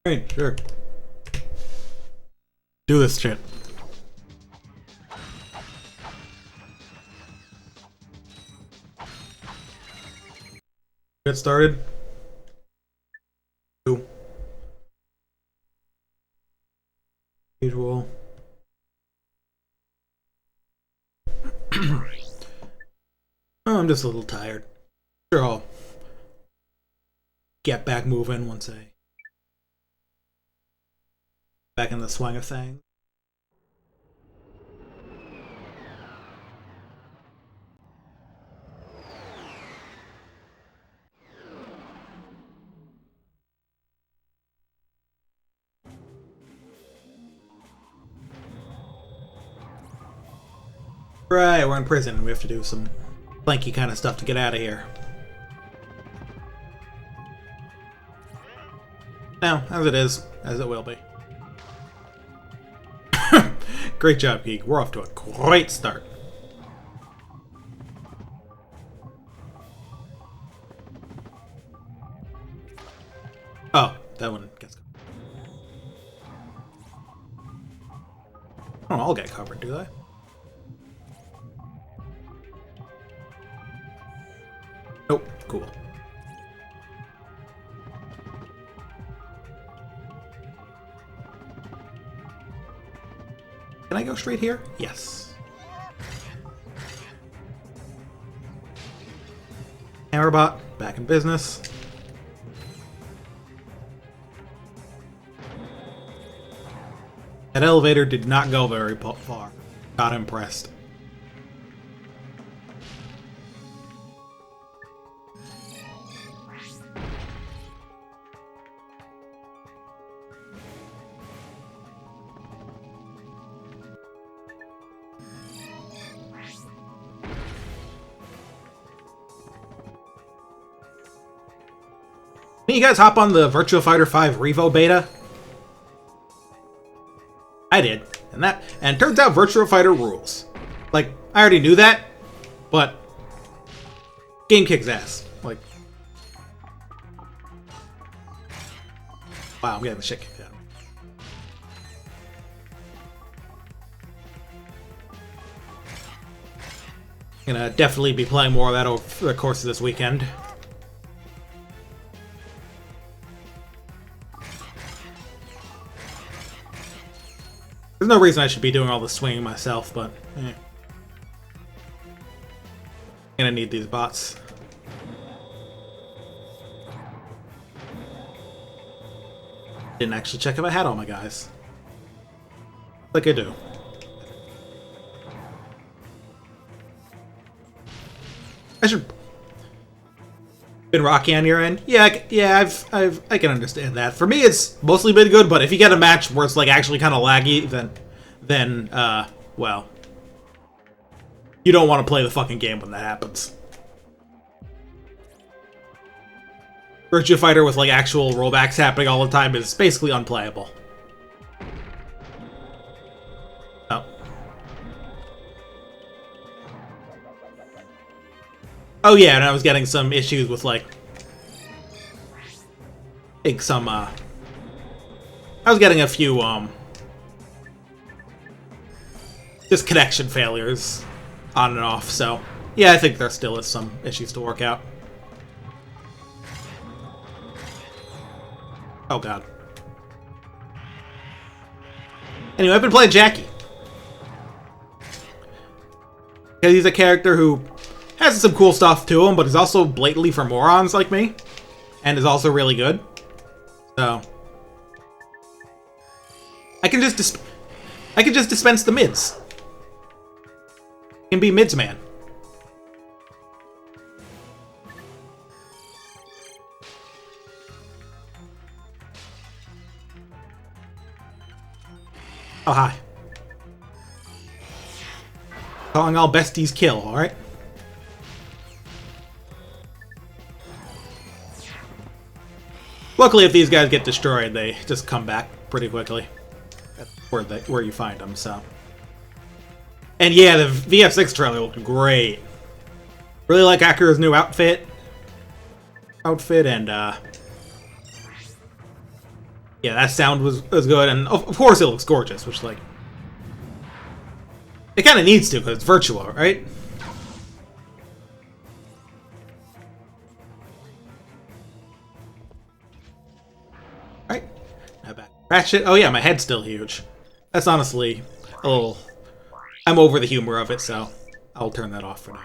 Right, sure. Do this shit. Get started. Two. Usual. Oh, I'm just a little tired. Sure, I'll get back moving once I back in the swing of things. Right, we're in prison. We have to do some Clanky kind of stuff to get out of here. Now, as it is, as it will be. Great job, Geek. We're off to a great start. Oh, that one gets covered. Oh, I'll get covered, do they? Nope, cool. Can I go straight here? Yes. Hammerbot, back in business. That elevator did not go very far. Not impressed. Can you guys hop on the Virtua Fighter 5 Revo beta? I did, and turns out Virtua Fighter rules. Like, I already knew that, but game kicks ass. Like, wow, I'm getting the shit kicked out of me. Gonna definitely be playing more of that over the course of this weekend. There's no reason I should be doing all the swinging myself, but gonna need these bots. Didn't actually check if I had all my guys. Like I do. I should. Been rocky on your end? Yeah, I can understand that. For me, it's mostly been good, but if you get a match where it's like actually kind of laggy, then well, you don't want to play the fucking game when that happens. Virtua Fighter with like actual rollbacks happening all the time is basically unplayable. Oh. Oh yeah, and I was getting some issues with like, I was getting a few just connection failures on and off. So yeah, I think there still is some issues to work out. Oh god. Anyway, I've been playing Jackie. Because he's a character who has some cool stuff to him, but is also blatantly for morons like me. And is also really good. So I can just dispense the mids. I can be mids man. Oh hi. Calling all besties kill, alright? Luckily, if these guys get destroyed, they just come back pretty quickly. That's where you find them, so. And yeah, the VF6 trailer looked great. Really like Akira's new outfit. And Yeah, that sound was good, and of course it looks gorgeous, which, like, it kind of needs to, because it's Virtua, right? Alright, now back. Ratchet, oh yeah, my head's still huge. That's honestly a little... I'm over the humor of it, so I'll turn that off for now.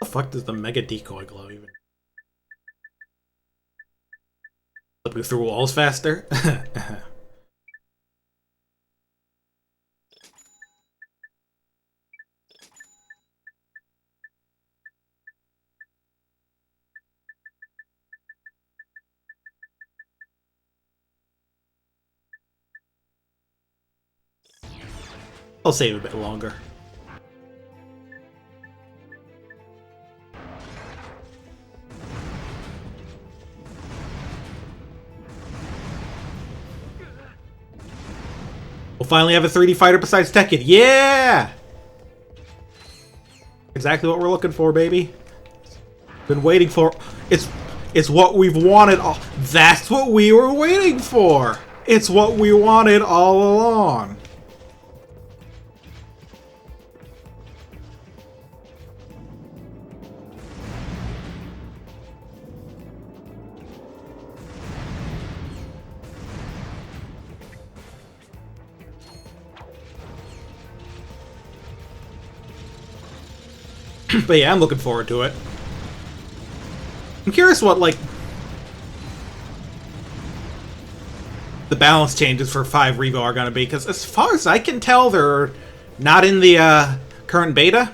How the fuck does the Mega Decoy glow even? Slipping through walls faster? I'll save a bit longer. We'll finally have a 3D fighter besides Tekken. Yeah! Exactly what we're looking for, baby. Been waiting for. It's what we've wanted. That's what we were waiting for. It's what we wanted all along. But yeah, I'm looking forward to it. I'm curious what, like, the balance changes for 5 Revo are going to be, because as far as I can tell, they're not in the current beta,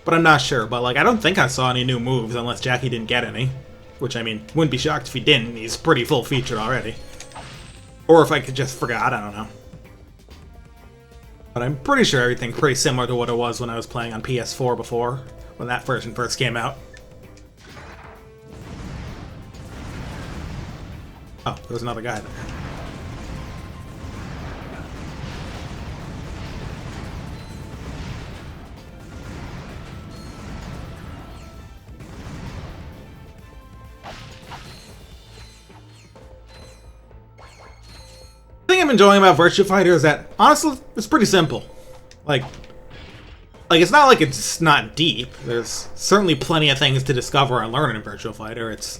but I'm not sure. But, like, I don't think I saw any new moves, unless Jackie didn't get any. Which, I mean, wouldn't be shocked if he didn't. He's pretty full-featured already. Or if I could just forgot, I don't know. But I'm pretty sure everything's pretty similar to what it was when I was playing on PS4 before, when that version first came out. Oh, there's another guy there. The thing I'm enjoying about Virtua Fighter is that, honestly, it's pretty simple. Like, it's not like it's not deep. There's certainly plenty of things to discover and learn in Virtua Fighter. It's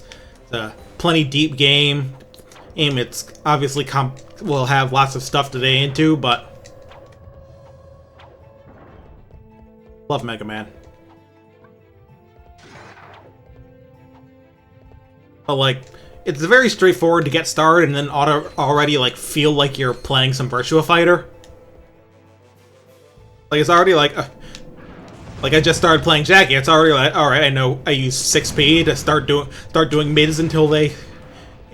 a plenty deep game. It's obviously will have lots of stuff to dig into, but love Mega Man. But like, it's very straightforward to get started and then already like feel like you're playing some Virtua Fighter. Like it's already like I just started playing Jackie. It's already like, all right, I know I use 6P to start doing mids until they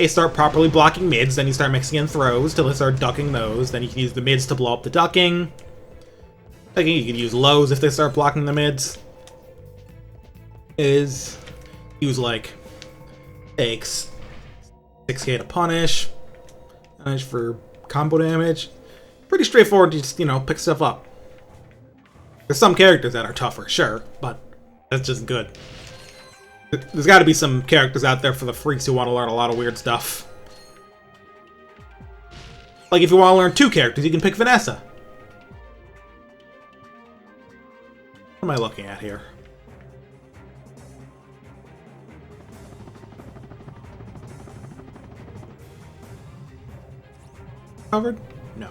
start properly blocking mids. Then you start mixing in throws till they start ducking those. Then you can use the mids to blow up the ducking. I think you can use lows if they start blocking the mids. Use like takes 6k to punish for combo damage. Pretty straightforward to just, you know, pick stuff up. There's some characters that are tougher, sure, but that's just good. There's got to be some characters out there for the freaks who want to learn a lot of weird stuff. Like if you want to learn 2 characters, you can pick Vanessa. What am I looking at here? Covered? No.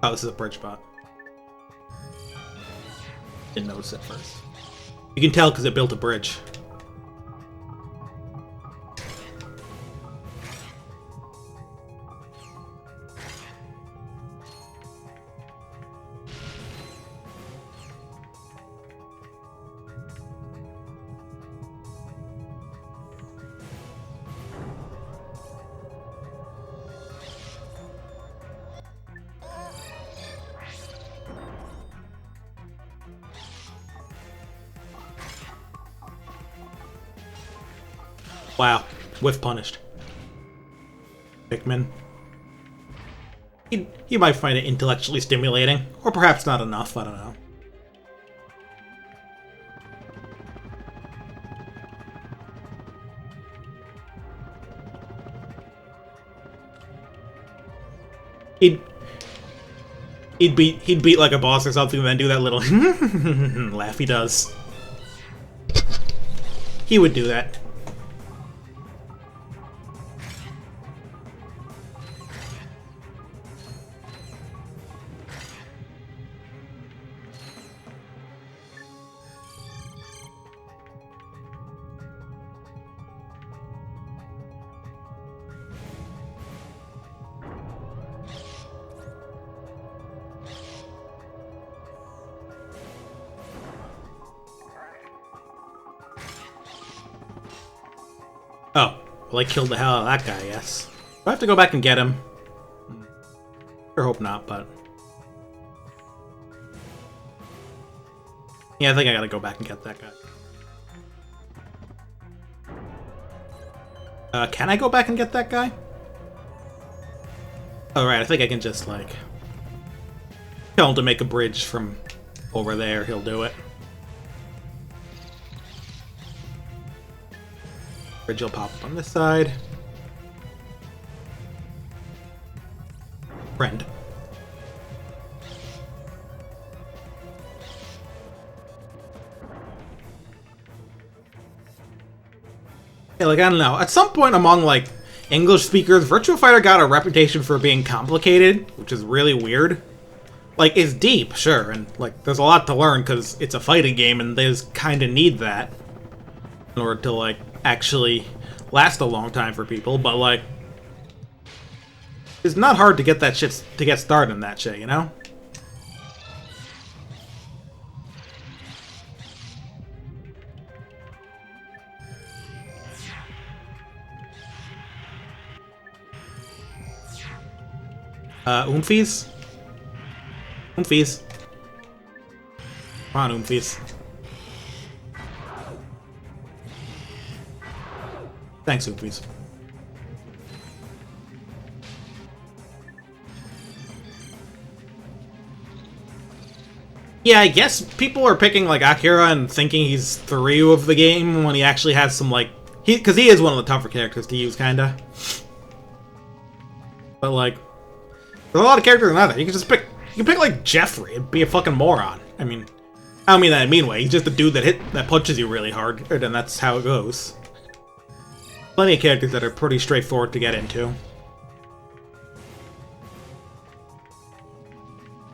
Oh, this is a bridge bot. Didn't notice it first. You can tell because it built a bridge. Wow. Whiff punished. Pikmin. He might find it intellectually stimulating. Or perhaps not enough, I don't know. He'd beat like a boss or something and then do that little laugh he does. He would do that. Oh, well, I killed the hell out of that guy, yes. Do I have to go back and get him? Sure hope not, but... yeah, I think I gotta go back and get that guy. Can I go back and get that guy? Oh, right, I think I can just, like... tell him to make a bridge from over there, he'll do it. Bridge will pop up on this side. Friend. Yeah, like, I don't know. At some point among, like, English speakers, Virtua Fighter got a reputation for being complicated, which is really weird. Like, it's deep, sure, and, like, there's a lot to learn because it's a fighting game and they kind of need that in order to, like, actually last a long time for people, but, like, it's not hard to get that shit, to get started in that shit, you know? Oomfies? Oomfies. Come on, Oomfies. Thanks, Oomfies. Yeah, I guess people are picking, like, Akira and thinking he's the Ryu of the game when he actually has some, like... because he is one of the tougher characters to use, kinda. But, like... there's a lot of characters in that. You can just pick... you can pick, like, Jeffrey and be a fucking moron. I mean... I don't mean that in a mean way. He's just a dude that punches you really hard, and that's how it goes. Plenty of characters that are pretty straightforward to get into.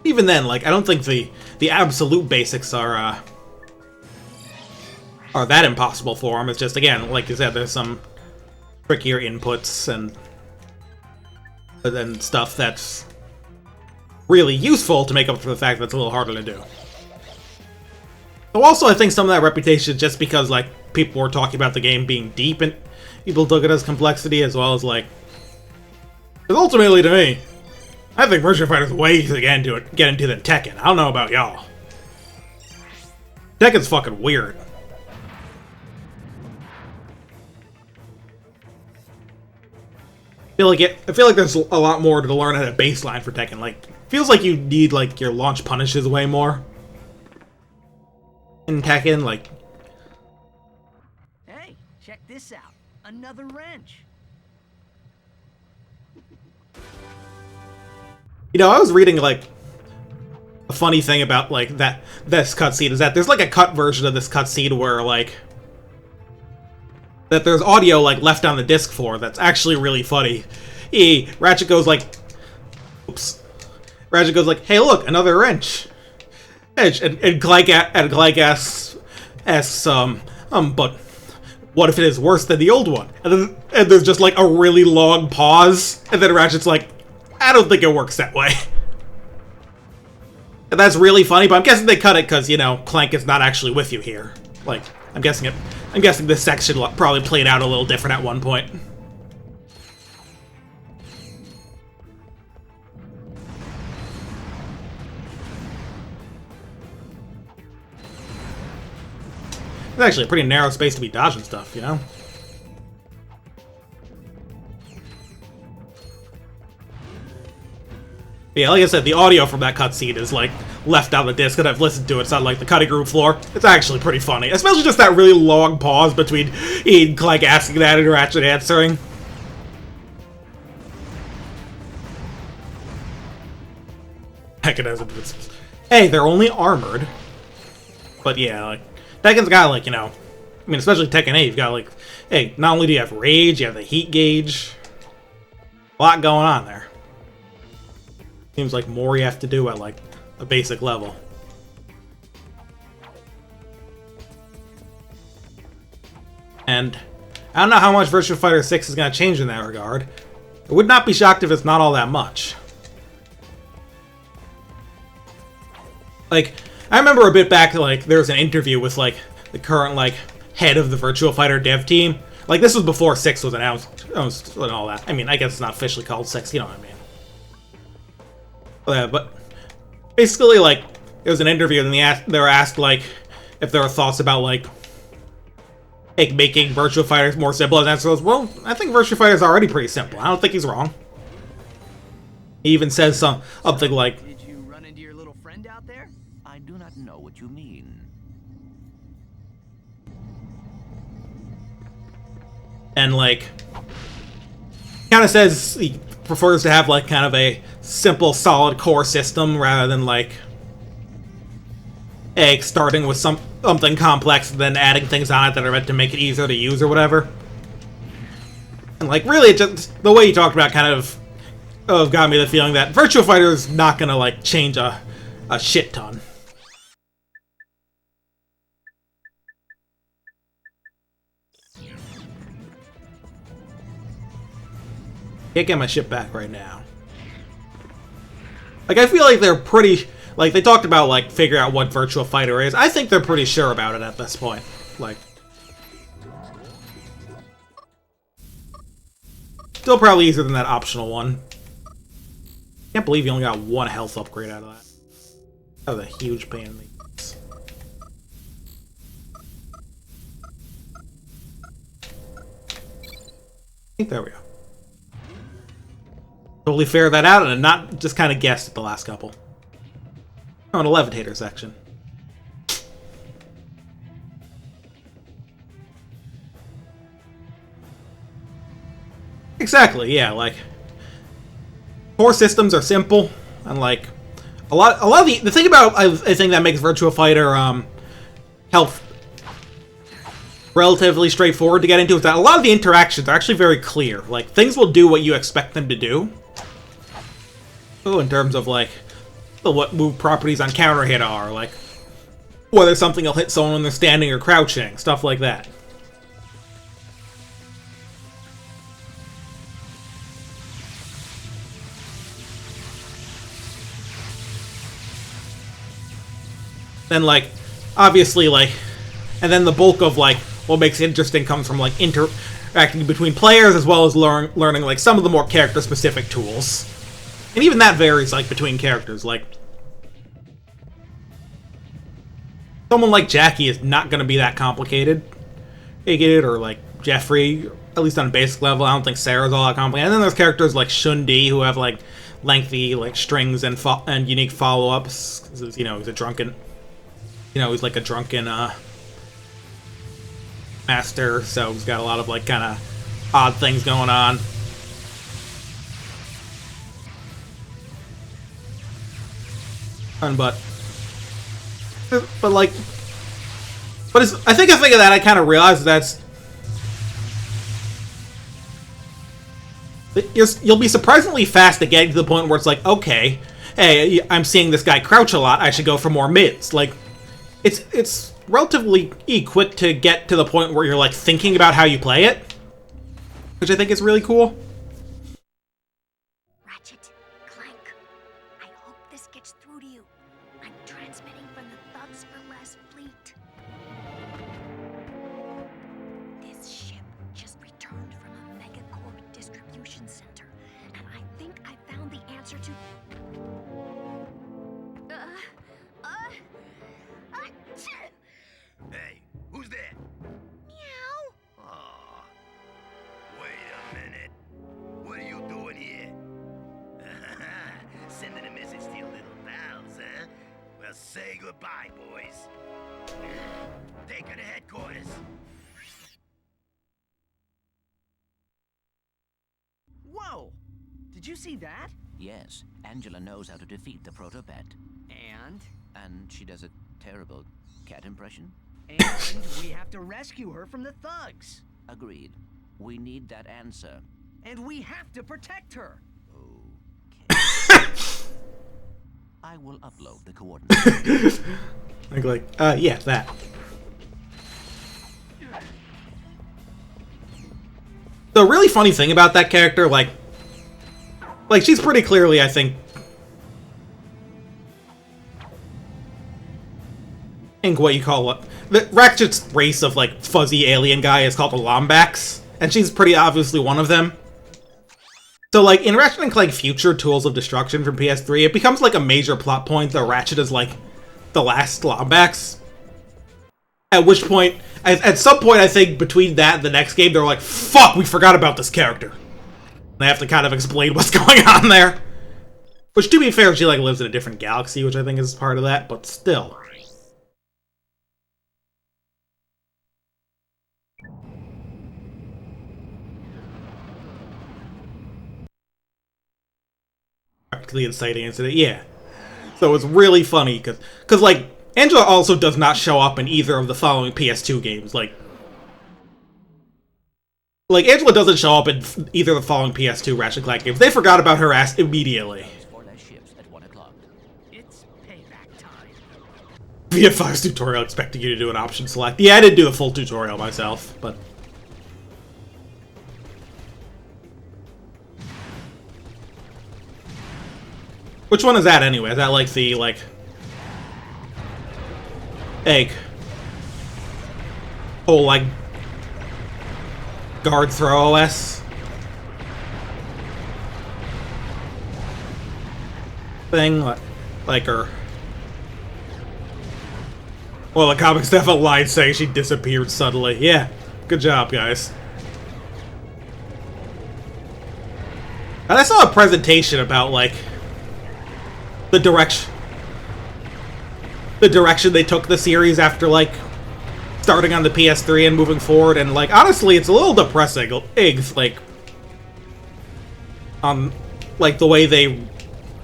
Even then, like, I don't think the absolute basics are that impossible for him. It's just, again, like you said, there's some trickier inputs and then stuff that's really useful to make up for the fact that it's a little harder to do. So also, I think some of that reputation is just because, like, people were talking about the game being deep and people took it as complexity, as well as, like... because ultimately, to me, I think Virtua Fighter's way easier to get into than Tekken. I don't know about y'all. Tekken's fucking weird. I feel like there's a lot more to learn at a baseline for Tekken. Like, feels like you need, like, your launch punishes way more in Tekken. Like, hey, check this out. Another wrench. you know, I was reading, like, a funny thing about, like, this cutscene is that there's, like, a cut version of this cutscene where, like, that there's audio, like, left on the disc for that's actually really funny. Ratchet goes like, oops. Ratchet goes like, hey, look, another wrench. And Clank asks, but what if it is worse than the old one? And there's just, like, a really long pause, and then Ratchet's like, I don't think it works that way. And that's really funny, but I'm guessing they cut it because, you know, Clank is not actually with you here. Like, I'm guessing this section probably played out a little different at one point. It's actually a pretty narrow space to be dodging stuff, you know? But yeah, like I said, the audio from that cutscene is like left on the disc, and I've listened to it. It's on like the cutting room floor. It's actually pretty funny, especially just that really long pause between Ian and Clank asking that and Ratchet answering. Heck, it hasn't. Hey, they're only armored. But yeah, like Tekken's got like, you know, I mean, especially Tekken 8, you've got like, hey, not only do you have rage, you have the heat gauge. A lot going on there. Seems like more you have to do at like a basic level. And I don't know how much Virtua Fighter 6 is going to change in that regard. I would not be shocked if it's not all that much. Like, I remember a bit back, like, there was an interview with, like, the current, like, head of the Virtua Fighter dev team. Like, this was before 6 was announced and all that. I mean, I guess it's not officially called 6, you know what I mean. But basically, like, there was an interview and they were asked, like, if there were thoughts about, like making Virtua Fighters more simple. And the answer was, well, I think Virtua Fighter's already pretty simple. I don't think he's wrong. He even says something like, Did you run into your little friend out there? I do not know what you mean. and like kind of says he prefers to have like kind of a simple, solid core system rather than like starting with something complex and then adding things on it that are meant to make it easier to use or whatever. And like really, just the way you talked about kind of got me the feeling that Virtua Fighter is not gonna like change a shit ton. Can't get my shit back right now. Like, I feel like they're pretty... Like, they talked about, like, figuring out what Virtua Fighter is. I think they're pretty sure about it at this point. Like... Still probably easier than that optional one. Can't believe you only got one health upgrade out of that. That was a huge pain in the ass. I think there we go. Totally figured that out and not just kind of guessed at the last couple. Oh, and a levitator section. Exactly, yeah, like core systems are simple and like a lot of the thing about I think that makes Virtua Fighter health relatively straightforward to get into is that a lot of the interactions are actually very clear. Like things will do what you expect them to do. Oh, in terms of like what move properties on counter hit are, like whether something will hit someone when they're standing or crouching, stuff like that. Then like obviously like and then the bulk of like what makes it interesting comes from like interacting between players as well as learning like some of the more character specific tools. And even that varies, like, between characters. Like, someone like Jackie is not going to be that complicated. Or, like, Jeffrey, at least on a basic level. I don't think Sarah's all that complicated. And then there's characters like Shun-Di who have, like, lengthy, like, strings and unique follow-ups. Because, you know, he's a drunken... You know, he's, like, a drunken, master. So he's got a lot of, like, kind of odd things going on. But like, I think a thing of that I kind of realized that's you'll be surprisingly fast at getting to the point where it's like, okay, hey, I'm seeing this guy crouch a lot, I should go for more mids. Like, it's relatively quick to get to the point where you're like thinking about how you play it, which I think is really cool. Ratchet, Clank, I hope this gets through to you. I'm transmitting from the Thugs for Less fleet. This ship just returned from a megacorp distribution center, and I think I found the answer to... Hey, who's there? Meow. Oh, wait a minute. What are you doing here? Sending a say goodbye, boys. Take her to headquarters. Whoa! Did you see that? Yes, Angela knows how to defeat the proto-pet. And? And she does a terrible cat impression. And we have to rescue her from the thugs. Agreed. We need that answer. And we have to protect her. Okay. I will upload the coordinates. Yeah, that. The really funny thing about that character, like she's pretty clearly, I think what you call it. The Ratchet's race of like fuzzy alien guy is called the Lombax, and she's pretty obviously one of them. So like in Ratchet and Clank Future Tools of Destruction from PS3, it becomes like a major plot point that Ratchet is like the last Lombax. At which point, at some point, I think between that and the next game, they're like, "Fuck, we forgot about this character." They have to kind of explain what's going on there. Which, to be fair, she like lives in a different galaxy, which I think is part of that. But still. Practically inciting incident, yeah. So it's really funny because like Angela also does not show up in either of the following PS2 games. Like Angela doesn't show up in either of the following PS2 Ratchet and Clank games. They forgot about her ass immediately. For their ships at 1 o'clock. It's payback time. VF5's tutorial expecting you to do an option select. Yeah, I didn't do the full tutorial myself, but which one is that anyway? Is that like the egg whole like guard throw OS thing? Like her. Well, the comics have a line saying she disappeared suddenly. Yeah, good job, guys. And I saw a presentation about like the direction they took the series after like starting on the PS3 and moving forward, and like honestly it's a little depressing, like like the way they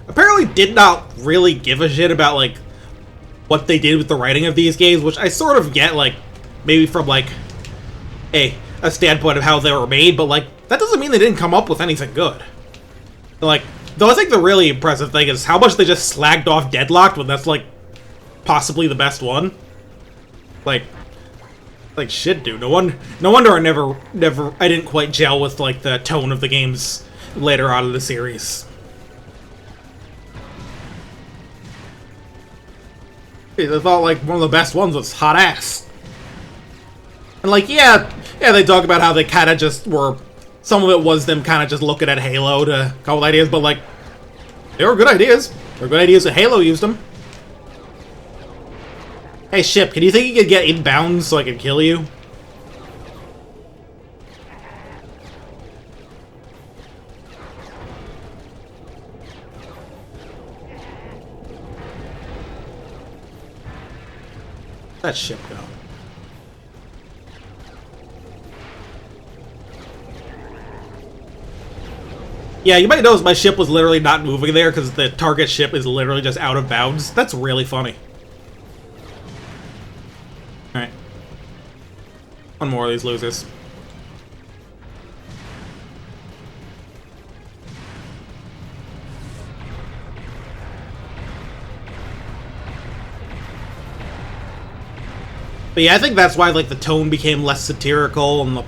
apparently did not really give a shit about like what they did with the writing of these games, which I sort of get, like maybe from like a standpoint of how they were made, but like that doesn't mean they didn't come up with anything good. Like, though I think the really impressive thing is how much they just slagged off Deadlocked when that's like possibly the best one. Like shit, dude. No wonder I never I didn't quite gel with like the tone of the games later on in the series. I thought like one of the best ones was Hot Ass. And like yeah, they talk about how they kind of just were. Some of it was them kind of just looking at Halo to come up with ideas, but like they were good ideas. They were good ideas that Halo used them. Hey Ship, can you think you could get inbound so I can kill you? That Ship go. Yeah, you might notice my ship was literally not moving there because the target ship is literally just out of bounds. That's really funny. Alright. One more of these losers. But yeah, I think that's why like the tone became less satirical and the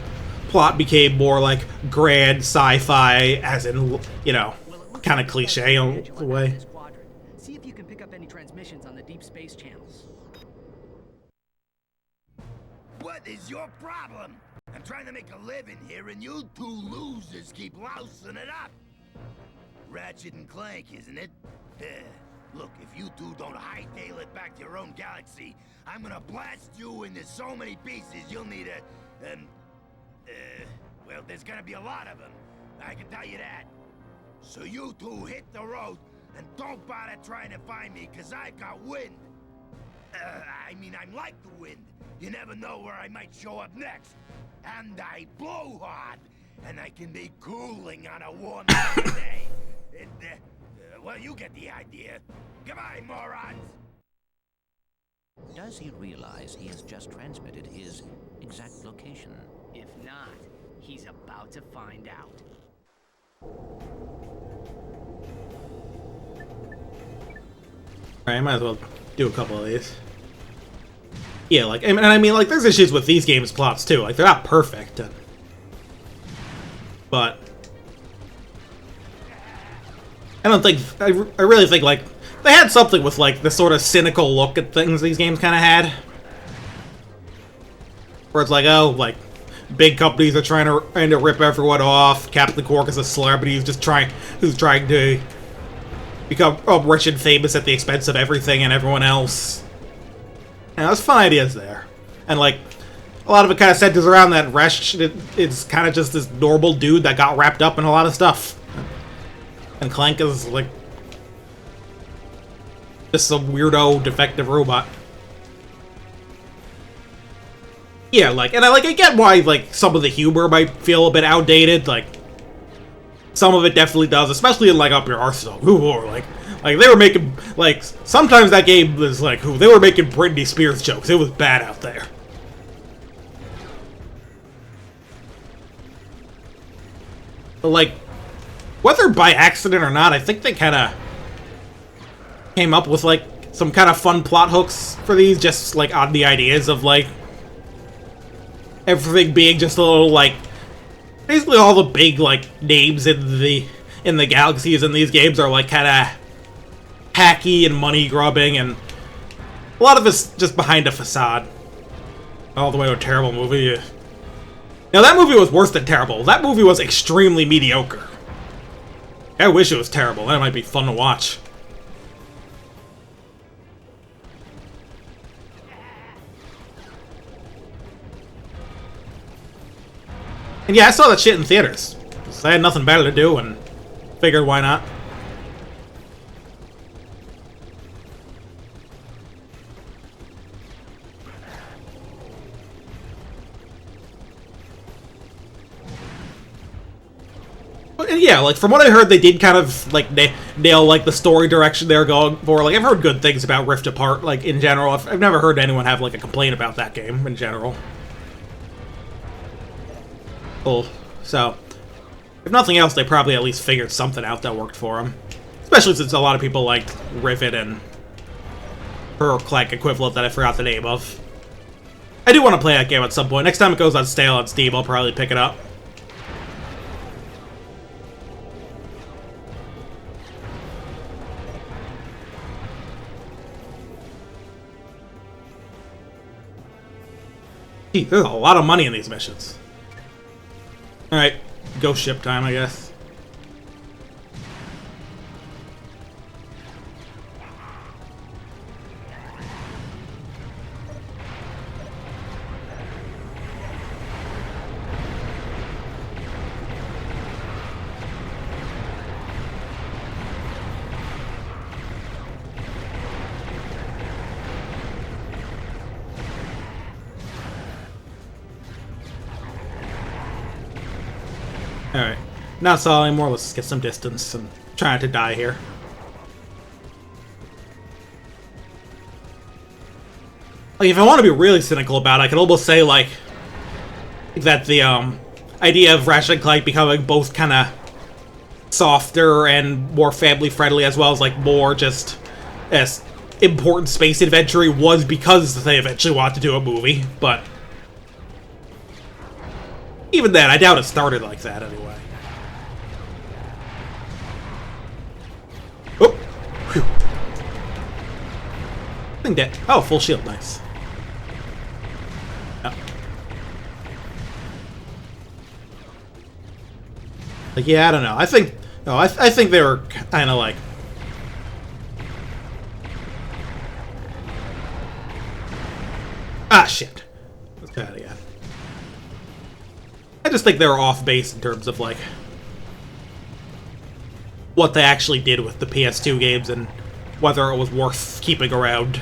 plot became more like grand sci-fi, as in, you know, kind of cliche in a way. See if you can pick up any transmissions on the deep space channels. What is your problem? I'm trying to make a living here, and you two losers keep lousing it up. Ratchet and Clank, isn't it? Look, if you two don't hightail it back to your own galaxy, I'm gonna blast you into so many pieces you'll need a, well, there's gonna be a lot of them. I can tell you that. So you two hit the road and don't bother trying to find me, cause I've got wind. I mean, I'm like the wind. You never know where I might show up next. And I blow hard. And I can be cooling on a warm summer day. Well, you get the idea. Goodbye, morons! Does he realize he has just transmitted his exact location? If not, he's about to find out. Alright, I might as well do a couple of these. Yeah, like, and I mean, like, there's issues with these games' plots, too. Like, they're not perfect. But I don't think, I really think, like, they had something with, like, the sort of cynical look at things these games kind of had. Where it's like, oh, like, big companies are trying to rip everyone off. Captain Quark is a celebrity who's trying to become rich and famous at the expense of everything and everyone else. And there's fun ideas there. And, like, a lot of it kind of centers around that Ratchet is kind of just this normal dude that got wrapped up in a lot of stuff. And Clank is, like, just some weirdo, defective robot. Yeah, like, and I get why, like, some of the humor might feel a bit outdated, like, some of it definitely does, especially in, like, Up Your Arsenal, like, they were making, like, sometimes that game was, like, they were making Britney Spears jokes, it was bad out there. But, like, whether by accident or not, I think they kind of came up with, like, some kind of fun plot hooks for these, just, like, on the ideas of, like, everything being just a little, like, basically all the big, like, names in the galaxies in these games are, like, kind of hacky and money grubbing, and a lot of it's just behind a facade. All the way to a terrible movie. Now, that movie was worse than terrible. That movie was extremely mediocre. I wish it was terrible. That might be fun to watch. And yeah, I saw that shit in theaters. So I had nothing better to do and figured why not. And yeah, like, from what I heard, they did kind of, like, nail, like, the story direction they were going for. Like, I've heard good things about Rift Apart, like, in general. I've never heard anyone have, like, a complaint about that game, in general. Cool. So, if nothing else, they probably at least figured something out that worked for them. Especially since a lot of people liked Rivet and her Clank equivalent that I forgot the name of. I do want to play that game at some point. Next time it goes on sale on Steam, I'll probably pick it up. Gee, there's a lot of money in these missions. Alright, ghost ship time, I guess. Alright, not solid anymore, let's get some distance. I'm trying to die here. Like, if I want to be really cynical about it, I could almost say, like, that the, idea of Ratchet and Clank becoming both kind of softer and more family-friendly, as well as, like, more just as important space adventure was because they eventually wanted to do a movie, but even then, I doubt it started like that anyway. Oh! Whew. Thing dead. Oh, full shield, nice. Oh. Like, yeah, I don't know. I think... No, I think they were kind of like... Ah, shit. Let's try that again. I just think they were off base in terms of, like, what they actually did with the PS2 games and whether it was worth keeping around.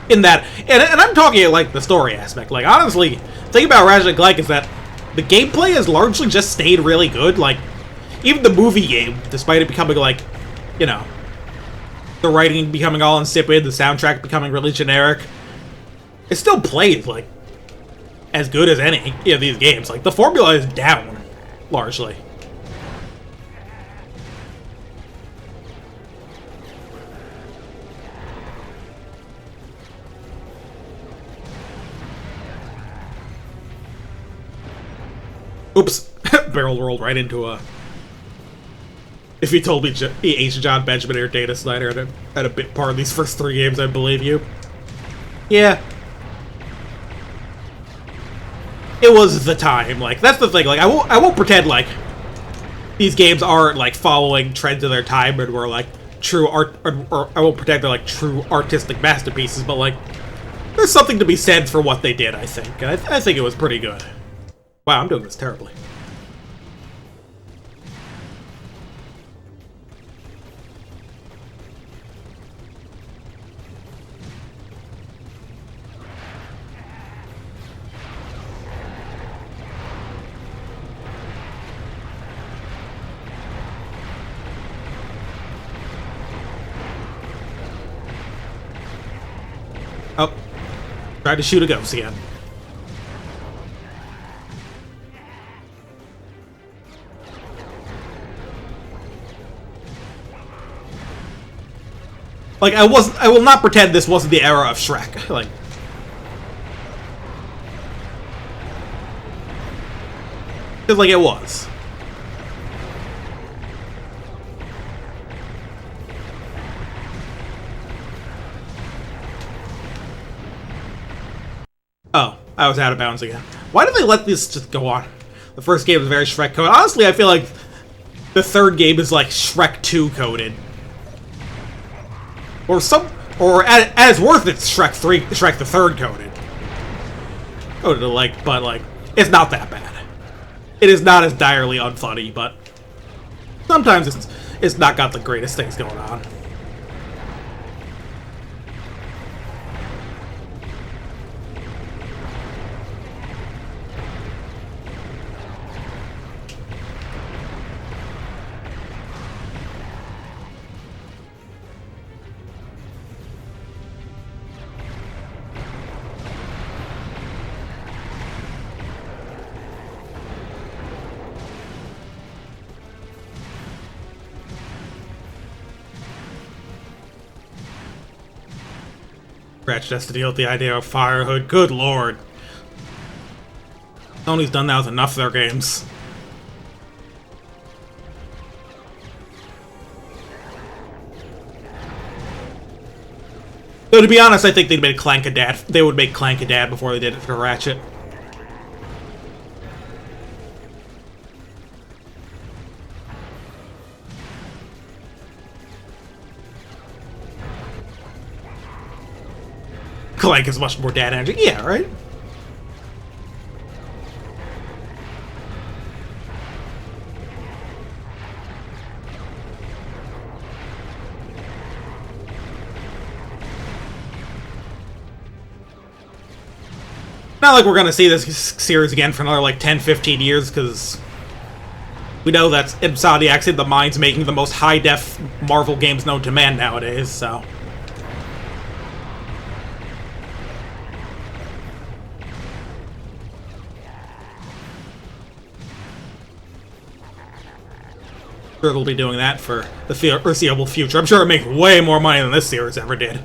in that, and I'm talking like the story aspect. Like honestly, the thing about Ratchet and Clank is that the gameplay has largely just stayed really good. Like even the movie game, despite it becoming like, you know, the writing becoming all insipid, the soundtrack becoming really generic, it still plays like as good as any of these games. Like the formula is down largely. Oops. Barrel rolled right into a... If you told me Agent John Benjamin or Dana Snyder had a bit part of these first 3 games, I'd believe you. Yeah. It was the time. Like, that's the thing. Like, I won't pretend, like, these games aren't, like, following trends of their time and were, like, true art... Or I won't pretend they're, like, true artistic masterpieces, but, like, there's something to be said for what they did, I think. And I think it was pretty good. Wow, I'm doing this terribly. Oh, tried to shoot a ghost again. Like, I will not pretend this wasn't the era of Shrek. Like, because, like, it was. Oh, I was out of bounds again. Why did they let this just go on? The first game was very Shrek coded. Honestly, I feel like the third game is like Shrek 2 coded. Or at its worth, it's Shrek the Third coded. Coded like, but like, it's not that bad. It is not as direly unfunny, but sometimes it's not got the greatest things going on. Ratchet has to deal with the idea of firehood. Good lord. Sony's done that with enough of their games. Though to be honest, I think they'd make Clank a dad. They would make Clank a dad before they did it for Ratchet. Clank is much more dad energy. Yeah, right? Not like we're gonna see this series again for another like 10-15 years, because we know that Insomniac's in the minds making the most high-def Marvel games known to man nowadays, so... Sure, they'll be doing that for the foreseeable future. I'm sure it'll make way more money than this series ever did.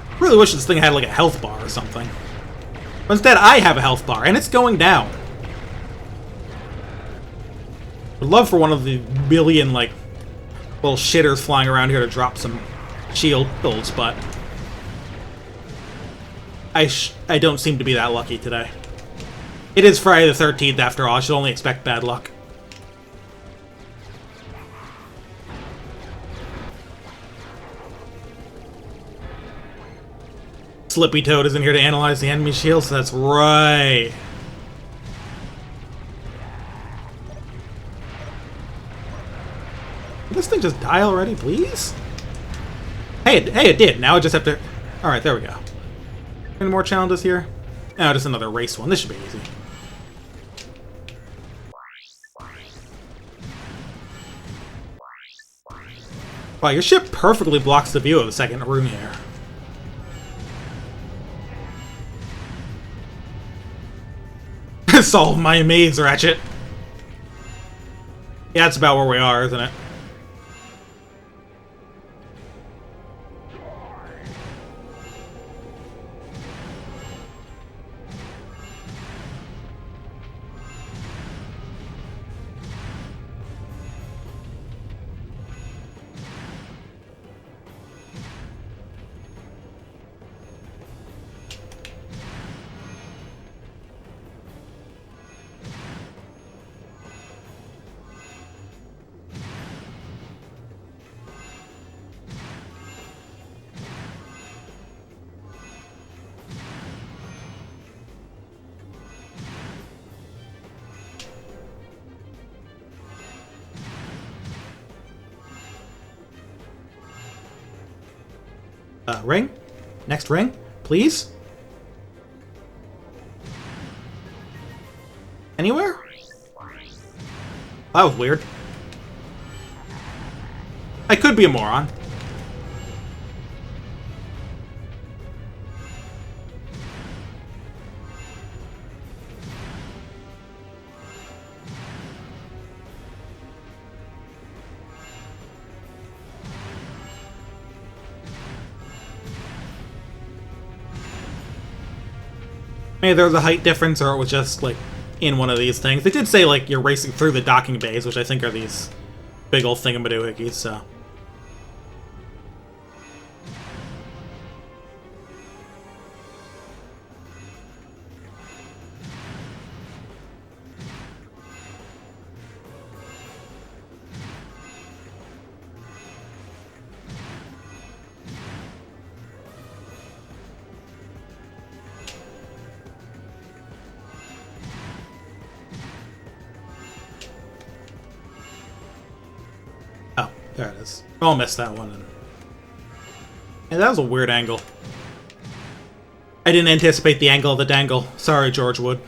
I really wish this thing had like a health bar or something. But instead, I have a health bar, and it's going down. Would love for one of the billion, like, little shitters flying around here to drop some shields, but I don't seem to be that lucky today. It is Friday the 13th, after all. I should only expect bad luck. Slippy Toad isn't here to analyze the enemy shields. That's right. Did this thing just die already, please? Hey, it did. Now I just have to... Alright, there we go. Any more challenges here? Oh, just another race one. This should be easy. Wow, your ship perfectly blocks the view of the second room here. Solve my maze, Ratchet. Yeah, that's about where we are, isn't it? Ring? Next ring? Please? Anywhere? That was weird. I could be a moron. Maybe there was a height difference, or it was just, like, in one of these things. They did say, like, you're racing through the docking bays, which I think are these big old thingamadoohickeys, so... Oh, there it is. Oh, missed that one. And that was a weird angle. I didn't anticipate the angle of the dangle. Sorry, George Wood.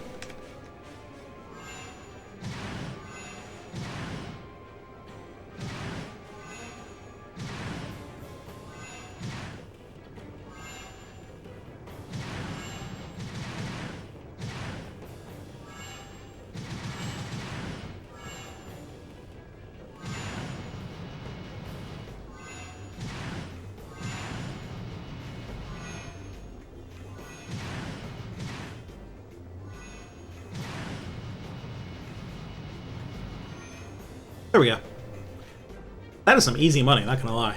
There we go. That is some easy money, not gonna lie.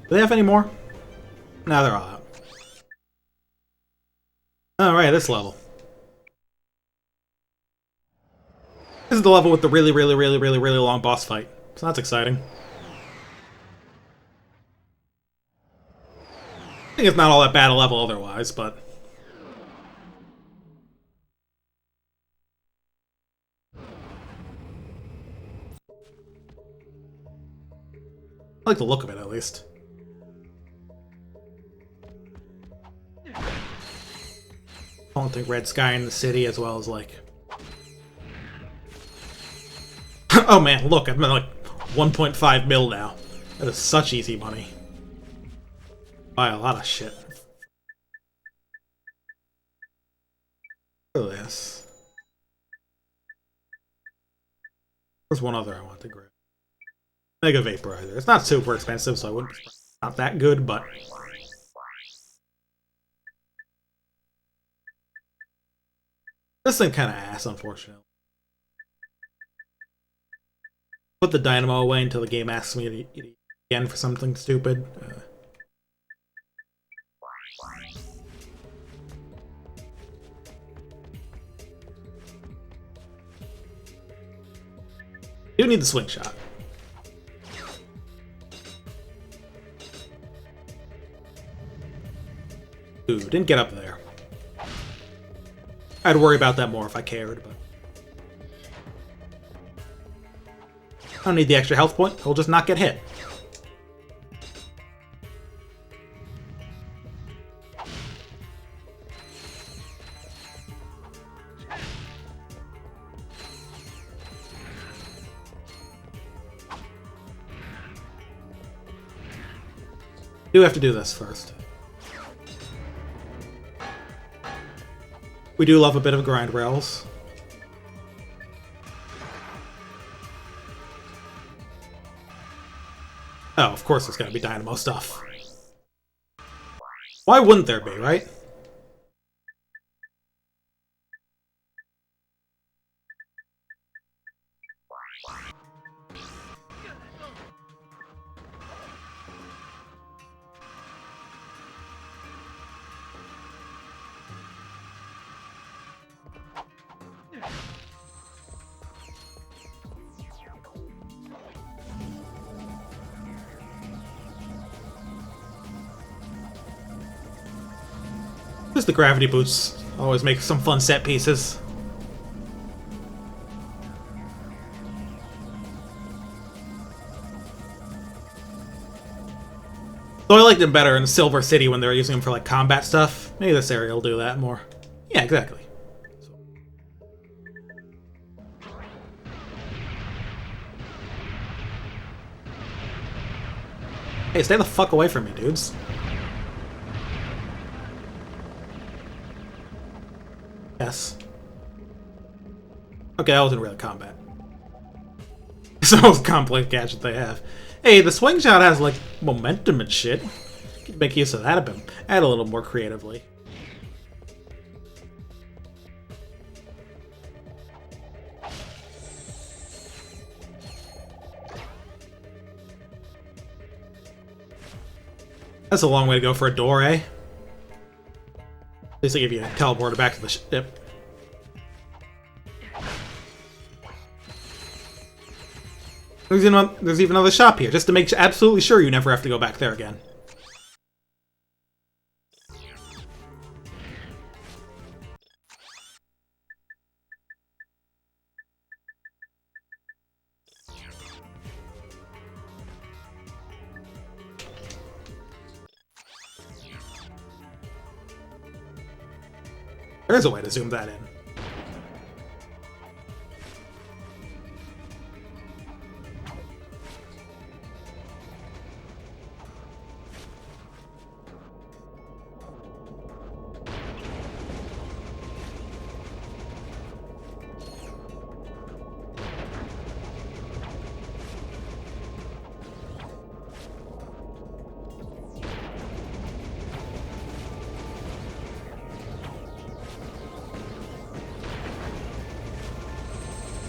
Do they have any more? No, they're all out. Alright, this level. This is the level with the really long boss fight. So that's exciting. I think it's not all that bad a level otherwise, but... I like the look of it, at least. Haunting red sky in the city, as well as, like... Oh man, look, I'm at, like, 1.5 mil now. That is such easy money. Buy a lot of shit. Look at this. There's one other I want to grab. Mega Vaporizer. It's not super expensive, so I wouldn't... Not that good, but... This thing kinda ass, unfortunately. Put the dynamo away until the game asks me again for something stupid. You need the swing shot. Dude. didn't get up there. I'd worry about that more if I cared, but... I don't need the extra health point, he'll just not get hit. Do have to do this first. We do love a bit of grind rails. Oh, of course there's gotta be dynamo stuff. Why wouldn't there be, right? Just the gravity boots always make some fun set pieces. Though I liked them better in Silver City when they were using them for like combat stuff. Maybe this area will do that more. Yeah, exactly. Hey, stay the fuck away from me, dudes. Yes. Okay, that wasn't really combat. It's the most complex gadget they have. Hey, the swing shot has, like, momentum and shit. Could make use of that a bit. Add a little more creatively. That's a long way to go for a door, eh? At least they give you a teleporter back to the ship. There's even another shop here, just to make absolutely sure you never have to go back there again. There's a way to zoom that in.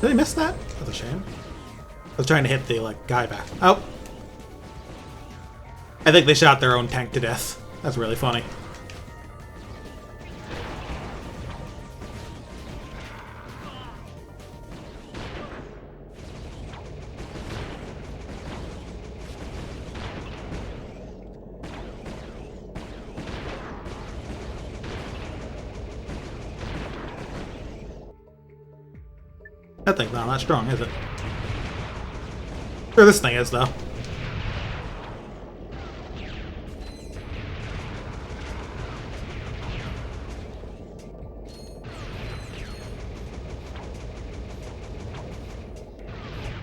Did I miss that? That's a shame. I was trying to hit the, like, guy back. Oh! I think they shot their own tank to death. That's really funny. That thing's not that strong, is it? Sure, this thing is, though.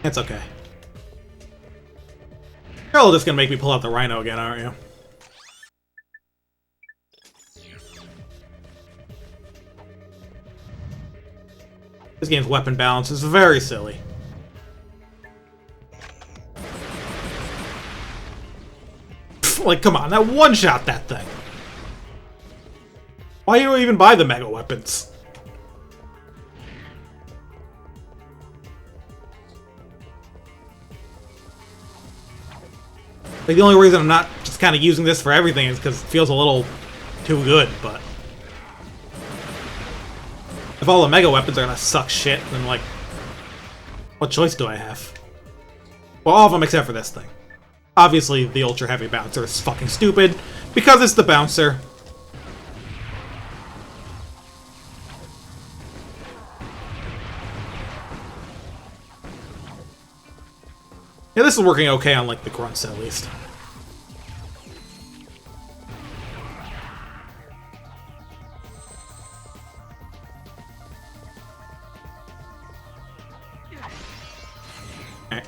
It's okay. You're all just gonna make me pull out the rhino again, aren't you? This game's weapon balance is very silly. Like, come on, that one-shot that thing. Why do you even buy the mega weapons? Like, the only reason I'm not just kind of using this for everything is because it feels a little too good, but... if all the mega weapons are gonna suck shit, then, like, what choice do I have? Well, all of them except for this thing. Obviously, the Ultra Heavy Bouncer is fucking stupid, because it's the Bouncer. Yeah, this is working okay on, like, the grunts, at least. Alright.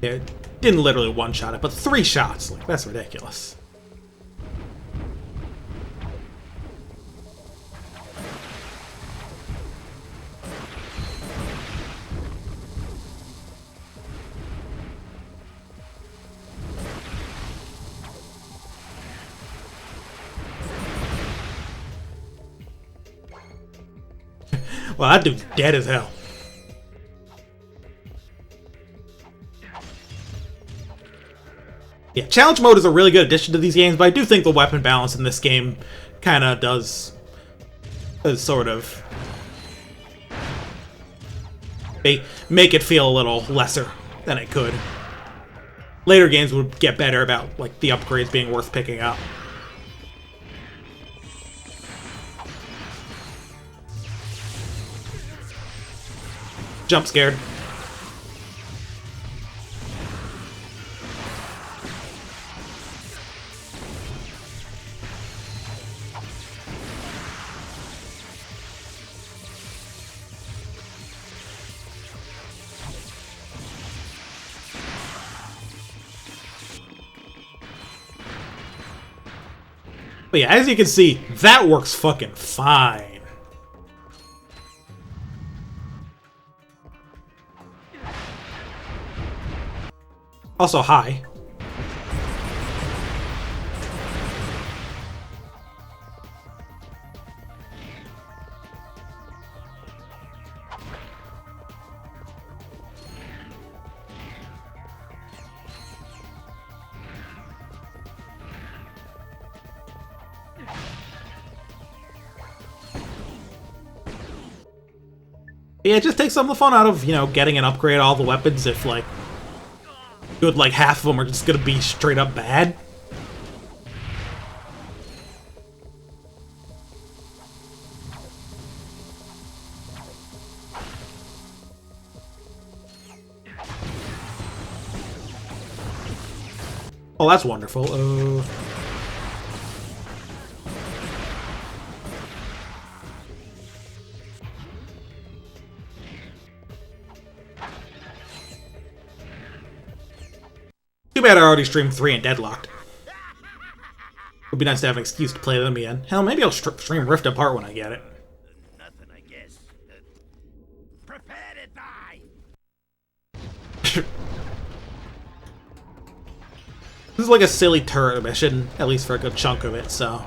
Yeah, didn't literally one-shot it, but 3 shots. Like, that's ridiculous. Well, that dude's dead as hell. Yeah, challenge mode is a really good addition to these games, but I do think the weapon balance in this game kind of does sort of make it feel a little lesser than it could. Later games would get better about, like, the upgrades being worth picking up. Jump scared. But yeah, as you can see, that works fucking fine. Also, hi. Yeah, it just takes some of the fun out of, you know, getting an upgrade all the weapons if, like, good, like, half of them are just gonna be straight up bad. Oh, that's wonderful. Too bad I already streamed 3 and deadlocked. Would be nice to have an excuse to play them again. Hell, maybe I'll stream Rift Apart when I get it. Nothing, I guess. Prepare to die! This is like a silly turret mission, at least for a good chunk of it, so...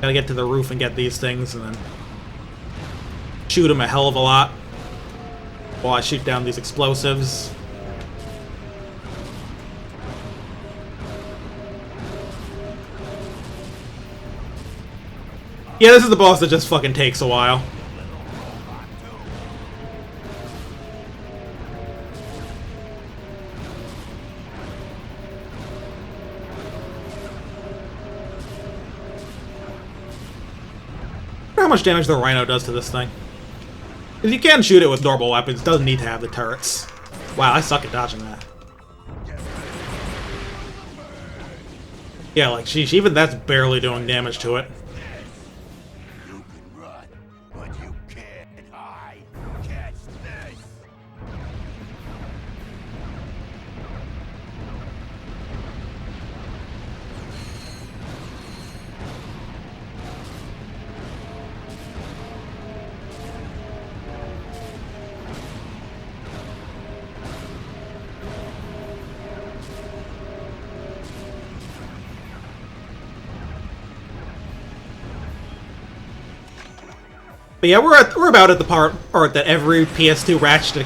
Gotta get to the roof and get these things, and then... shoot them a hell of a lot. While I shoot down these explosives. Yeah, this is the boss that just fucking takes a while. How much damage the Rhino does to this thing. Because you can shoot it with normal weapons, doesn't need to have the turrets. Wow, I suck at dodging that. Yeah, like, sheesh, even that's barely doing damage to it. You can run, but you can't hide. Catch this! But yeah, we're about at the part that every PS2 Ratchet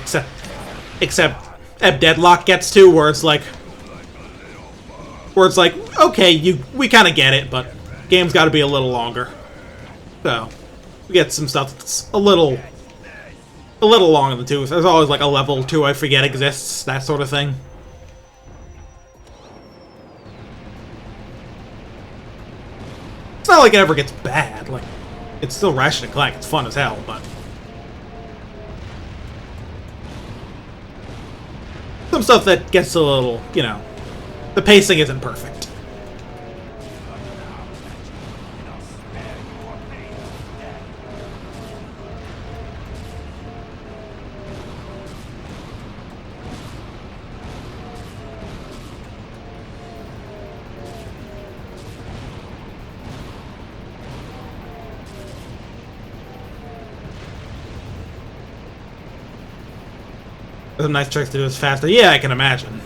except Deadlock gets to, where it's like, okay, we kind of get it, but game's got to be a little longer. So we get some stuff that's a little a little long in the tooth. There's always like a level 2 I forget exists, that sort of thing. It's not like it ever gets bad. Like, it's still Ratchet and Clank. It's fun as hell, but some stuff that gets a little, you know, the pacing isn't perfect. There's some nice tricks to do this faster. Yeah, I can imagine.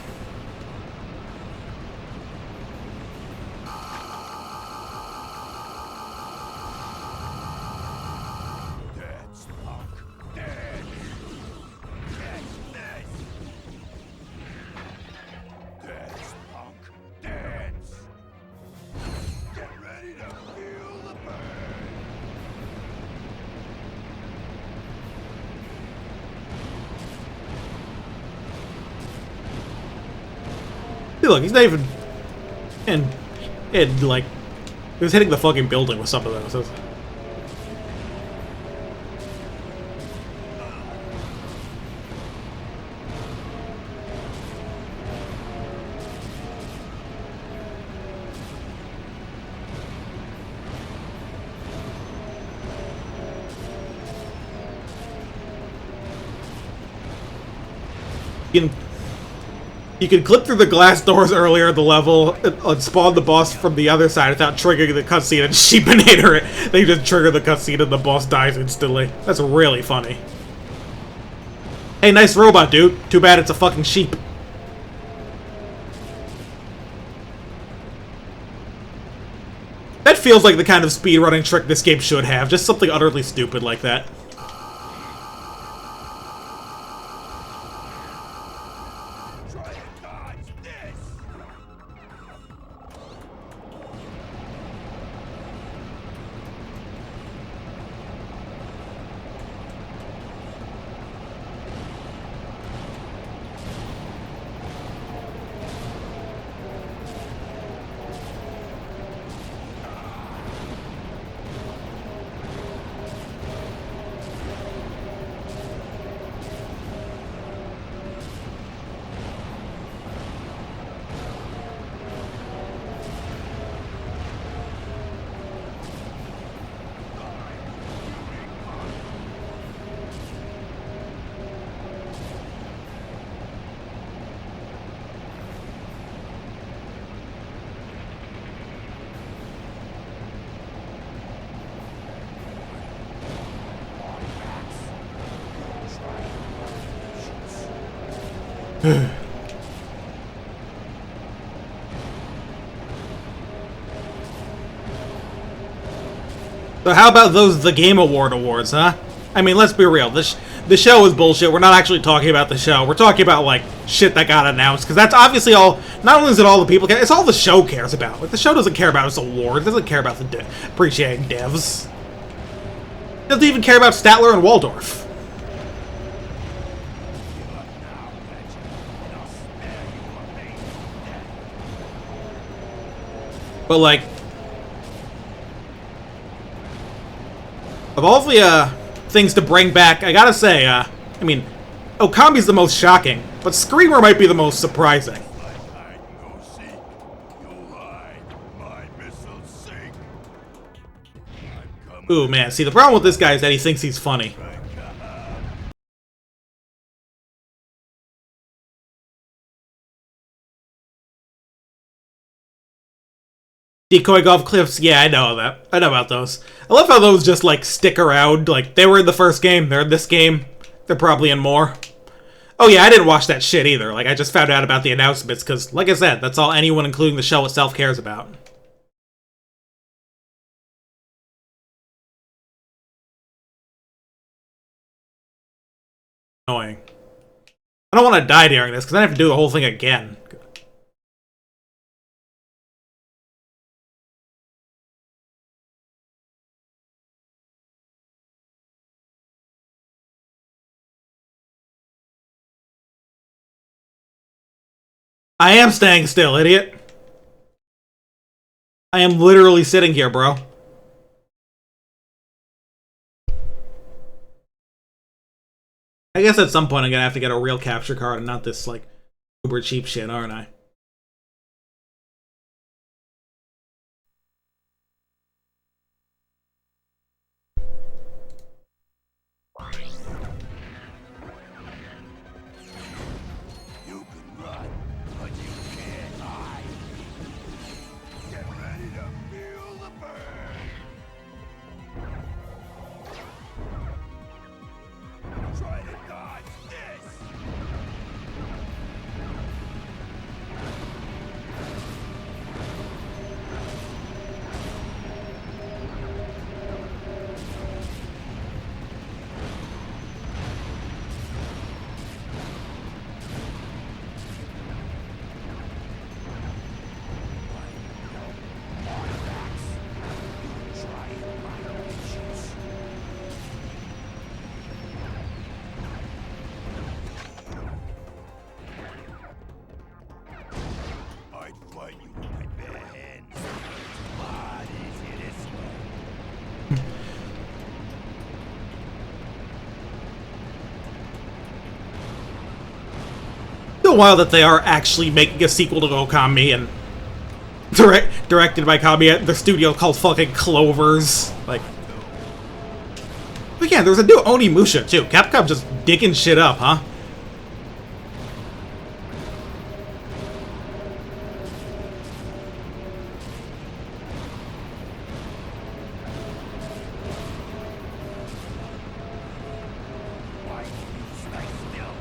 See, look, he's not even... And like... He was hitting the fucking building with some of those. You can clip through the glass doors earlier in the level and spawn the boss from the other side without triggering the cutscene and sheepinator it. They just trigger the cutscene and the boss dies instantly. That's really funny. Hey, nice robot, dude. Too bad it's a fucking sheep. That feels like the kind of speedrunning trick this game should have. Just something utterly stupid like that. So how about those The Game Awards, huh? I mean, let's be real. The show is bullshit. We're not actually talking about the show. We're talking about, like, shit that got announced. Because that's obviously all... Not only is it all the people care, it's all the show cares about. Like, the show doesn't care about its awards. It doesn't care about the appreciating devs. It doesn't even care about Statler and Waldorf. But, like... Of all the, things to bring back, I gotta say, I mean, Okami's the most shocking, but Screamer might be the most surprising. Ooh, man, see, the problem with this guy is that he thinks he's funny. Decoy golf cliffs, yeah, I know that. I know about those. I love how those just, like, stick around. Like, they were in the first game, they're in this game, they're probably in more. Oh yeah, I didn't watch that shit either. Like, I just found out about the announcements, because, like I said, that's all anyone, including the show itself, cares about. Annoying. I don't want to die during this, because I have to do the whole thing again. I am staying still, idiot. I am literally sitting here, bro. I guess at some point I'm gonna have to get a real capture card and not this, like, uber cheap shit, aren't I? You can run, but you can't hide. Get ready to feel the burn. Try to dodge this. I'd fight you with my bare hands. Blood is in this way. It's a while that they are actually making a sequel to Okami and directed by Kami at the studio called fucking Clovers. Like, but yeah, there's a new Onimusha too. Capcom just digging shit up, huh? Why do you stay still?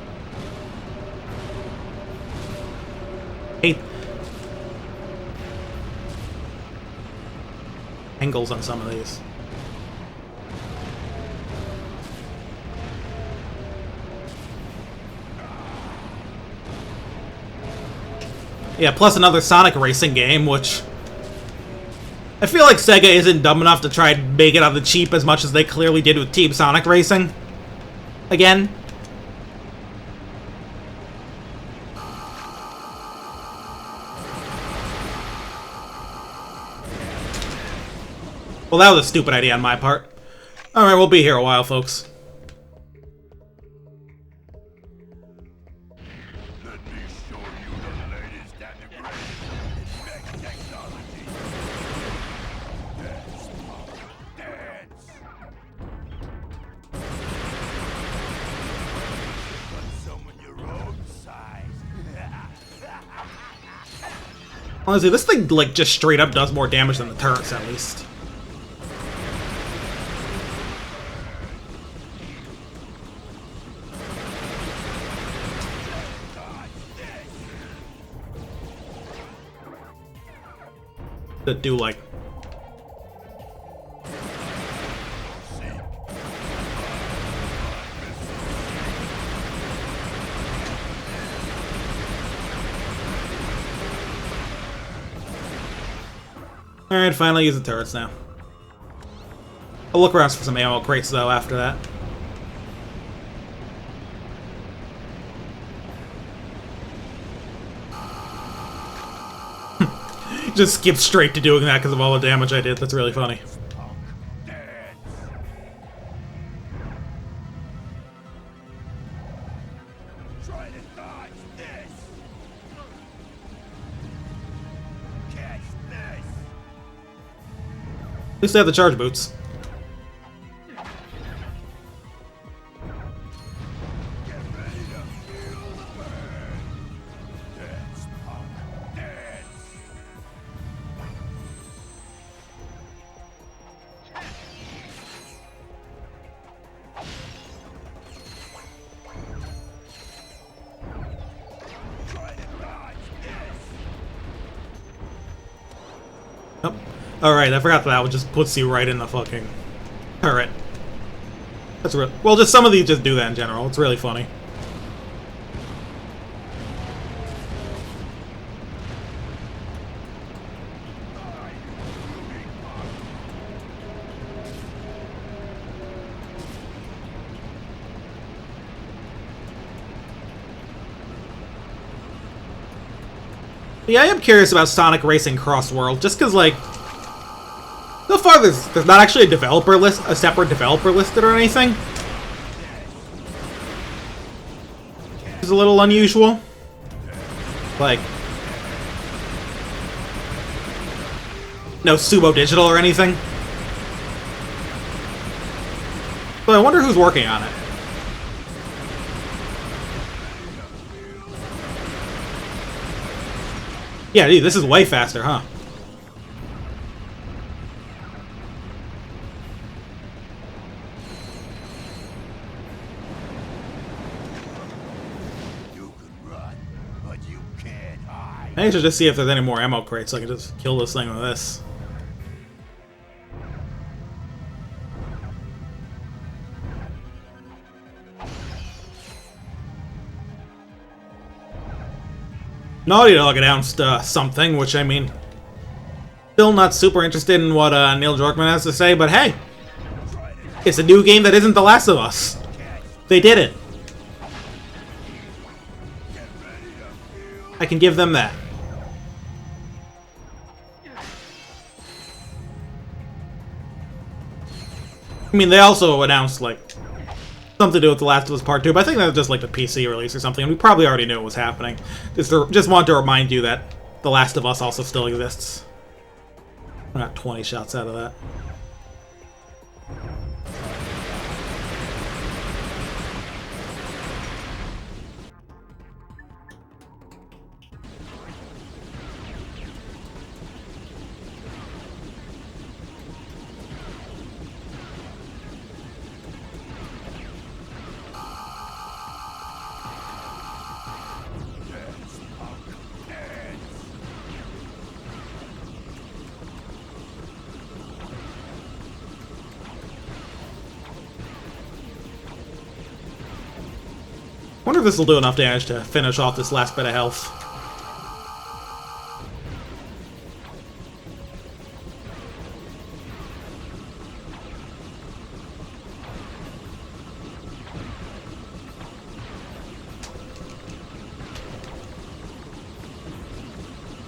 Hate angles on some of these. Yeah, plus another Sonic racing game, which I feel like Sega isn't dumb enough to try and make it on the cheap as much as they clearly did with Team Sonic Racing. Again. Well, that was a stupid idea on my part. Alright, we'll be here a while, folks. Let me show you the latest and the greatest in mech technology. Dance, Pop, dance. Got someone your own size. Honestly, this thing, like, just straight up does more damage than the turrets, at least. That do, like... Alright, finally use the turrets now. I'll look around for some ammo crates, though, after that. Just skip straight to doing that because of all the damage I did. That's really funny. Try to dodge this. Catch this. At least they have the charge boots. Get ready to feel the burn. Dance, Pop, dance. Try to dodge this. Oh. Alright, I forgot that one just puts you right in the fucking turret. That's real. Well, just some of these just do that in general. It's really funny. Yeah, I am curious about Sonic Racing Cross World, just because, like, so far there's not actually a developer list, a separate developer listed or anything. It's a little unusual. Like, no Sumo Digital or anything. So I wonder who's working on it. Yeah, dude, this is way faster, huh? You can run, but you can't hide. I should just see if there's any more ammo crates so I can just kill this thing with this. Naughty Dog announced something, which, I mean, still not super interested in what Neil Druckmann has to say, but hey, it's a new game that isn't The Last of Us. They did it. I can give them that. I mean, they also announced, like, something to do with The Last of Us Part 2, but I think that was just like the PC release or something, and we probably already knew it was happening. Just want to remind you that The Last of Us also still exists. I got 20 shots out of that. Wonder if this will do enough damage to finish off this last bit of health.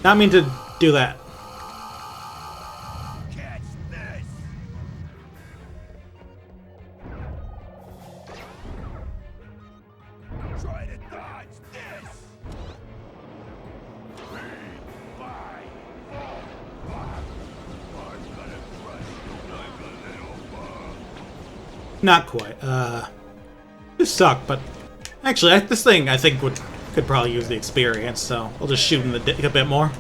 Not mean to do that. Catch this! Try to dodge this! 3, 5, 4, 5. I'm gonna crush you like a little bug. Not quite. This sucked, but actually, this thing I think could probably use the experience, so I'll just shoot in the dick a bit more.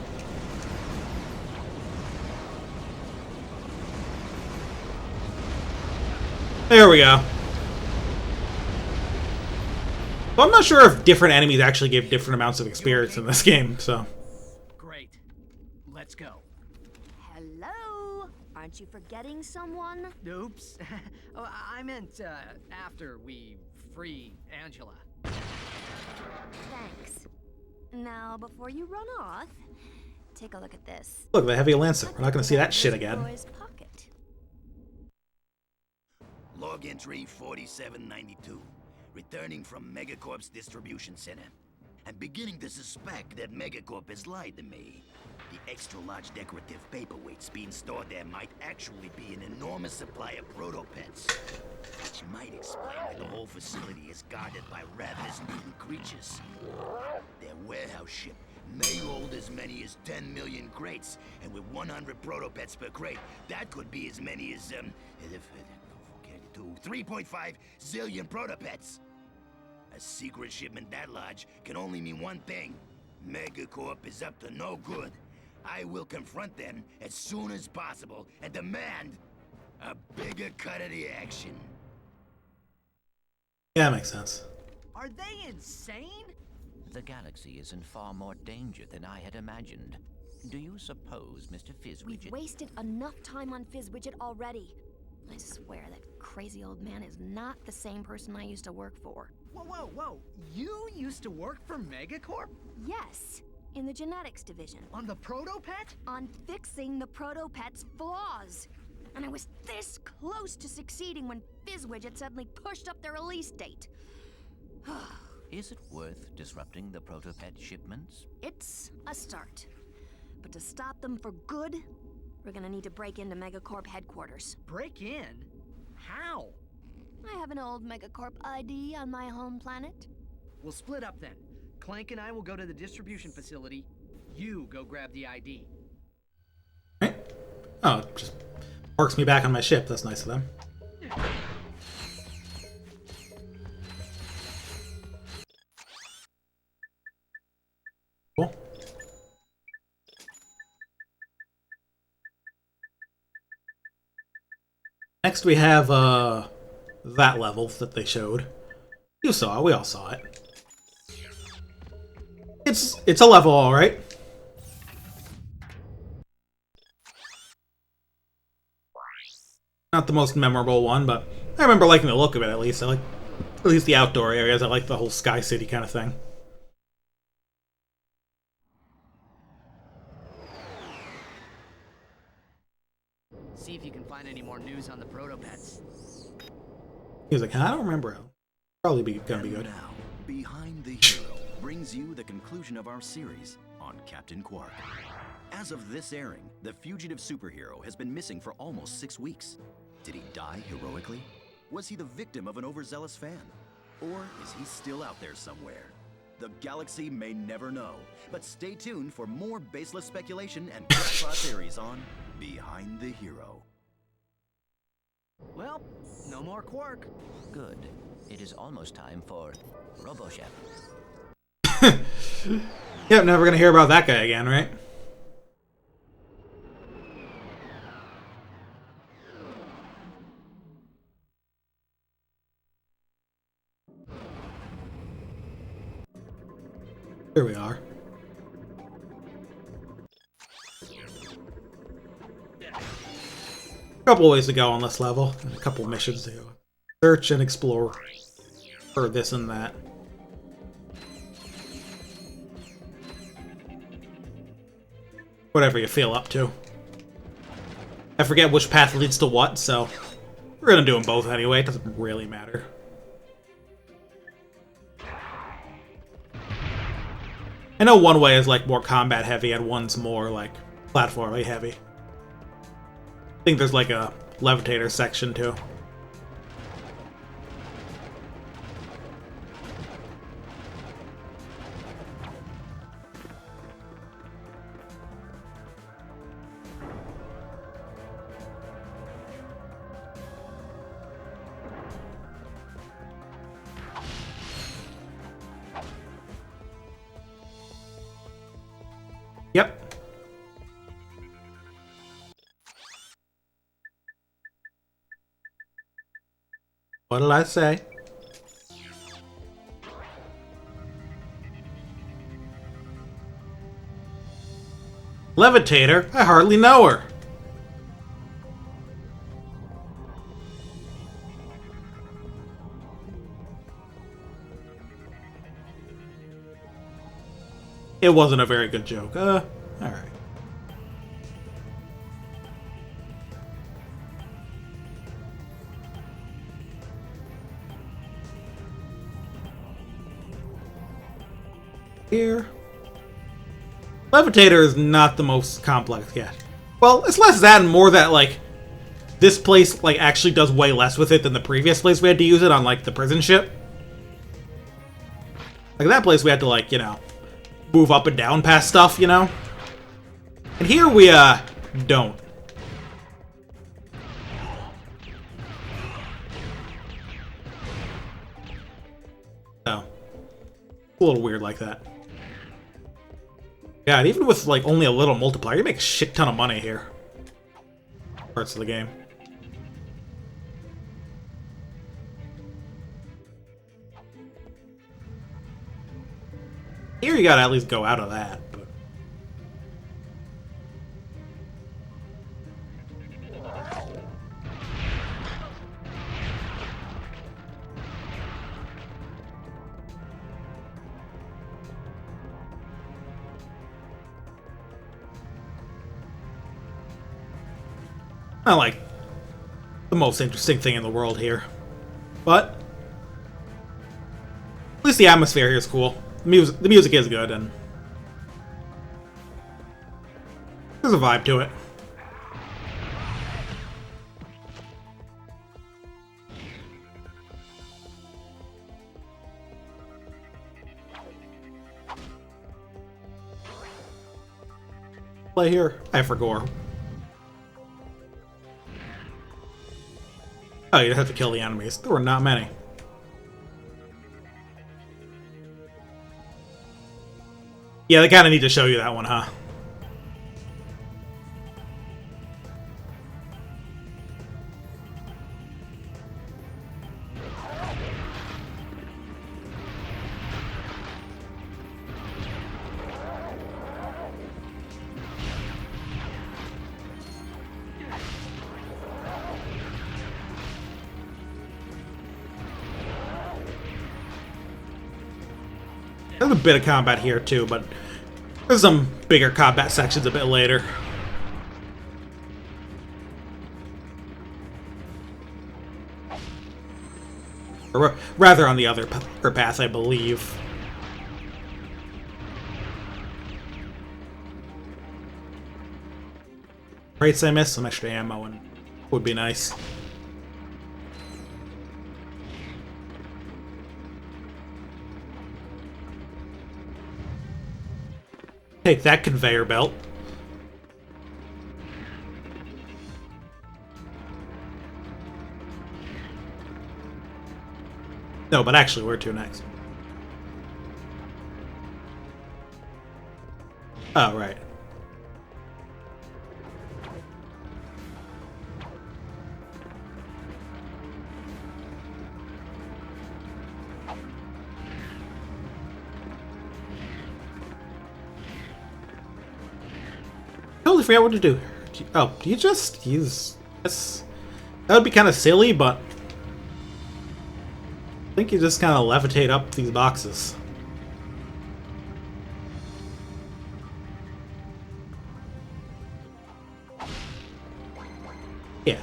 There we go. Well, I'm not sure if different enemies actually give different amounts of experience in this game, so. Great. Let's go. Hello? Aren't you forgetting someone? Oops. Oh, I meant after we free Angela. Thanks. Now, before you run off, take a look at this. Look, the heavy lancer. We're not gonna see that shit again. Roy's pocket. Log entry 4792. Returning from Megacorp's distribution center. I'm beginning to suspect that Megacorp has lied to me. The extra-large decorative paperweights being stored there might actually be an enormous supply of protopets. Which might explain why the whole facility is guarded by ravenous mutant creatures. Their warehouse ship may hold as many as 10 million crates, and with 100 protopets per crate, that could be as many as, 3.5 zillion protopets. A secret shipment that large can only mean one thing. Megacorp is up to no good. I will confront them as soon as possible and demand a bigger cut of the action. Yeah, that makes sense. Are they insane? The galaxy is in far more danger than I had imagined. Do you suppose, Mr. We've Fizzwidget... wasted enough time on Fizzwidget already. I swear that crazy old man is not the same person I used to work for. Whoa, whoa, whoa. You used to work for Megacorp? Yes, in the genetics division. On the Protopet? On fixing the Protopet's flaws. And I was this close to succeeding when Fizzwidget suddenly pushed up their release date. Is it worth disrupting the proto-pet shipments? It's a start. But to stop them for good, we're gonna need to break into Megacorp headquarters. Break in? How? I have an old Megacorp ID on my home planet. We'll split up then. Clank and I will go to the distribution facility. You go grab the ID. Right? Oh, it just parks me back on my ship. That's nice of them. Cool. Next we have that level that they showed. You saw it, we all saw it. It's a level, alright. Not the most memorable one, but I remember liking the look of it at least. I like at least the outdoor areas. I like the whole Sky City kind of thing. See if you can find any more news on the proto-pets. He was like, I don't remember. Probably gonna be good. And now, Behind the Hero brings you the conclusion of our series on Captain Quark. As of this airing, the fugitive superhero has been missing for almost 6 weeks. Did he die heroically? Was he the victim of an overzealous fan? Or is he still out there somewhere? The galaxy may never know, but stay tuned for more baseless speculation and crackpot theories on Behind the Hero. Well, no more Quark. Good. It is almost time for RoboChef. Yep, never gonna hear about that guy again, right? Here we are. A couple ways to go on this level, and a couple missions to go. Search and explore for this and that. Whatever you feel up to. I forget which path leads to what, so we're gonna do them both anyway. It doesn't really matter. I know one way is like more combat heavy and one's more like platforming heavy. I think there's like a levitator section too. Yep. What did I say? Levitator? I hardly know her. It wasn't a very good joke. Alright. Here. Levitator is not the most complex yet. Well, it's less that and more that, like, this place, like, actually does way less with it than the previous place we had to use it on, like, the prison ship. Like, that place we had to, like, you know, move up and down past stuff, you know? And here we, don't. So, a little weird like that. God, even with, like, only a little multiplier, you make a shit ton of money here. Parts of the game. Here you gotta at least go out of that, but... Not like the most interesting thing in the world here. But at least the atmosphere here is cool. The music is good, and there's a vibe to it. Play here? I forgot. Oh, you have to kill the enemies. There were not many. Yeah, they kind of need to show you that one, huh? There's a bit of combat here too, but there's some bigger combat sections a bit later. Or rather on the other path, I believe. Rates I missed, some extra ammo and would be nice. Take that, conveyor belt. No, but actually, where to next? Oh, right. Totally forgot what to do. Oh, do you just use this? That would be kind of silly, but I think you just kind of levitate up these boxes. Yeah.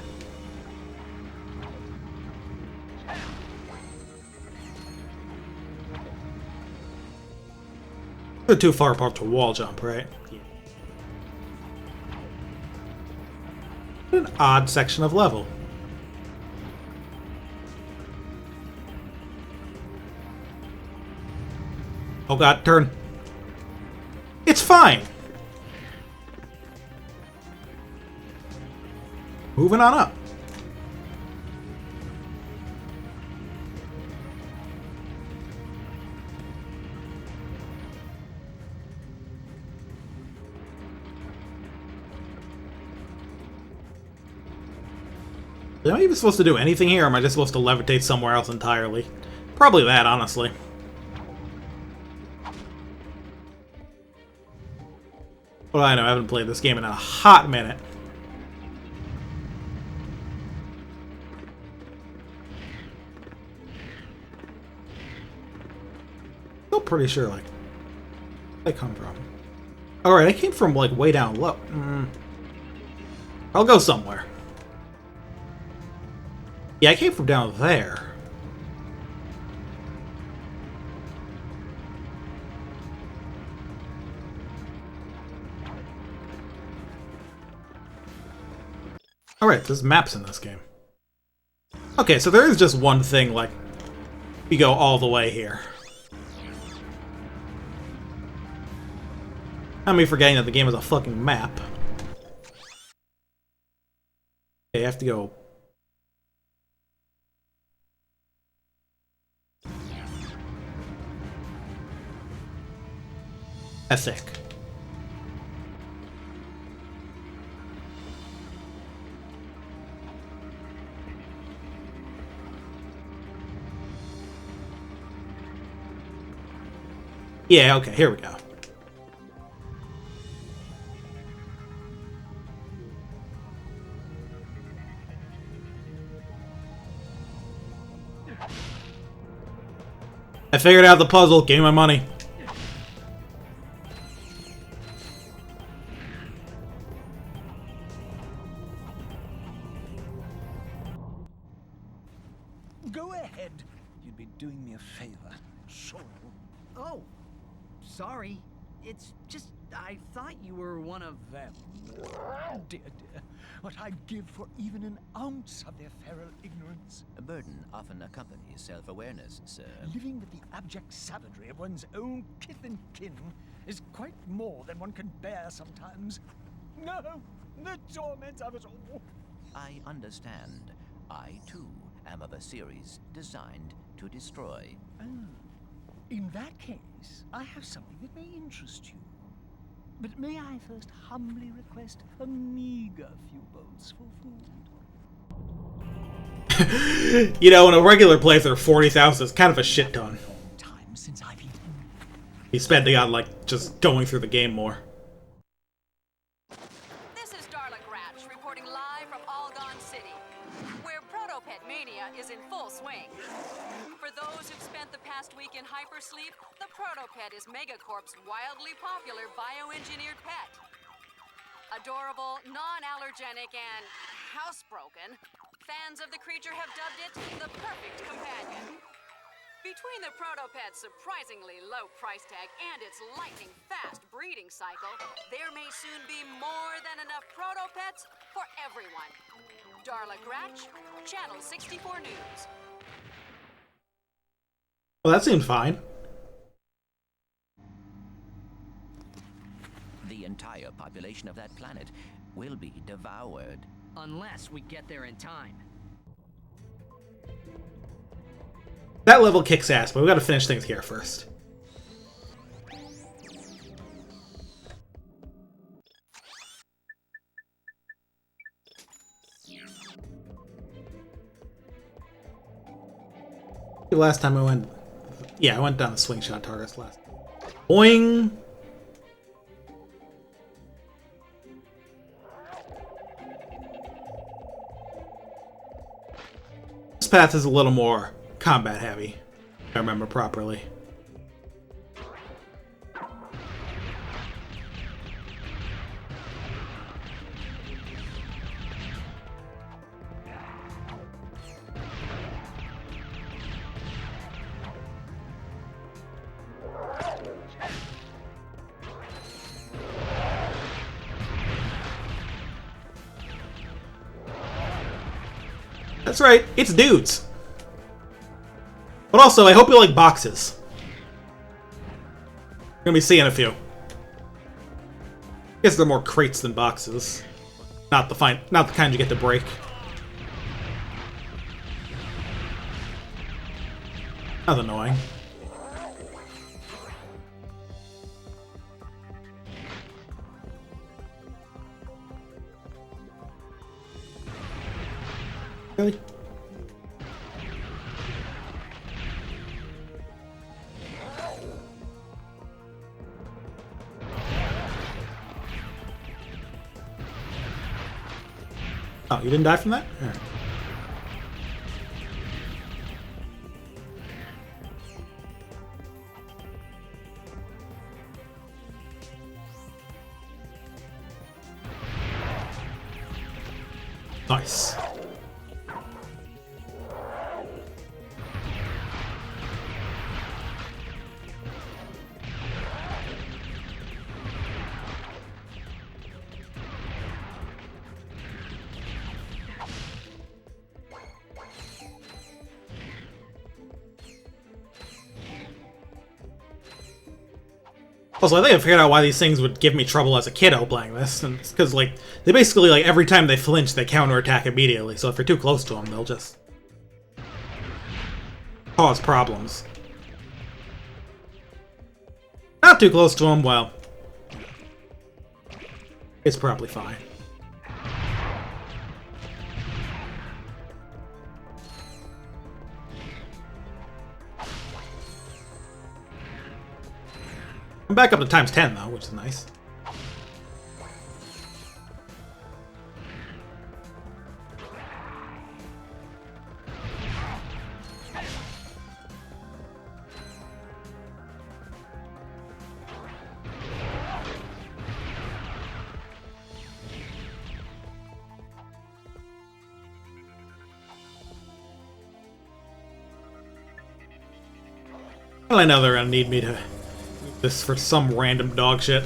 They're too far apart to wall jump, right? Yeah. An odd section of level. Oh god, turn. It's fine! Moving on up. Am I even supposed to do anything here, or am I just supposed to levitate somewhere else entirely? Probably that, honestly. Well, I know, I haven't played this game in a hot minute. Still pretty sure, like, where I come from. Alright, I came from, like, way down low. I'll go somewhere. Yeah, I came from down there. Alright, there's maps in this game. Okay, so there is just one thing, like, we go all the way here. I'm forgetting that the game is a fucking map. Okay, I have to go... Ethic. Yeah, okay, here we go. I figured out the puzzle, give me my money. Go ahead. You'd be doing me a favor. so. Oh, sorry. It's just, I thought you were one of Them. Dear, dear, what I'd give for even an ounce of their feral ignorance. A burden often accompanies self-awareness, sir. Living with the abject savagery of one's own kith and kin is quite more than one can bear sometimes. No, the torment of it all. I understand. I, too, am of a series designed to destroy. Oh, in that case, I have something that may interest you. But may I first humbly request a meager few bolts for food? You know, in a regular playthrough, 40,000 is kind of a shit ton. Time since I've eaten. He's spending on, like, just going through the game more. This is Ratchet reporting live from Algon City, where Protopet Mania is in full swing. For those who've spent the past week in hypersleep, the Protopet is Megacorp's wildly popular bioengineered pet. Adorable, non-allergenic, and housebroken, fans of the creature have dubbed it the perfect companion. Between the Protopet's surprisingly low price tag and its lightning-fast breeding cycle, there may soon be more than enough Protopets for everyone. Ratchet, Channel 64 News. Well, that seemed fine. The entire population of that planet will be devoured. unless we get there in time. That level kicks ass, but we gotta finish things here first. The last time I went... Yeah, I went down the swing shot targets last. Boing! This path is a little more combat heavy, if I remember properly. That's right, it's dudes. But also, I hope you like boxes. We're gonna be seeing a few. I guess they're more crates than boxes. Not the kind you get to break. That's annoying. Really? Oh, you didn't die from that? All right. Nice. Also, I think I figured out why these things would give me trouble as a kiddo playing this, and it's because, like, they basically, like, every time they flinch, they counterattack immediately, so if you're too close to them, they'll just cause problems. Not too close to them, well, it's probably fine. I'm back up to times 10 though, which is nice. Well, I know they're gonna need me to do this for some random dog shit.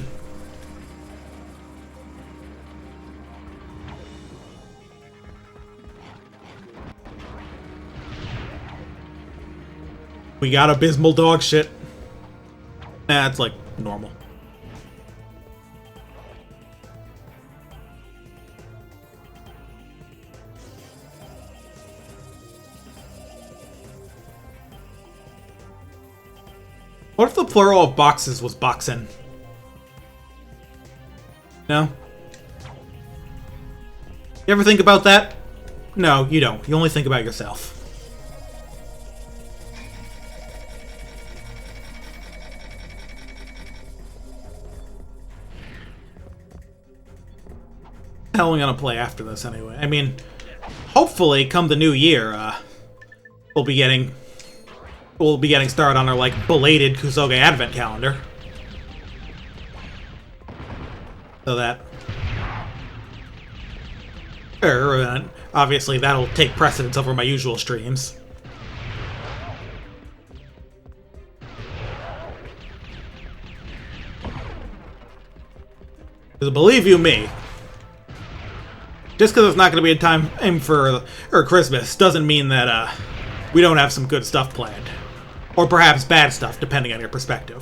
We got abysmal dog shit. Nah, it's like normal. What if the plural of boxes was boxen? No? You ever think about that? No, you don't. You only think about yourself. What the hell am I gonna play after this anyway? I mean, hopefully, come the new year, we'll be getting started on our, like, belated Kusoge Advent calendar. So that... obviously, that'll take precedence over my usual streams. Because believe you me, just because it's not going to be a time for Christmas doesn't mean that we don't have some good stuff planned. Or perhaps bad stuff, depending on your perspective.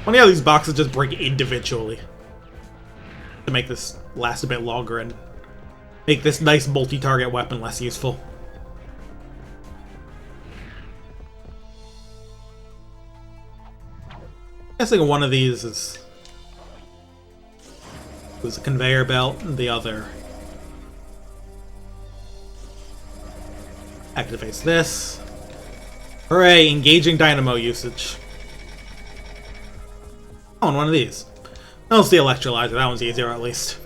Funny how these boxes just break individually. To make this last a bit longer and make this nice multi-target weapon less useful. I'm guessing one of these is a conveyor belt, and the other activates this. Hooray, engaging dynamo usage. Oh, and one of these. Oh, it's the electrolyzer. That one's easier, at least.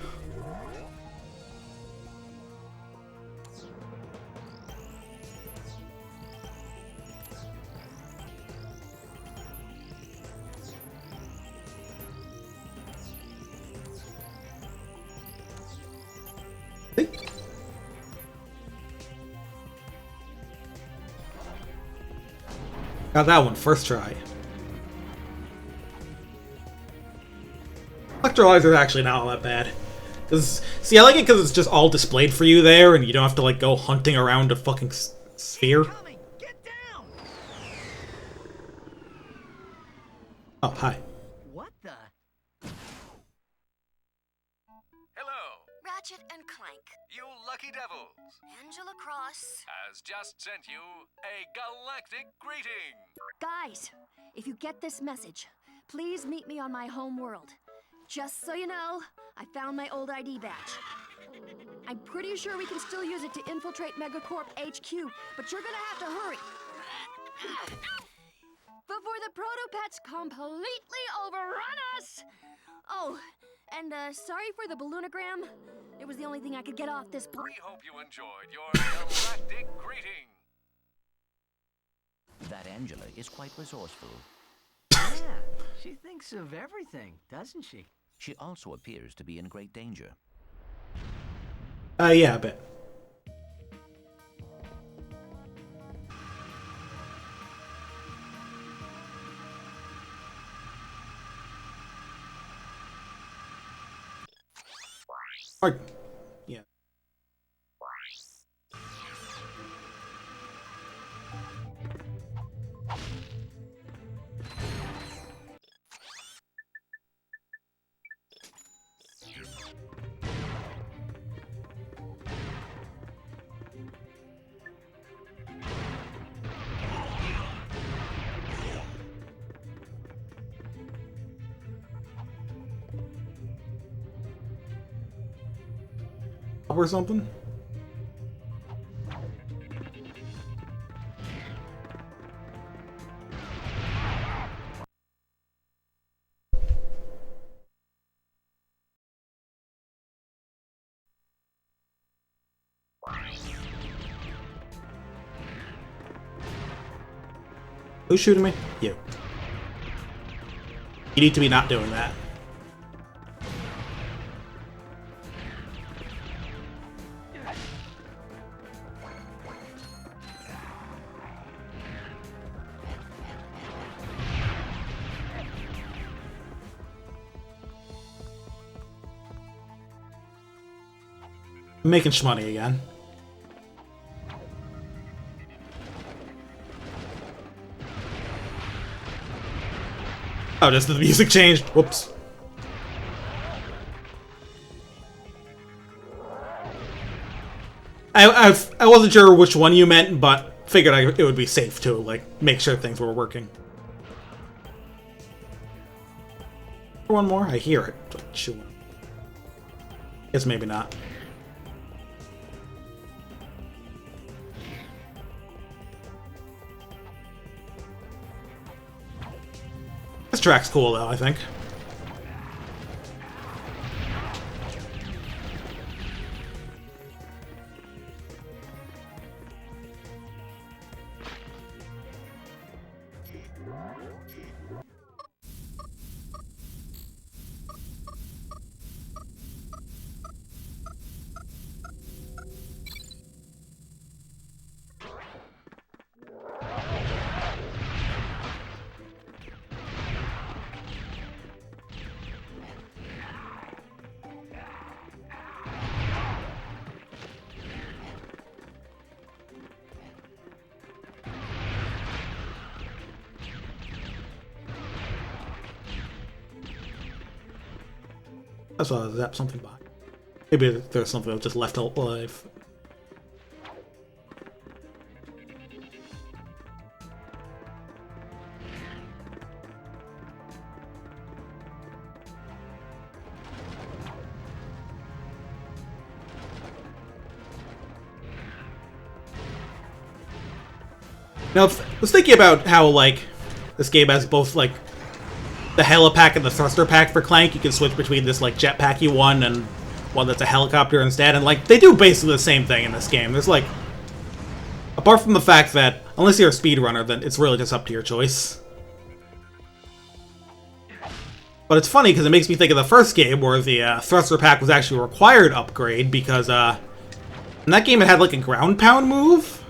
Got that one first try. Electrolyzer is actually not all that bad. See, I like it because it's just all displayed for you there, and you don't have to like go hunting around a fucking sphere. Get down! Oh, hi. What the? Hello, Ratchet and Clank. you lucky devils. Angela Cross. Has just sent you a galactic greeting. Guys, if you get this message, please meet me on my home world. Just so you know, I found my old ID badge. I'm pretty sure we can still use it to infiltrate Megacorp HQ, but you're gonna have to hurry. Before the Protopets completely overrun us! Oh, and sorry for the balloonogram. It was the only thing I could get off this We hope you enjoyed your galactic greeting. That Angela is quite resourceful. Yeah, she thinks of everything, doesn't she? She also appears to be in great danger. Yeah, I bet. Or, yeah. Or something? Who's shooting me? You. You need to be not doing that. I'm making shmoney again. Oh, just the music changed. Whoops. I wasn't sure which one you meant, but figured it would be safe to like make sure things were working. One more? I hear it. Sure. Guess maybe not. This track's cool though, I think. I saw zap something by. Maybe there's something that just left alive. Now, I was thinking about how, like, this game has both, like, the helipack and the thruster pack for Clank. You can switch between this, like, jetpacky one and one that's a helicopter instead. And, like, they do basically the same thing in this game. There's, like, apart from the fact that, unless you're a speedrunner, then it's really just up to your choice. But it's funny, because it makes me think of the first game, where the thruster pack was actually a required upgrade, because, in that game it had, like, a ground pound move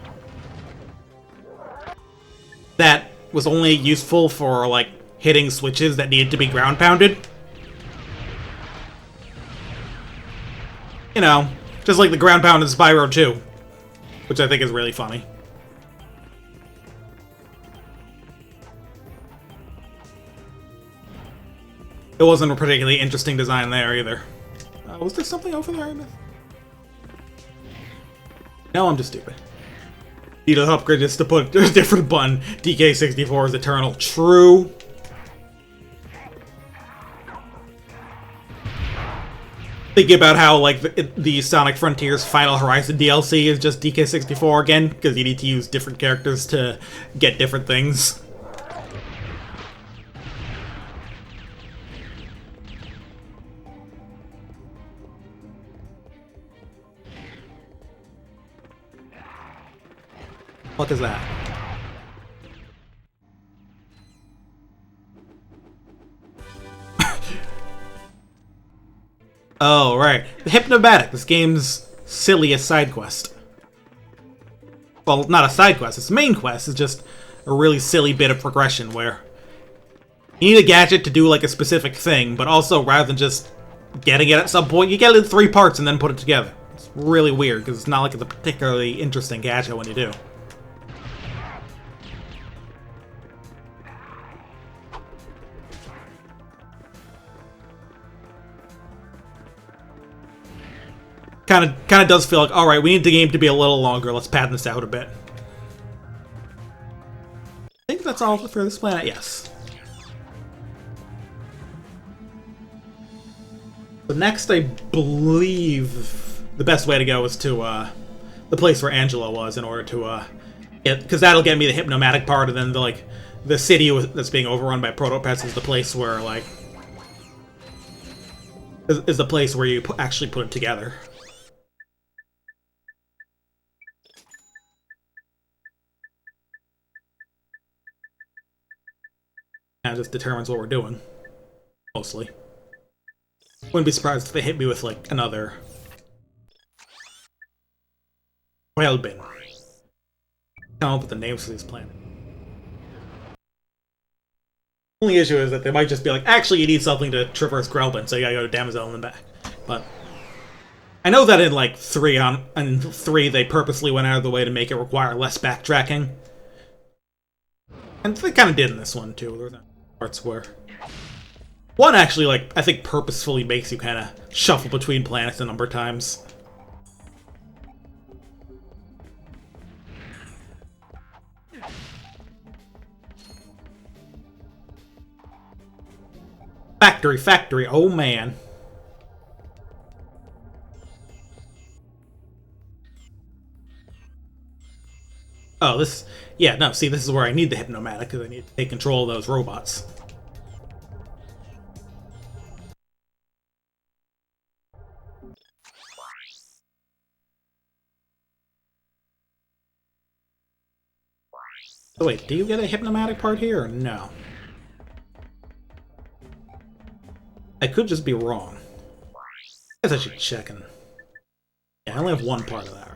that was only useful for, like, hitting switches that needed to be ground pounded. You know, just like the ground pound in Spyro 2, which I think is really funny. It wasn't a particularly interesting design there either. Was there something over there? No, I'm just stupid. Need to upgrade this to put a different button. DK64 is eternal. True. Thinking about how, like, the Sonic Frontiers Final Horizon DLC is just DK64 again, because you need to use different characters to get different things. What is that? Oh, right. The Hypnomatic, this game's silliest side quest. Well, not a side quest, it's a main quest. It's just a really silly bit of progression where you need a gadget to do, like, a specific thing, but also, rather than just getting it at some point, you get it in 3 parts and then put it together. It's really weird, because it's not like it's a particularly interesting gadget when you do. Kind of does feel like, all right, we need the game to be a little longer. Let's pad this out a bit. I think that's all for this planet. Yes. So next, I believe the best way to go is to the place where Angela was in order to because that'll get me the Hypnomatic part, and then the city that's being overrun by Protopets is the place where is the place where you actually put it together. That just determines what we're doing, mostly. Wouldn't be surprised if they hit me with, like, another whale bin. Come up with the names for these planets. Only issue is that they might just be like, actually, you need something to traverse Grelbin, so you gotta go to Damosel and then back. But I know that in like 3 they purposely went out of the way to make it require less backtracking. And they kind of did in this one too. There were parts where 1 actually, like, I think purposefully makes you kind of shuffle between planets a number of times. Factory, oh man. Oh, yeah, no, see, this is where I need the Hypnomatic, because I need to take control of those robots. Oh wait, do you get a Hypnomatic part here, or no? I could just be wrong. I guess I should check and... Yeah, I only have 1 part of that, right?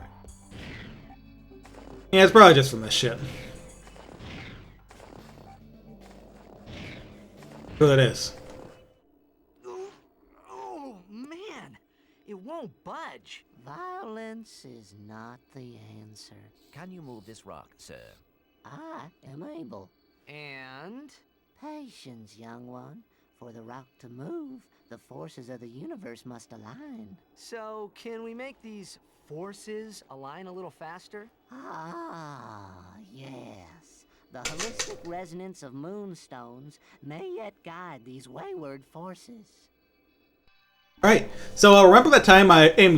Yeah, it's probably just from this shit. Who that is. Oh, man. It won't budge. Violence is not the answer. Can you move this rock, sir? I am able. And? Patience, young one. For the rock to move, the forces of the universe must align. So, can we make these forces align a little faster? Ah, yes. The holistic resonance of moonstones may yet guide these wayward forces. Alright, so remember that time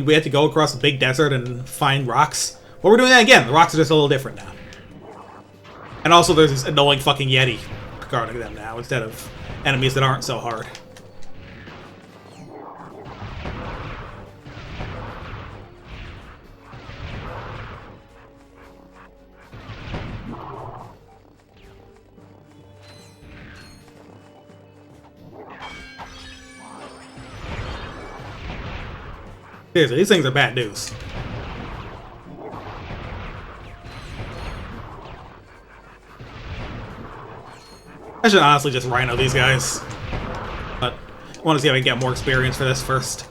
we had to go across the big desert and find rocks? Well, we're doing that again. The rocks are just a little different now. And also there's this annoying fucking Yeti guarding them now, instead of enemies that aren't so hard. Seriously, these things are bad news. I should honestly just rhino these guys. But I want to see if I can get more experience for this first.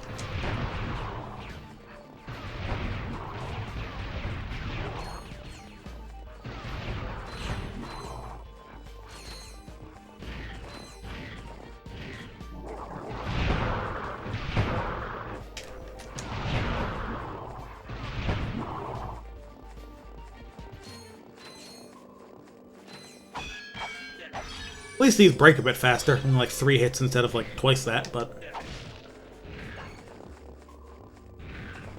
At least these break a bit faster, in like 3 hits instead of like twice that, but...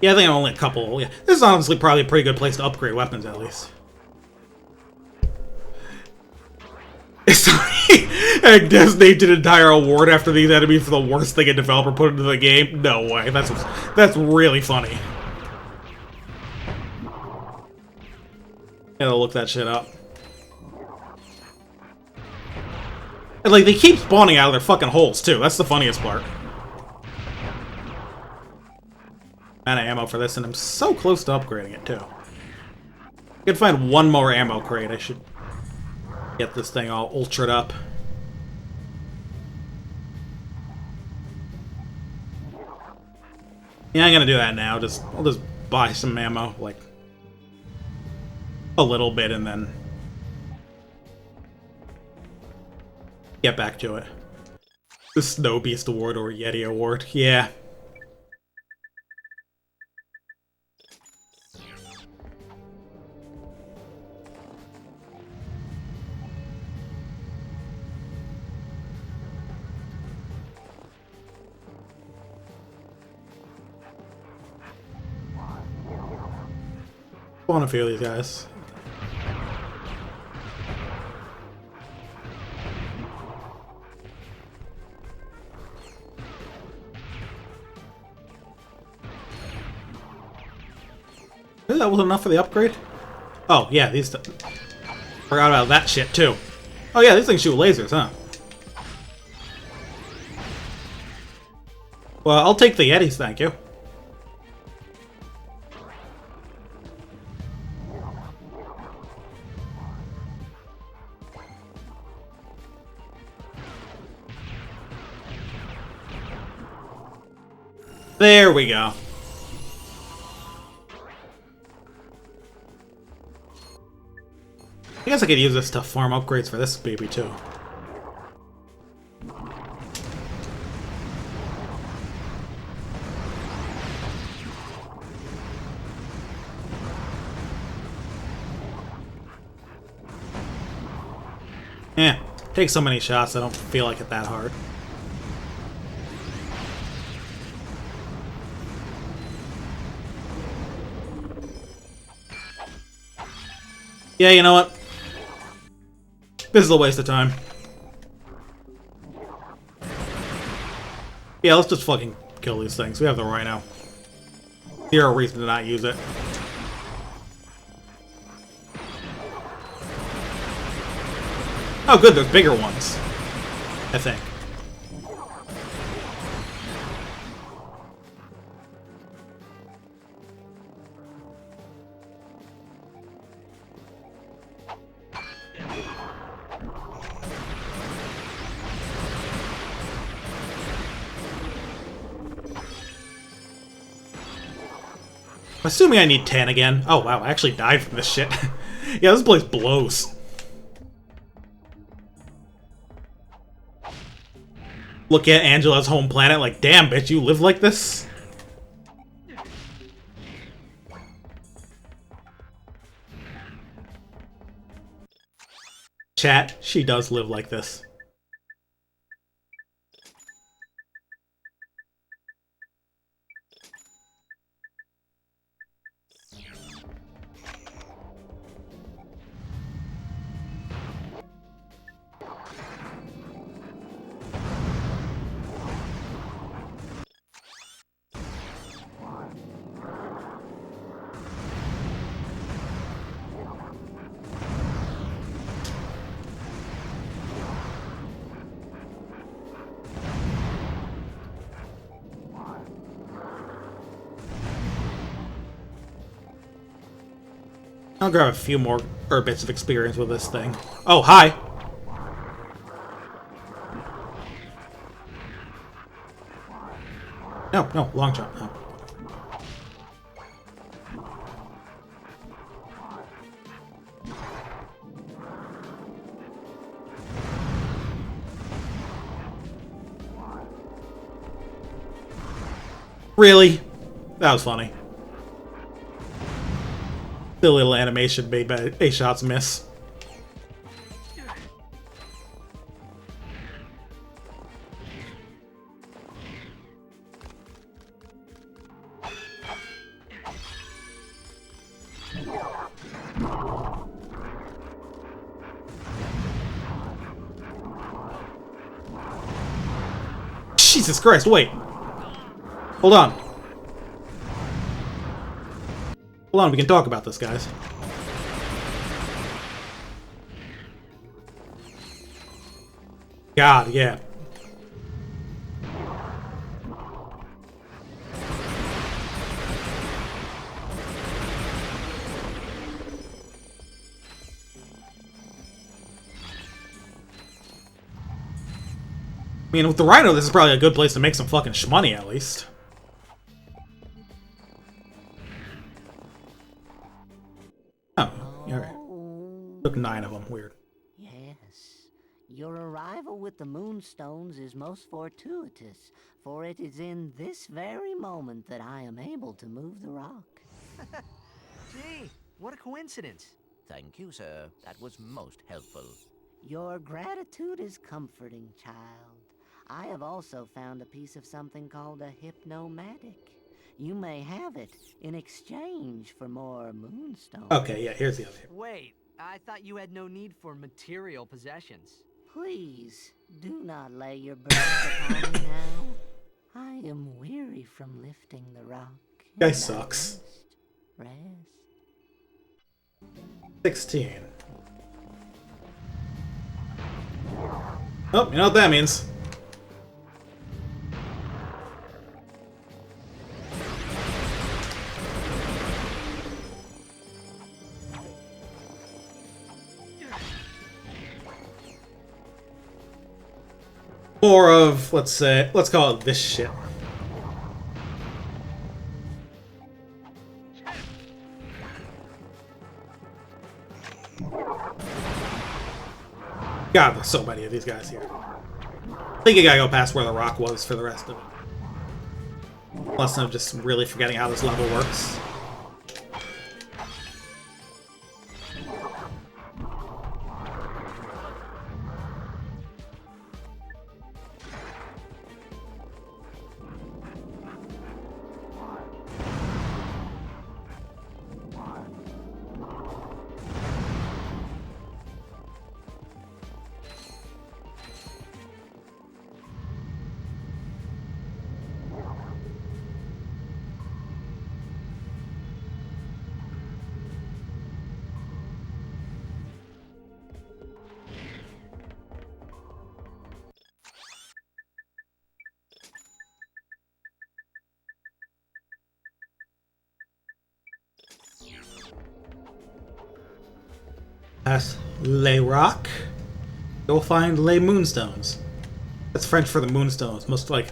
Yeah, I think I'm only a couple. Yeah, this is honestly probably a pretty good place to upgrade weapons, at least. And designate an entire award after these enemies for the worst thing a developer put into the game? No way, that's really funny. Gotta look that shit up. And, like, they keep spawning out of their fucking holes, too. That's the funniest part. Out of ammo for this, and I'm so close to upgrading it, too. I can find 1 more ammo crate. I should get this thing all ultra'd up. Yeah, I'm gonna do that now. I'll just buy some ammo, like, a little bit, and then get back to it. The Snow Beast Award or Yeti Award. Yeah. I want to feel these guys. Maybe that wasn't enough for the upgrade? Oh, yeah, these... Forgot about that shit, too. Oh, yeah, these things shoot lasers, huh? Well, I'll take the Yetis, thank you. There we go. guess I could use this to farm upgrades for this baby too. Take so many shots, I don't feel like it that hard. Yeah, you know what? This is a waste of time. Yeah, let's just fucking kill these things. We have the rhino. Zero reason to not use it. Oh good, there's bigger ones. I think. I'm assuming I need 10 again. Oh wow, I actually died from this shit. Yeah, this place blows. Look at Angela's home planet like, damn bitch, you live like this? Chat, she does live like this. I'll grab a few more bits of experience with this thing. Oh, hi! No, no, long jump. No. Really? That was funny. The little animation made by A shots miss. Jesus Christ, wait. Hold on. Hold on, we can talk about this, guys. God, yeah. I mean, with the Rhino, this is probably a good place to make some fucking shmoney, at least. Oh, yeah. Took 9 of them. Weird. Yes. Your arrival with the Moonstones is most fortuitous, for it is in this very moment that I am able to move the rock. Gee, what a coincidence. Thank you, sir. That was most helpful. Your gratitude is comforting, child. I have also found a piece of something called a hypnomatic. You may have it in exchange for more Moonstones. Okay, yeah, here's the other. Wait, I thought you had no need for material possessions. Please, do not lay your burdens upon me now. I am weary from lifting the rock. Guy sucks. Rest. 16. Oh, you know what that means. More of, let's call it this shit. God, there's so many of these guys here. I think I gotta go past where the rock was for the rest of it. Unless I'm just really forgetting how this level works. Past Les Rock, you'll find Les Moonstones. That's French for the Moonstones. Most like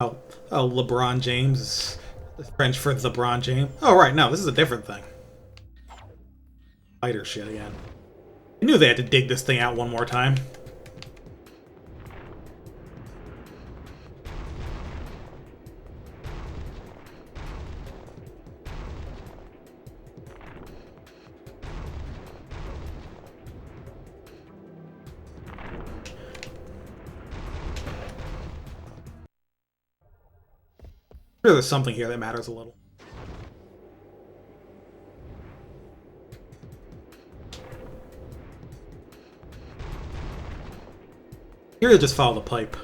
oh LeBron James is French for LeBron James. Oh right, no, this is a different thing. Spider shit again. I knew they had to dig this thing out one more time. Sure, there's something here that matters a little. Here, to just follow the pipe.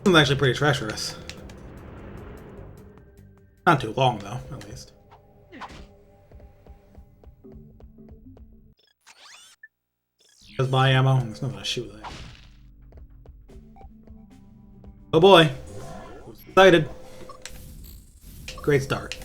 This one's actually pretty treacherous. Not too long, though, at least. Just buy ammo. There's nothing to shoot there. Oh boy. Excited. Great start.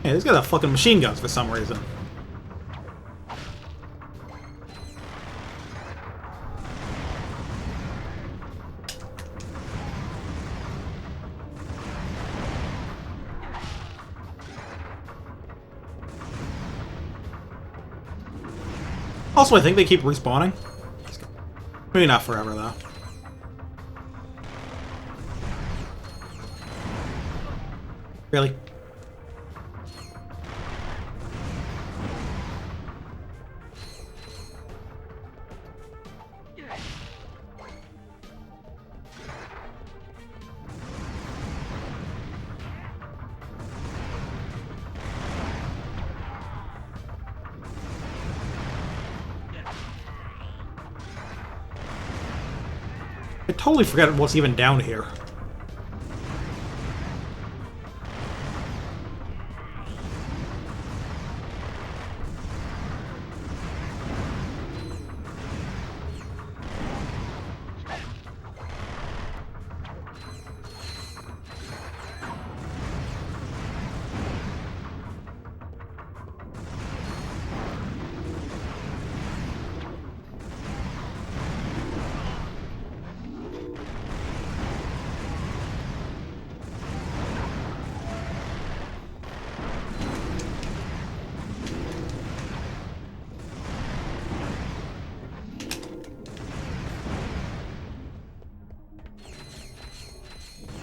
Hey, this guy's got fucking machine guns for some reason. Also, I think they keep respawning. Maybe not forever, though. Really? I totally forgot what's even down here.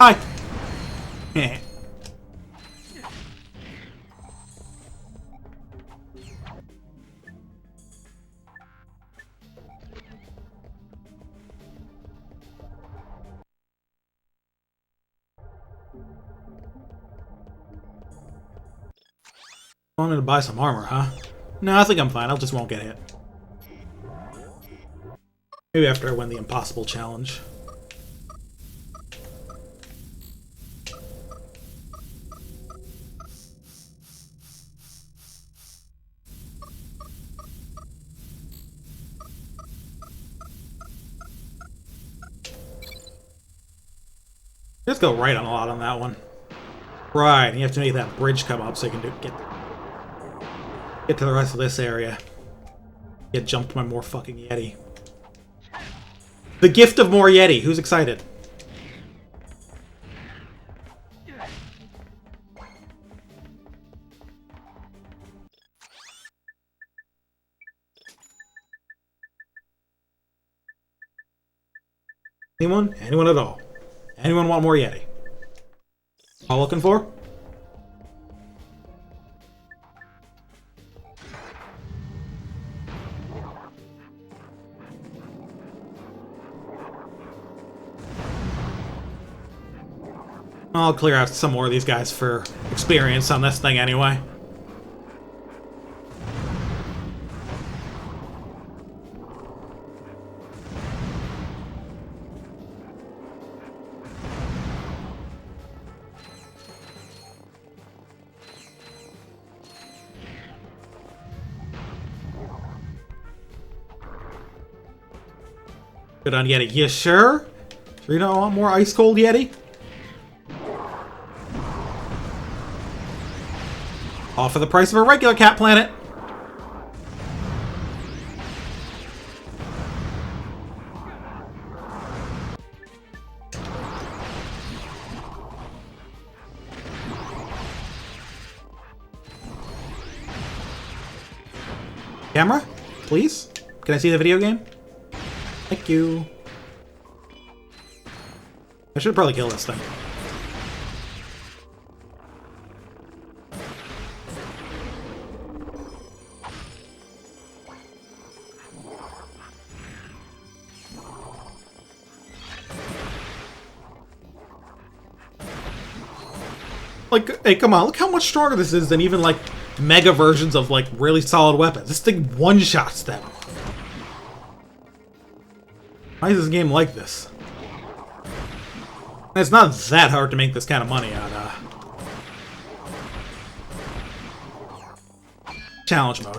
Hi. I wanted to buy some armor, huh? No, I think I'm fine. I just won't get hit. Maybe after I win the impossible challenge. Just go right on a lot on that one. Right, and you have to make that bridge come up so you can get to the rest of this area. Get jumped by more fucking Yeti. The gift of more Yeti. Who's excited? Anyone? Anyone at all? Anyone want more Yeti? All looking for? I'll clear out some more of these guys for experience on this thing anyway. Good on Yeti. You sure? You don't want more ice cold Yeti? All for the price of a regular cat planet. Camera? Please? Can I see the video game? Thank you. I should probably kill this thing. Like, hey, come on, look how much stronger this is than even, like, mega versions of, like, really solid weapons. This thing one-shots them. Why is this game like this? And it's not that hard to make this kind of money on, challenge mode.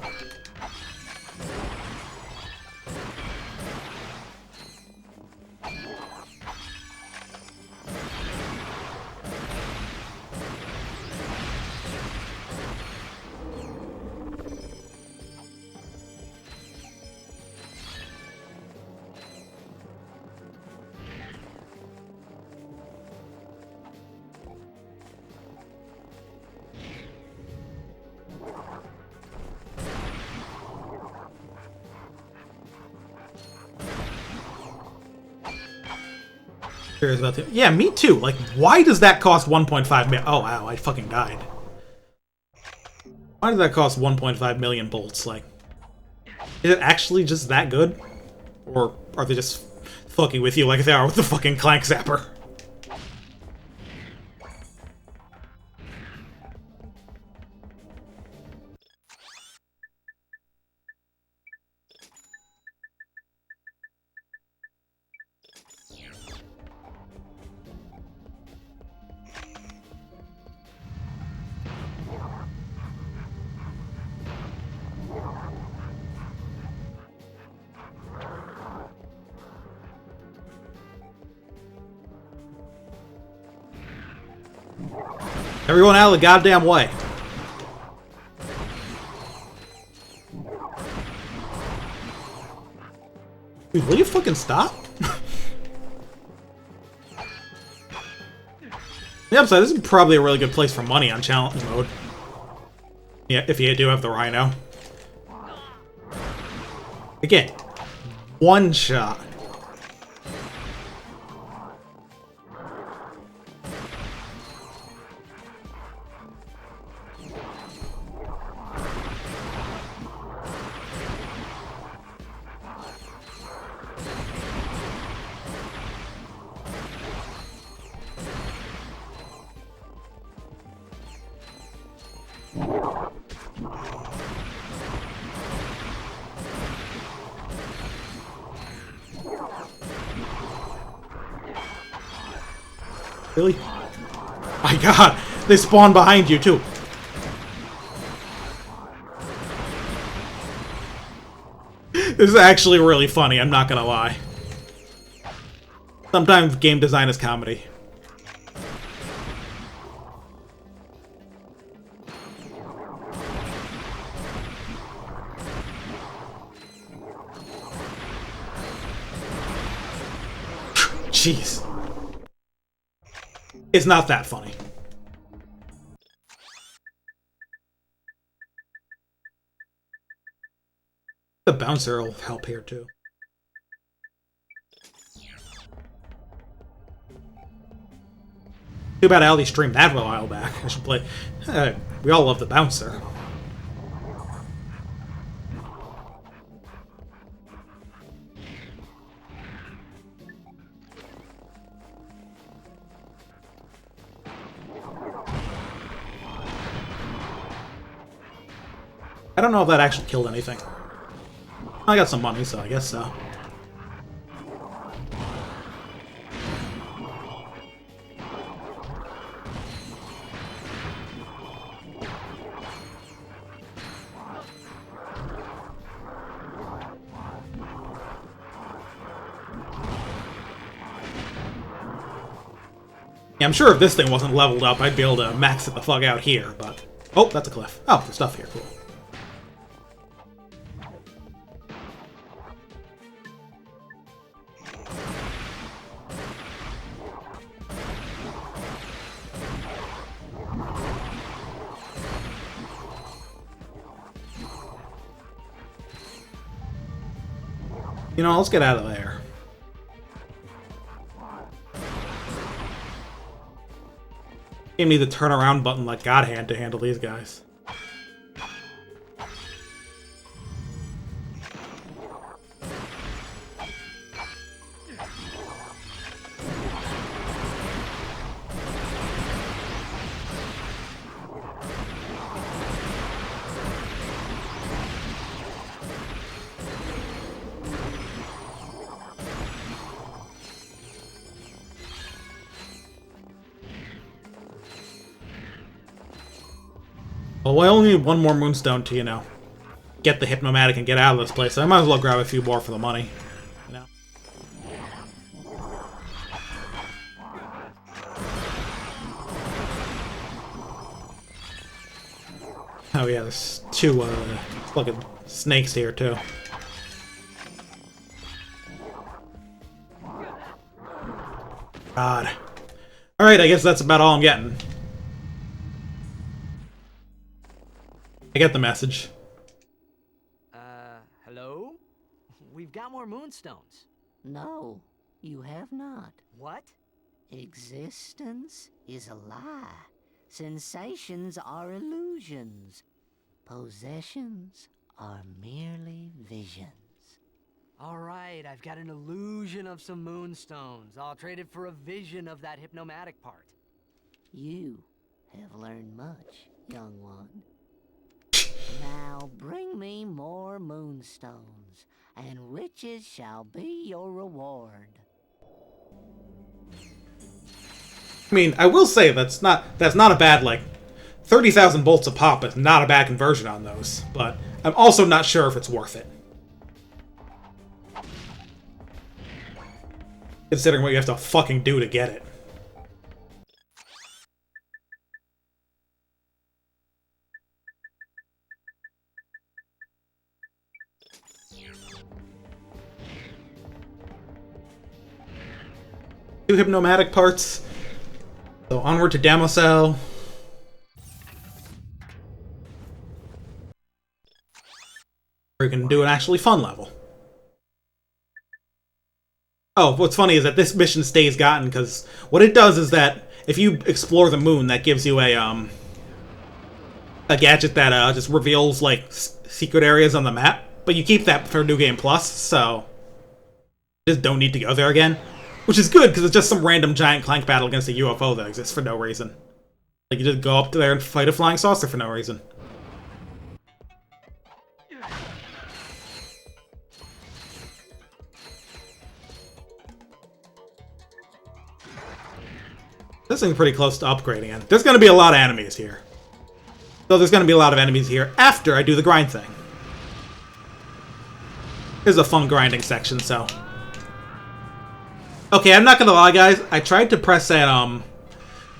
About to, yeah, me too. Like, why does that cost 1.5 million? Oh, wow, I fucking died. Why does that cost 1.5 million bolts? Like, is it actually just that good? Or are they just fucking with you like they are with the fucking Clank Zapper? Everyone out of the goddamn way. Dude, will you fucking stop? The upside, this is probably a really good place for money on challenge mode. Yeah, if you do have the Rhino. Again, one shot. Really? My god, they spawn behind you too. This is actually really funny, I'm not gonna lie. Sometimes game design is comedy. Jeez. It's not that funny. The bouncer will help here too. Too bad I only streamed that a while back. I should play. We all love the bouncer. I don't know if that actually killed anything. I got some money, so I guess so. Yeah, I'm sure if this thing wasn't leveled up, I'd be able to max it the fuck out here, but... Oh, that's a cliff. Oh, there's stuff here. Cool. You know, let's get out of there. You need the turnaround button like God had to handle these guys. Well, I only need one more moonstone to, you know, get the Hypnomatic and get out of this place. So I might as well grab a few more for the money. You know? Oh yeah, there's two fucking snakes here too. God. Alright, I guess that's about all I'm getting. I get the message. Hello? We've got more moonstones. No, you have not. What? Existence is a lie. Sensations are illusions. Possessions are merely visions. All right, I've got an illusion of some moonstones. I'll trade it for a vision of that Hypnomatic part. You have learned much, young one. Now bring me more moonstones, and riches shall be your reward. I mean, I will say that's not a bad, like, 30,000 bolts a pop is not a bad conversion on those, but I'm also not sure if it's worth it. Considering what you have to fucking do to get it. Two Hypnomatic parts. So onward to Damosel. We can do an actually fun level. Oh, what's funny is that this mission stays gotten because what it does is that if you explore the moon, that gives you a gadget that just reveals like secret areas on the map. But you keep that for New Game Plus, so you just don't need to go there again. Which is good, because it's just some random giant Clank battle against a UFO that exists for no reason. Like, you just go up there and fight a flying saucer for no reason. This thing's pretty close to upgrading it. There's going to be a lot of enemies here. So there's going to be a lot of enemies here after I do the grind thing. Here's a fun grinding section, so... Okay, I'm not going to lie, guys. I tried to press that,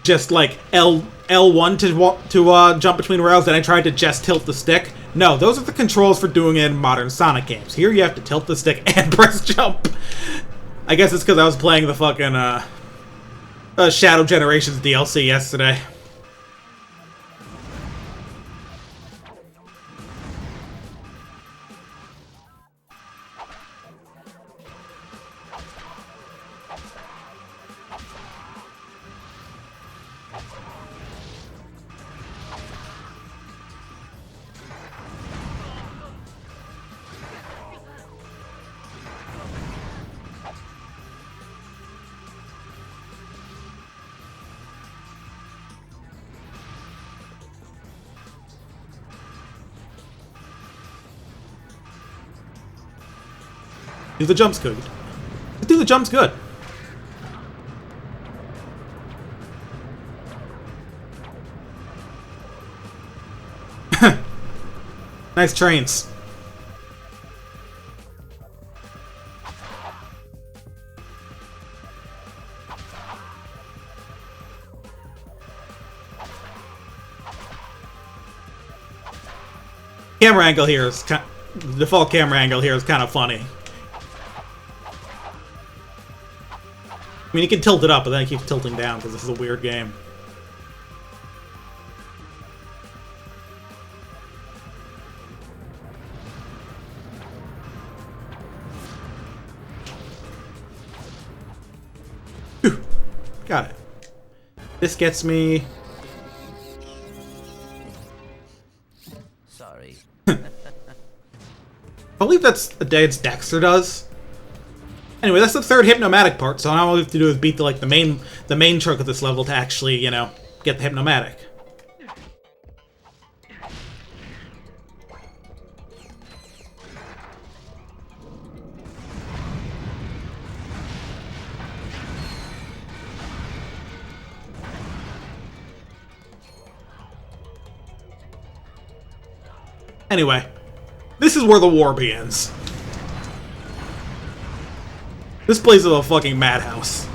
just, like, L1 to jump between rails, and I tried to just tilt the stick. No, those are the controls for doing it in modern Sonic games. Here you have to tilt the stick and press jump. I guess it's because I was playing the fucking, Shadow Generations DLC yesterday. Do the jumps good. Do the jumps good. Nice trains. Camera angle here is the default camera angle here is kind of funny. I mean, you can tilt it up, but then it keeps tilting down because this is a weird game. Whew. Got it. This gets me... Sorry. I believe that's a dance Dexter does. Anyway, that's the third Hypnomatic part, so now all we have to do is beat the main chunk of this level to actually, you know, get the Hypnomatic. Anyway, this is where the war begins. This place is a fucking madhouse.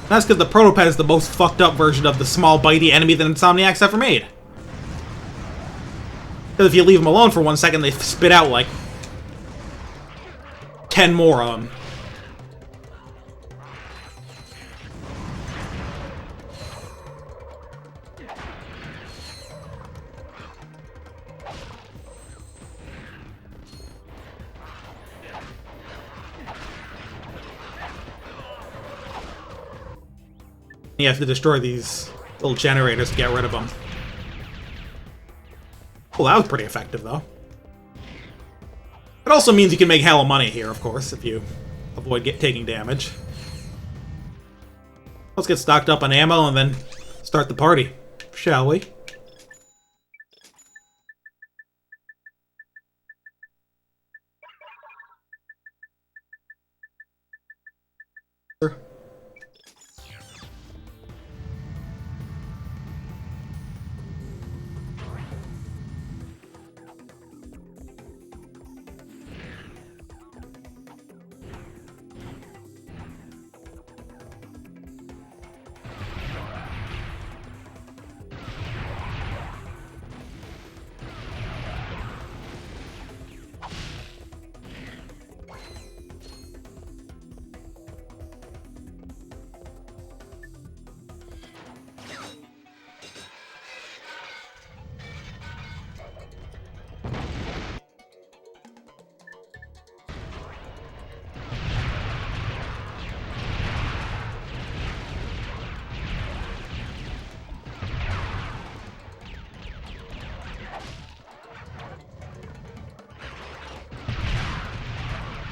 That's because the Protopet is the most fucked up version of the small bitey enemy that Insomniac's ever made. Because if you leave them alone for 1 second, they spit out like 10 more of them. You have to destroy these little generators to get rid of them. Well, that was pretty effective, though. It also means you can make hella money here, of course, if you avoid taking damage. Let's get stocked up on ammo and then start the party, shall we?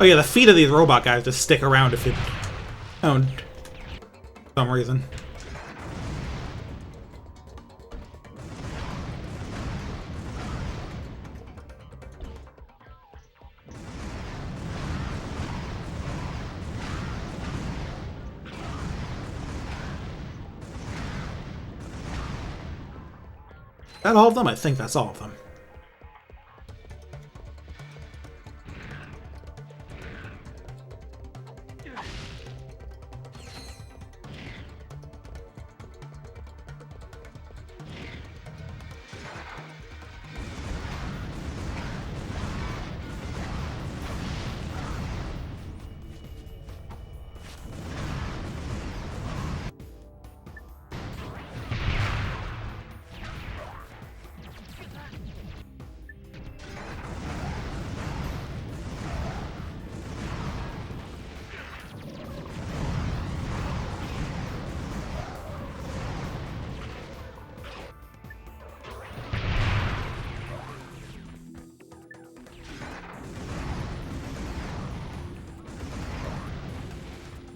Oh yeah, the feet of these robot guys just stick around if you don't. For some reason. Is that all of them? I think that's all of them.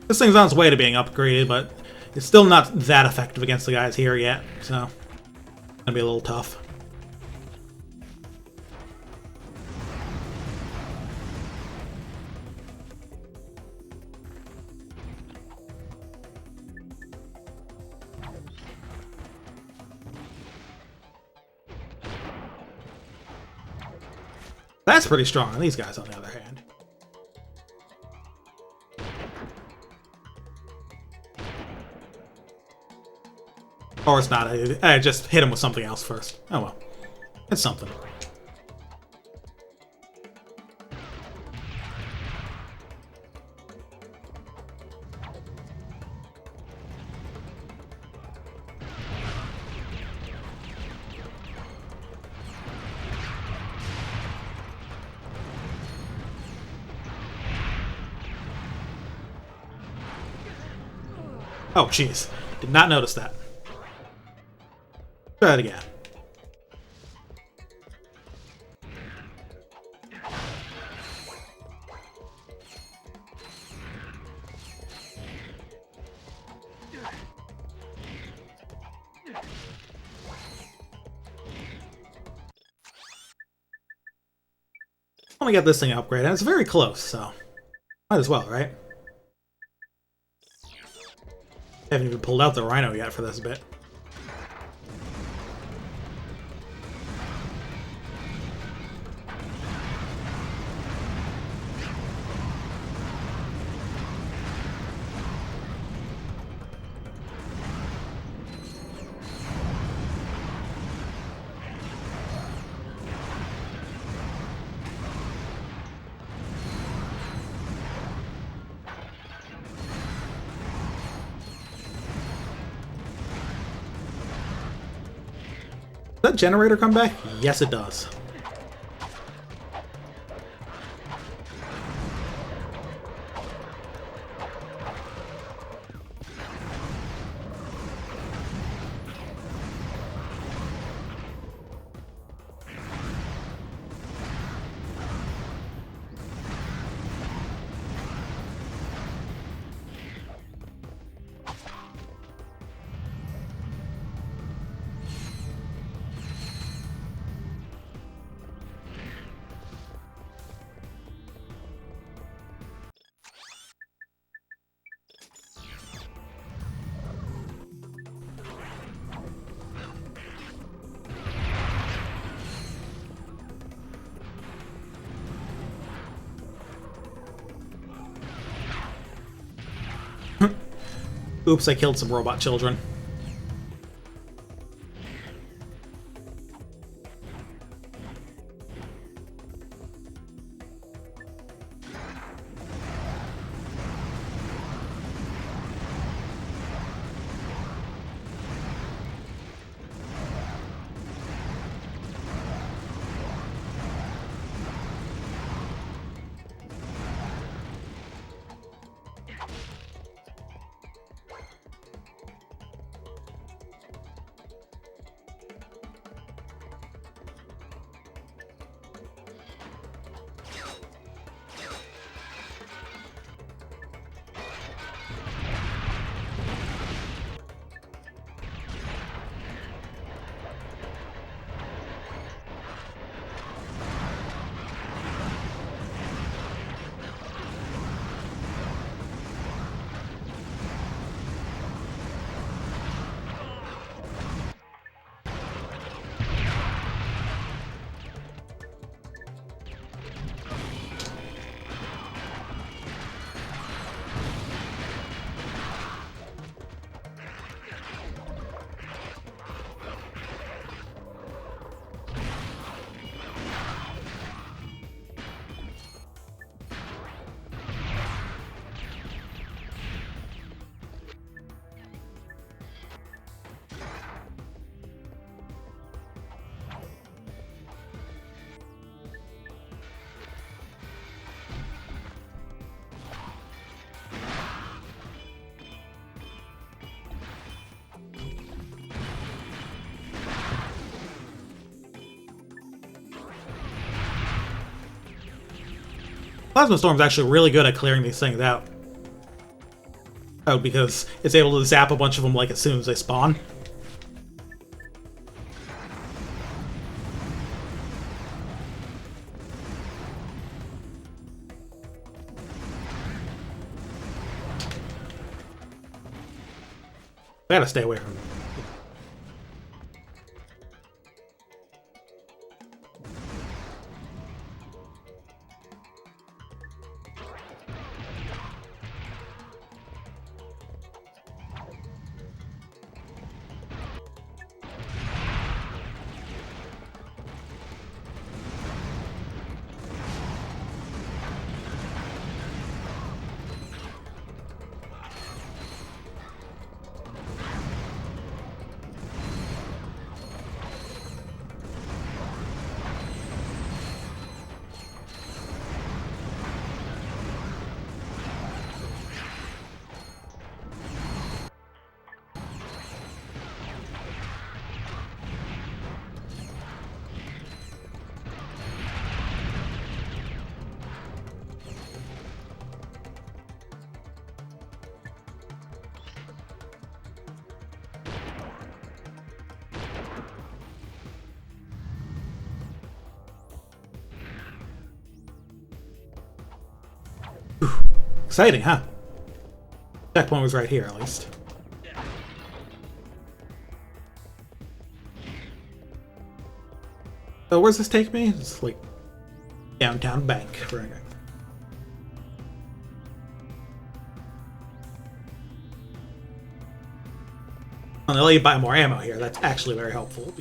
This thing's on its way to being upgraded, but it's still not that effective against the guys here yet, so it's gonna be a little tough. That's pretty strong on these guys, on the other hand. Or it's not. I just hit him with something else first. Oh well. It's something. Oh, jeez. Did not notice that. Try it again. I want to get this thing upgraded, and it's very close, so might as well, right? Haven't even pulled out the Rhino yet for this bit. Does that generator come back? Yes, it does. Oops, I killed some robot children. Plasma Storm's actually really good at clearing these things out. Oh, because it's able to zap a bunch of them like as soon as they spawn. I gotta stay away from them. Exciting, huh? Checkpoint was right here, at least. So where's this take me? It's like downtown bank. Right. And they let you buy more ammo here. That's actually very helpful.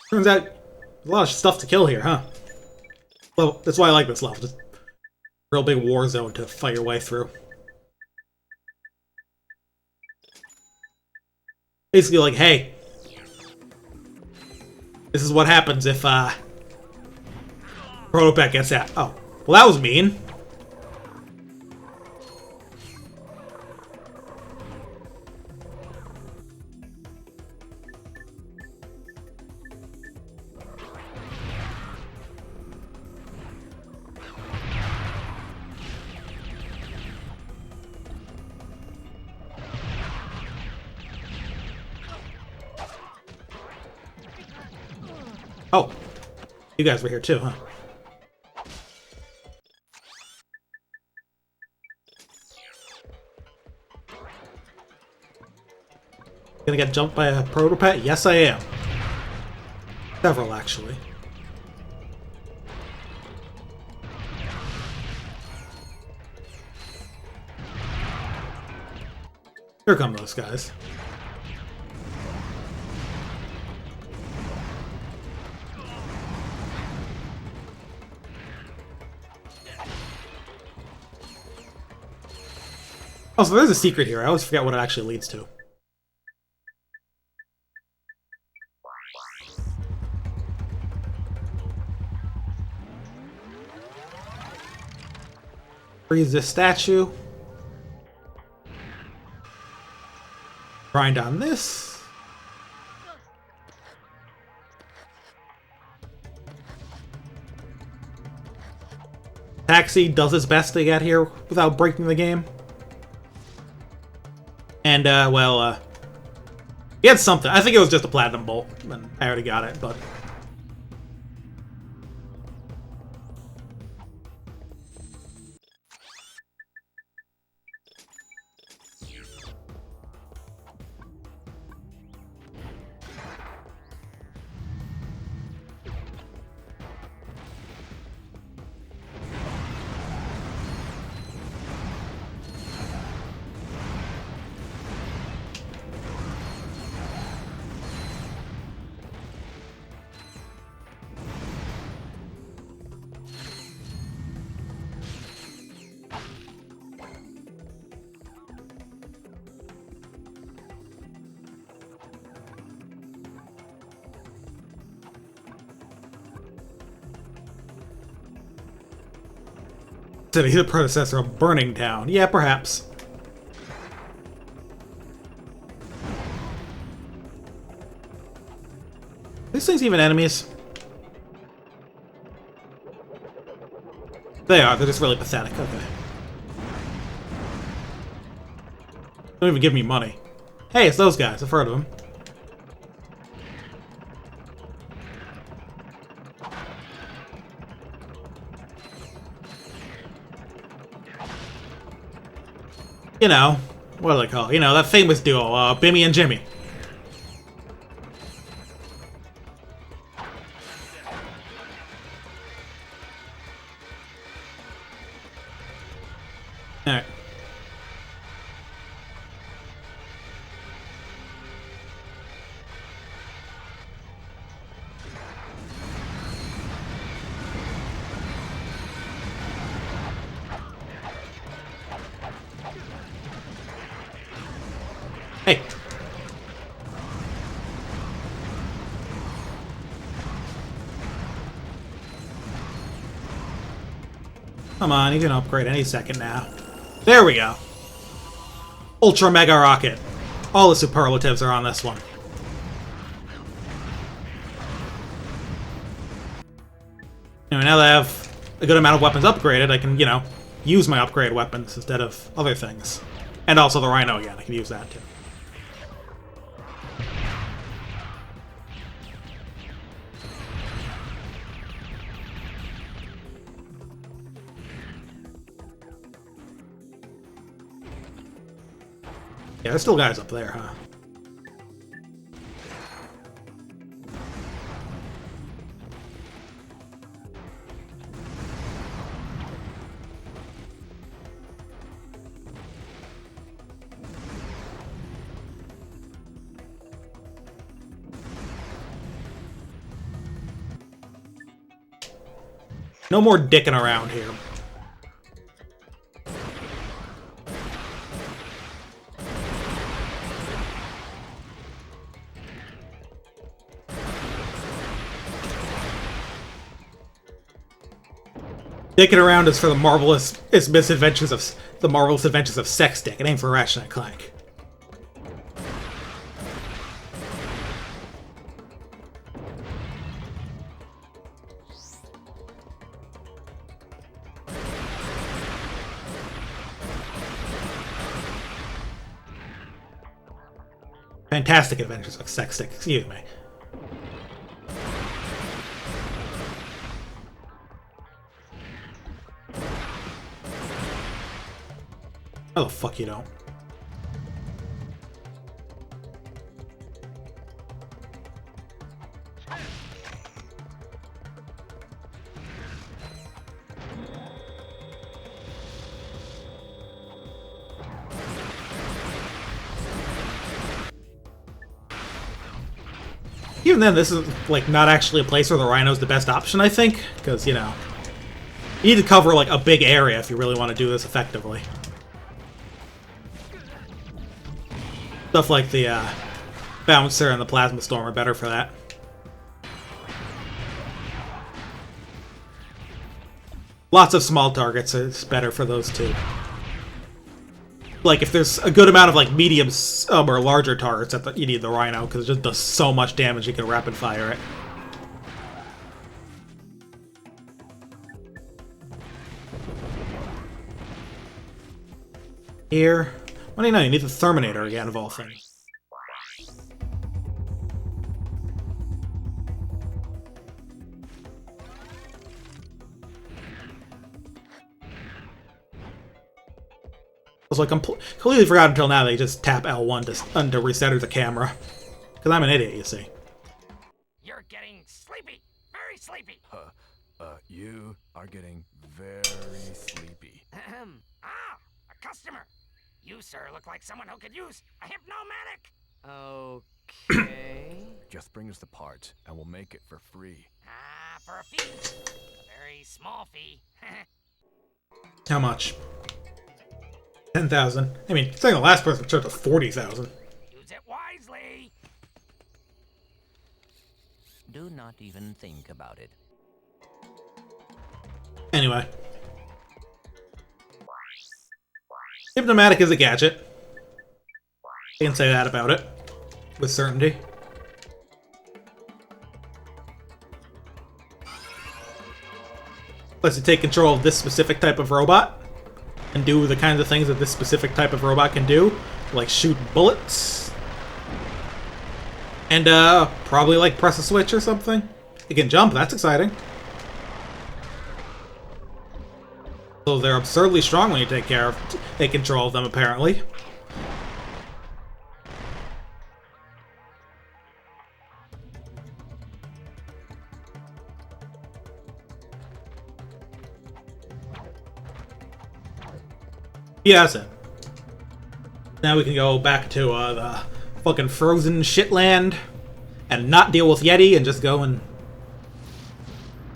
Turns out there's a lot of stuff to kill here, huh? Well, that's why I like this level. Just real big war zone to fight your way through. Basically like, hey, this is what happens if Protopet gets out. Oh, well that was mean. Oh, you guys were here too, huh? Gonna get jumped by a Protopet? Yes, I am. Several, actually. Here come those guys. Oh, so there's a secret here. I always forget what it actually leads to. Freeze this statue. Grind on this. Taxi does its best to get here without breaking the game. And, well, he had something. I think it was just a platinum bolt, and I already got it, but... Said he's the predecessor of Burning Town. Yeah, perhaps. These things even enemies? They are. They're just really pathetic. Okay. Don't even give me money. Hey, it's those guys. I've heard of them. You know, what do they call it? You know, that famous duo, Bimmy and Jimmy. Alright. Hey. Come on, you can upgrade any second now. There we go. Ultra Mega Rocket. All the superlatives are on this one. Anyway, now that I have a good amount of weapons upgraded, I can, you know, use my upgraded weapons instead of other things. And also the Rhino again, I can use that too. Yeah, there's still guys up there, huh? No more dicking around here. Dicking around is for the marvelous misadventures of the marvelous adventures of Sex Dick. It ain't for Ratchet and Clank. Fantastic Adventures of Sex Stick, excuse me. How the fuck you don't? Even then, this is, like, not actually a place where the Rhino's the best option, I think. Because, you know, you need to cover, like, a big area if you really want to do this effectively. Stuff like the, Bouncer and the Plasma Storm are better for that. Lots of small targets is better for those two. Like, if there's a good amount of, like, medium or larger targets, you need the Rhino, because it just does so much damage you can rapid fire it. Here. What do you know? You need the Terminator again, of all things. I was like, completely forgot until now they just tap L1 to reset the camera. Because I'm an idiot, you see. You're getting sleepy. Very sleepy. You are getting very sleepy. A customer. You, sir, look like someone who could use a hypnomatic. Okay. Just bring us the parts, and we'll make it for free. For a fee. A very small fee. How much? 10,000. I mean, saying the last person charged us 40,000. Use it wisely. Do not even think about it. Anyway. Hypnomatic is a gadget. I can say that about it. With certainty. lets you take control of this specific type of robot and do the kinds of things that this specific type of robot can do, like shoot bullets and probably like press a switch or something. It can jump. That's exciting. So they're absurdly strong when you take control of them, apparently. Yeah, that's it. Now we can go back to the fucking frozen shitland and not deal with Yeti and just go and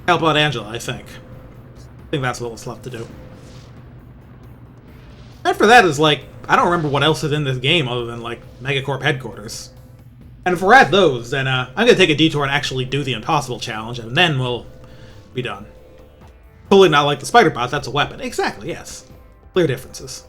help out Angela, I think. I think that's what's left to do. After that is like, I don't remember what else is in this game other than like Megacorp headquarters. And if we're at those, then I'm gonna take a detour and actually do the impossible challenge, and then we'll be done. Totally not like the spider bot, that's a weapon. Exactly, yes. Clear differences.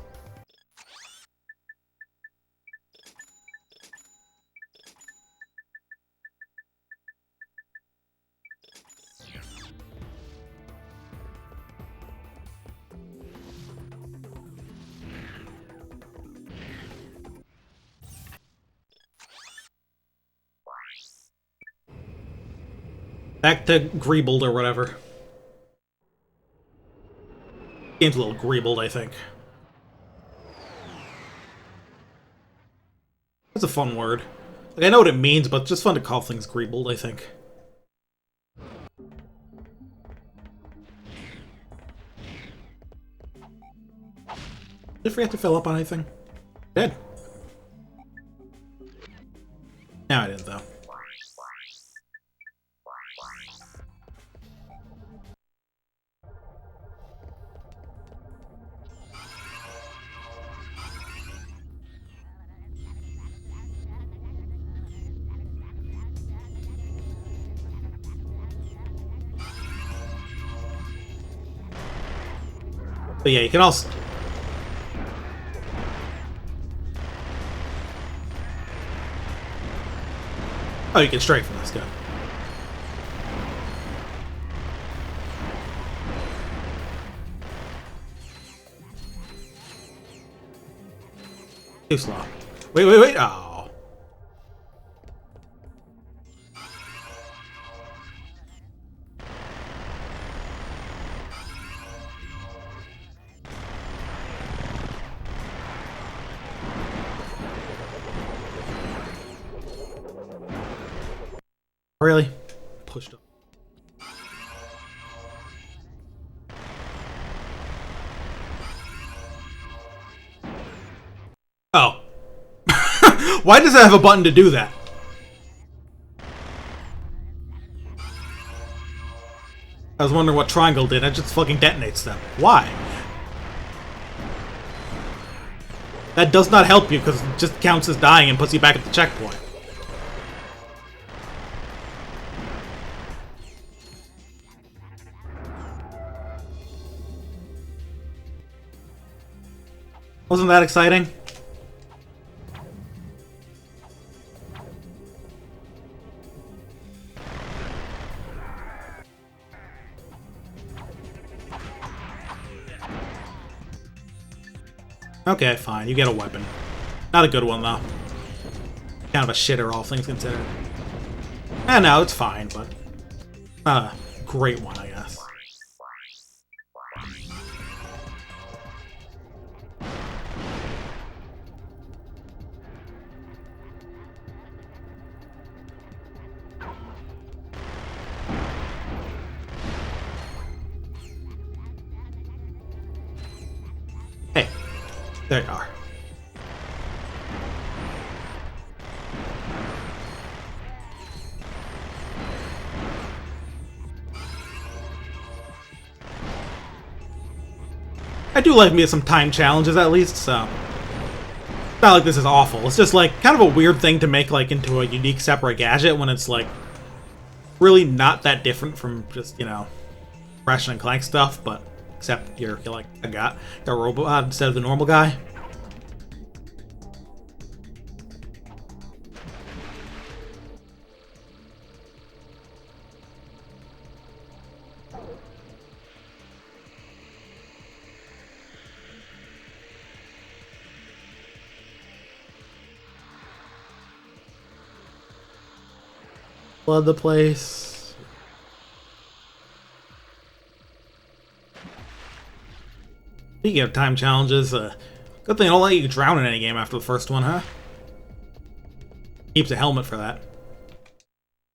Back to Greebled or whatever. Game's a little Greebled, I think. That's a fun word. Like, I know what it means, but it's just fun to call things Greebled, I think. Did I forget to fill up on anything? Dead. No, I didn't, though. But yeah, you can also... Oh, you can straight from this guy. Too slow. Wait, wait, wait! Oh. Really? Pushed up. Oh. Why does it have a button to do that? I was wondering what triangle did. It just fucking detonates them. Why? That does not help you because it just counts as dying and puts you back at the checkpoint. Wasn't that exciting? Okay, fine. You get a weapon. Not a good one, though. Kind of a shitter, all things considered. No, it's fine, but... not a great one, I guess. Hey, there you are. I do like me some time challenges at least, so it's not like this is awful. It's just like kind of a weird thing to make like into a unique separate gadget when it's like really not that different from just, you know, Ratchet and Clank stuff, but except you're like a robot instead of the normal guy. Flood the place. Speaking of time challenges, good thing they don't let you drown in any game after the first one, huh? Keeps a helmet for that.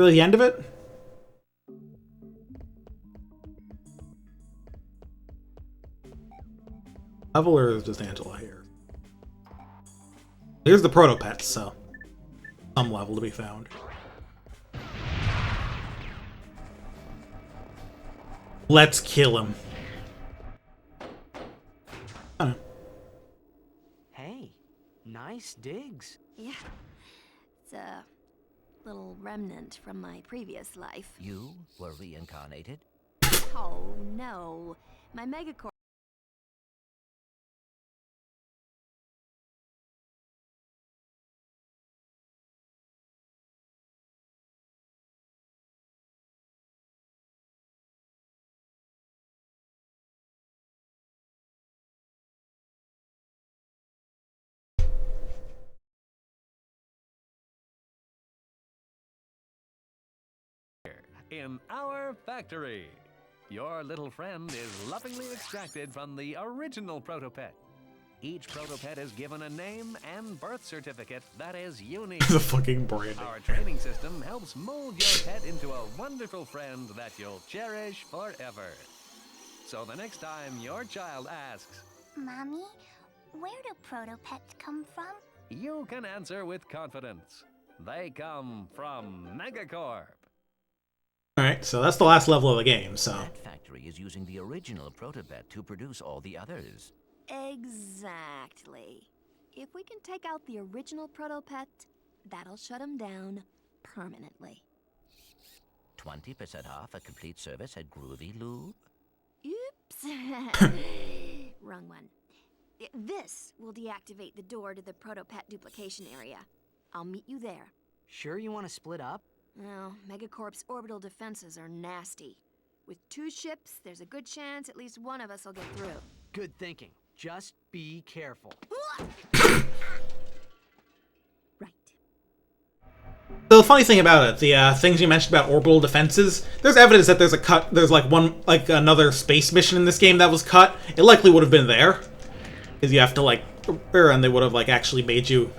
Really the end of it? Level, or is just Angela here? Here's the proto-pets, so some level to be found. Let's kill him. Hey, nice digs. Yeah. It's a little remnant from my previous life. You were reincarnated? Oh, no. My megacorp. In our factory, your little friend is lovingly extracted from the original protopet. Each protopet is given a name and birth certificate that is unique. The fucking branding. Our training system helps mold your pet into a wonderful friend that you'll cherish forever. So the next time your child asks, Mommy, where do protopets come from? you can answer with confidence. They come from Megacorp. Alright, so that's the last level of the game, so... That factory is using the original protopet to produce all the others. Exactly. If we can take out the original protopet, that'll shut him down permanently. 20% off a complete service at Groovy Lube? Oops. Wrong one. This will deactivate the door to the protopet duplication area. I'll meet you there. Sure you want to split up? Well, Megacorp's orbital defenses are nasty. With 2 ships, there's a good chance at least one of us will get through. Good thinking. Just be careful. Right. So the funny thing about it, the things you mentioned about orbital defenses, there's evidence that there's like another space mission in this game that was cut. It likely would have been there. Because you have to and they would have actually made you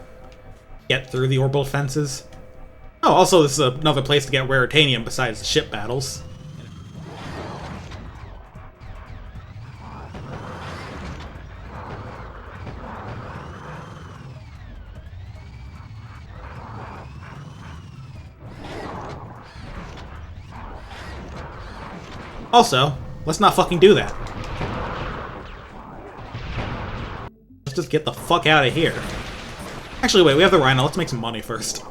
get through the orbital defenses. Oh, also this is another place to get raritanium besides the ship battles. Also, let's not fucking do that. Let's just get the fuck out of here. Actually, wait, we have the Rhino. Let's make some money first.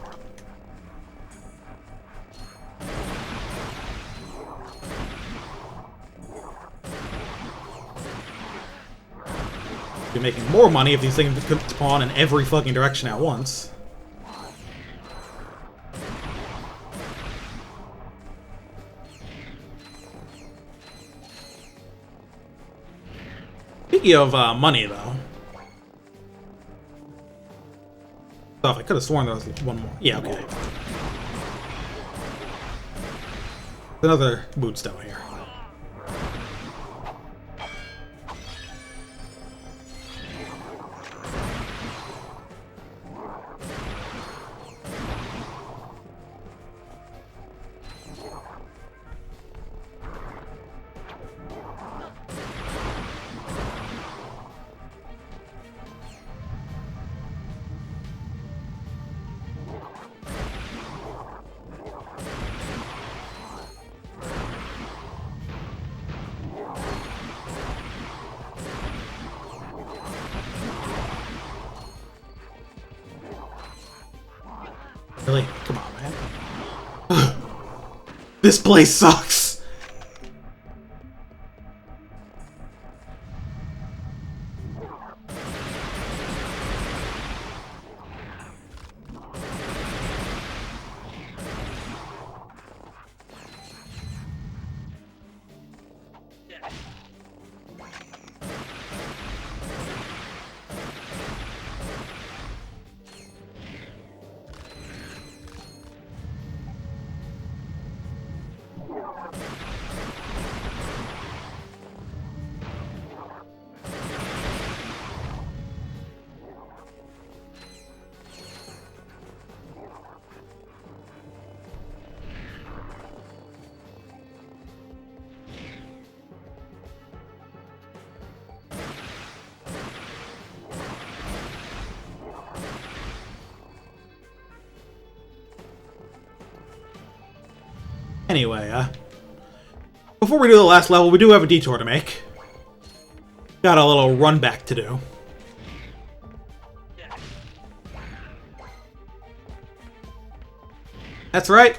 Be making more money if these things could spawn in every fucking direction at once. Speaking of money, though. Oh, I could have sworn there was one more. Yeah, okay. Another moonstone here. Really? Come on, man. This place sucks! Anyway, before we do the last level, we do have a detour to make. Got a little run back to do. That's right.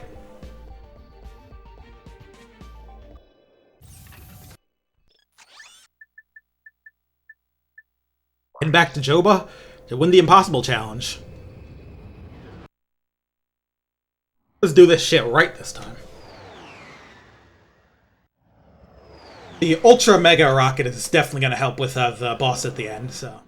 And back to Joba to win the Impossible Challenge. Let's do this shit right this time. The Ultra Mega Rocket is definitely going to help with the boss at the end, so.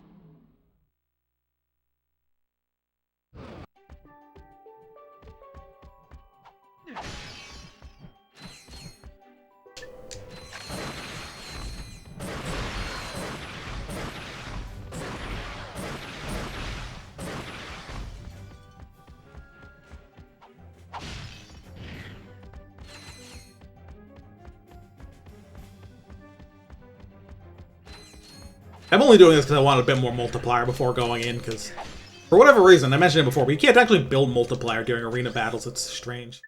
I'm only doing this because I want a bit more multiplier before going in, because for whatever reason, I mentioned it before, but you can't actually build multiplier during arena battles. It's strange.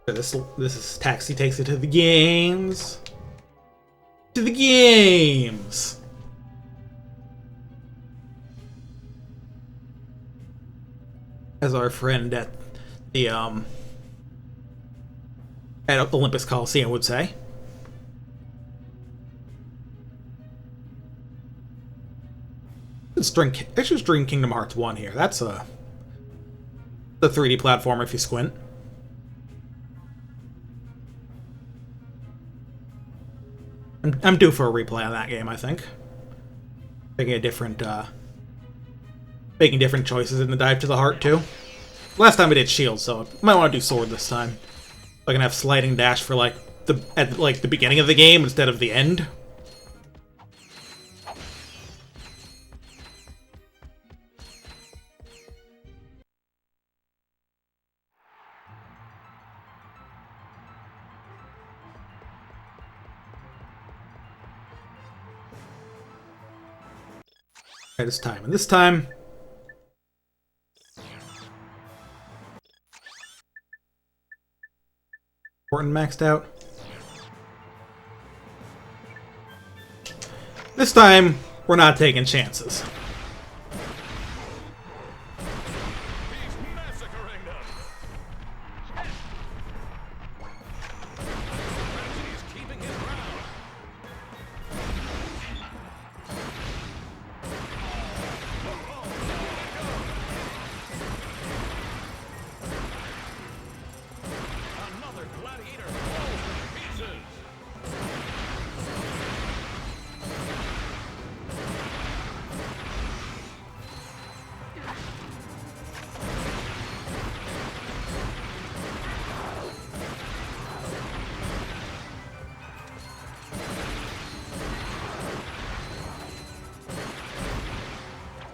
This is Taxi takes it to the games. To the games. As our friend at the at Olympus Coliseum would say. Let's just drink Kingdom Hearts 1 here. That's the 3D platform if you squint. I'm due for a replay on that game, I think. Making different choices in the Dive to the Heart too. Last time I did Shield, so I might want to do Sword this time. I can have sliding dash for at the beginning of the game instead of the end. This time, and this time important maxed out. This time we're not taking chances.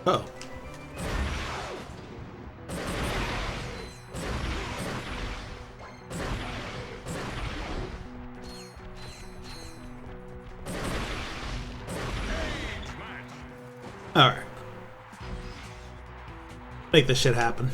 Oh. Alright. Make this shit happen.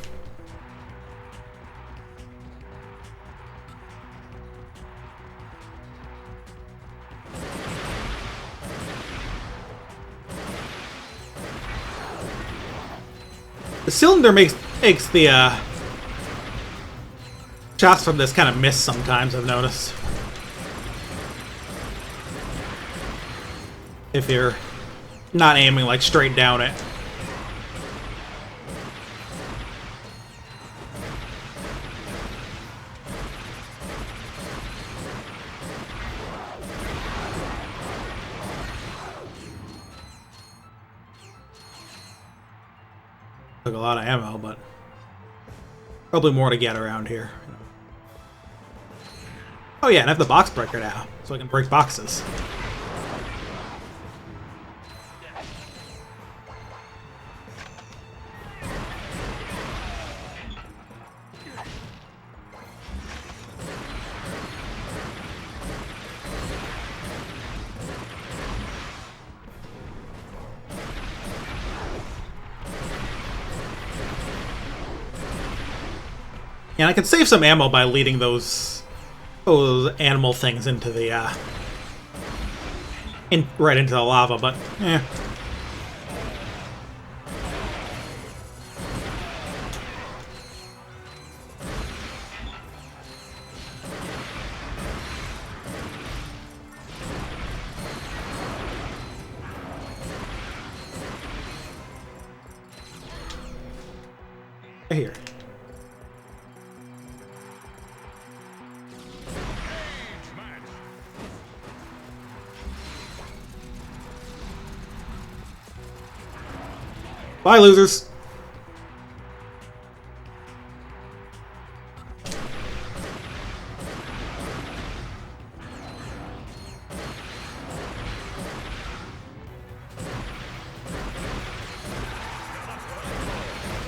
The cylinder makes the shots from this kind of miss sometimes, I've noticed. If you're not aiming like straight down it. Took a lot of ammo, but probably more to get around here. Oh yeah, and I have the box breaker now, so I can break boxes. And I can save some ammo by leading those animal things into the right into the lava, but eh. Here. Bye, losers.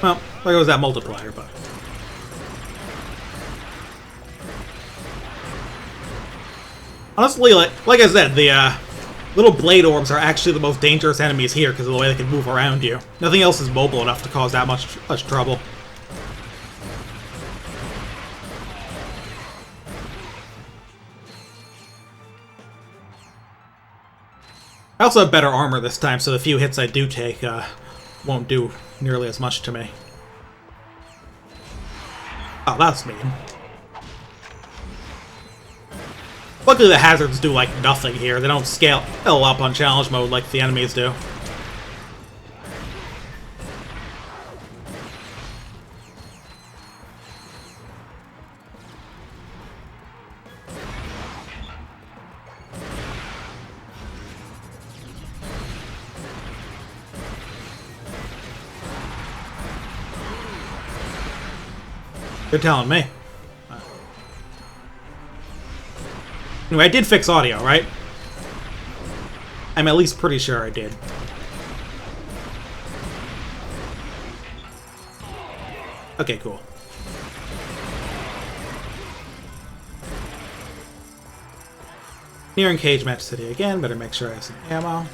Well, there goes that multiplier, but... Honestly, like I said, the little blade orbs are actually the most dangerous enemies here because of the way they can move around you. Nothing else is mobile enough to cause that much trouble. I also have better armor this time, so the few hits I do take won't do nearly as much to me. Oh, that's mean. Luckily the hazards do like nothing here. They don't scale up on challenge mode like the enemies do. You're telling me. Anyway, I did fix audio, right? I'm at least pretty sure I did. Okay, cool. Nearing Cage Match City again. Better make sure I have some ammo.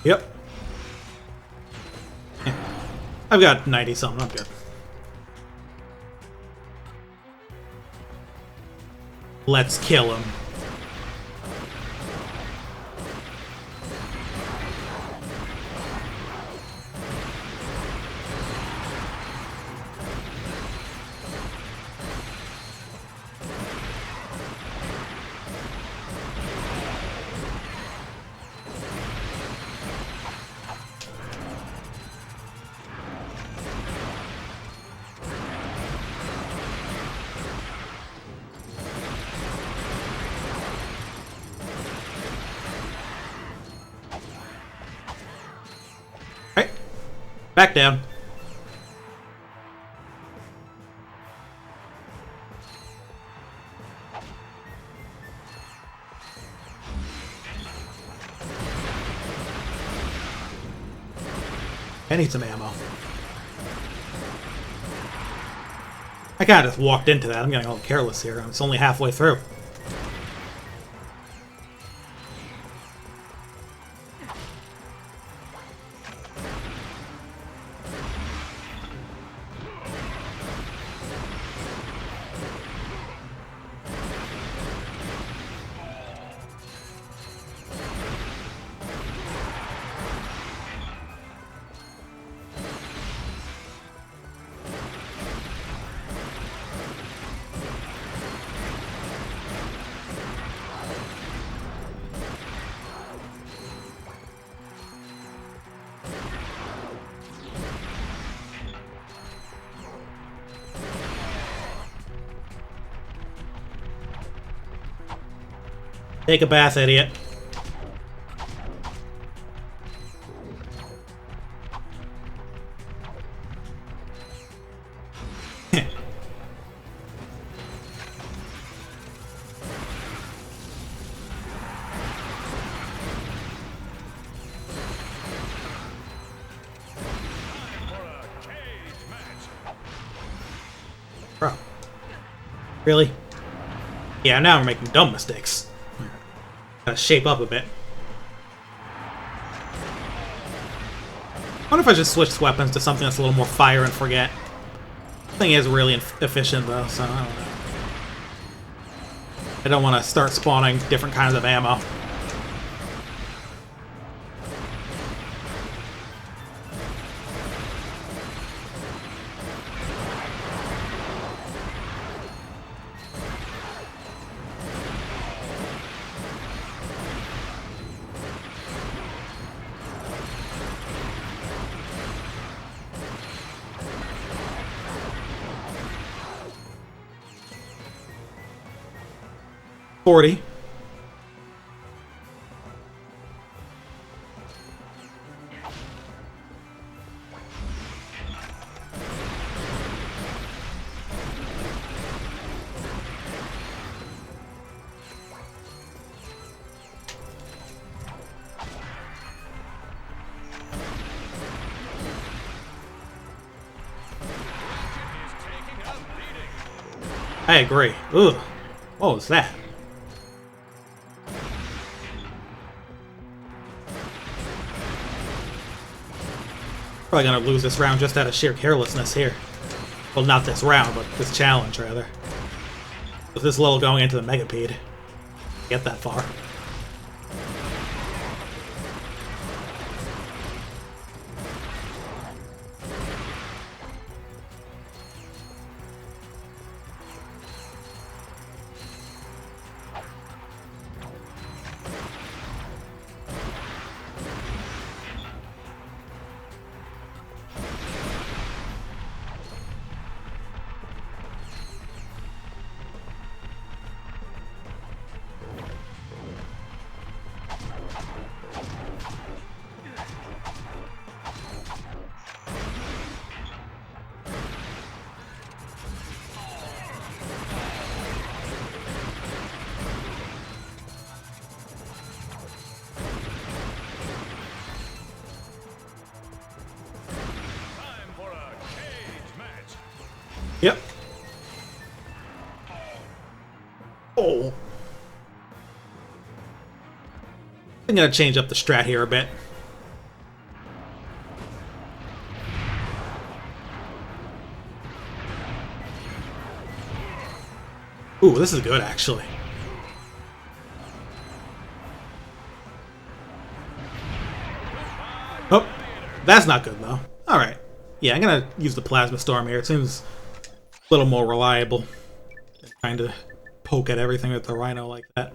Yep. Yeah. I've got 90 something, I'm good. Let's kill him. Back down. I need some ammo. I kinda just walked into that. I'm getting a little careless here. It's only halfway through. Take a bath, idiot. Really? Yeah, now we're making dumb mistakes. Gotta shape up a bit. I wonder if I should switch weapons to something that's a little more fire and forget. This thing is really efficient though, so I don't know. I don't want to start spawning different kinds of ammo. $40. I agree. Ugh. What was that? Probably gonna lose this round just out of sheer carelessness here. Well, not this round, but this challenge, rather. With this little going into the Megapede. Get that far. Yep. Oh. I'm gonna change up the strat here a bit. Ooh, this is good, actually. Oh, that's not good, though. Alright. Yeah, I'm gonna use the Plasma Storm here. It seems a little more reliable than trying to poke at everything with the Rhino like that.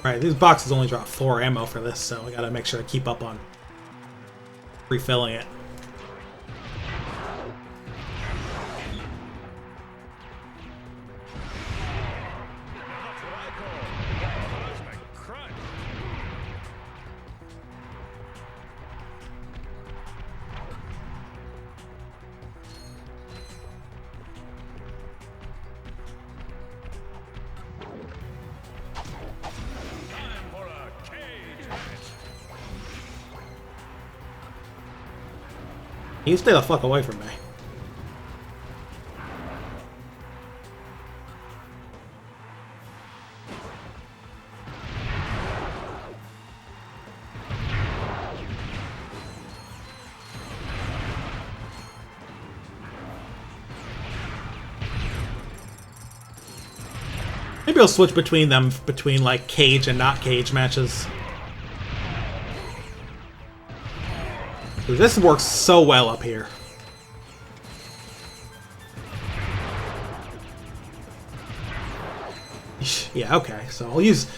Alright, these boxes only drop 4 ammo for this, so I gotta make sure I keep up on refilling it. You stay the fuck away from me. Maybe I'll switch between them, between like cage and not cage matches. This works so well up here. Yeah, okay. So I'll use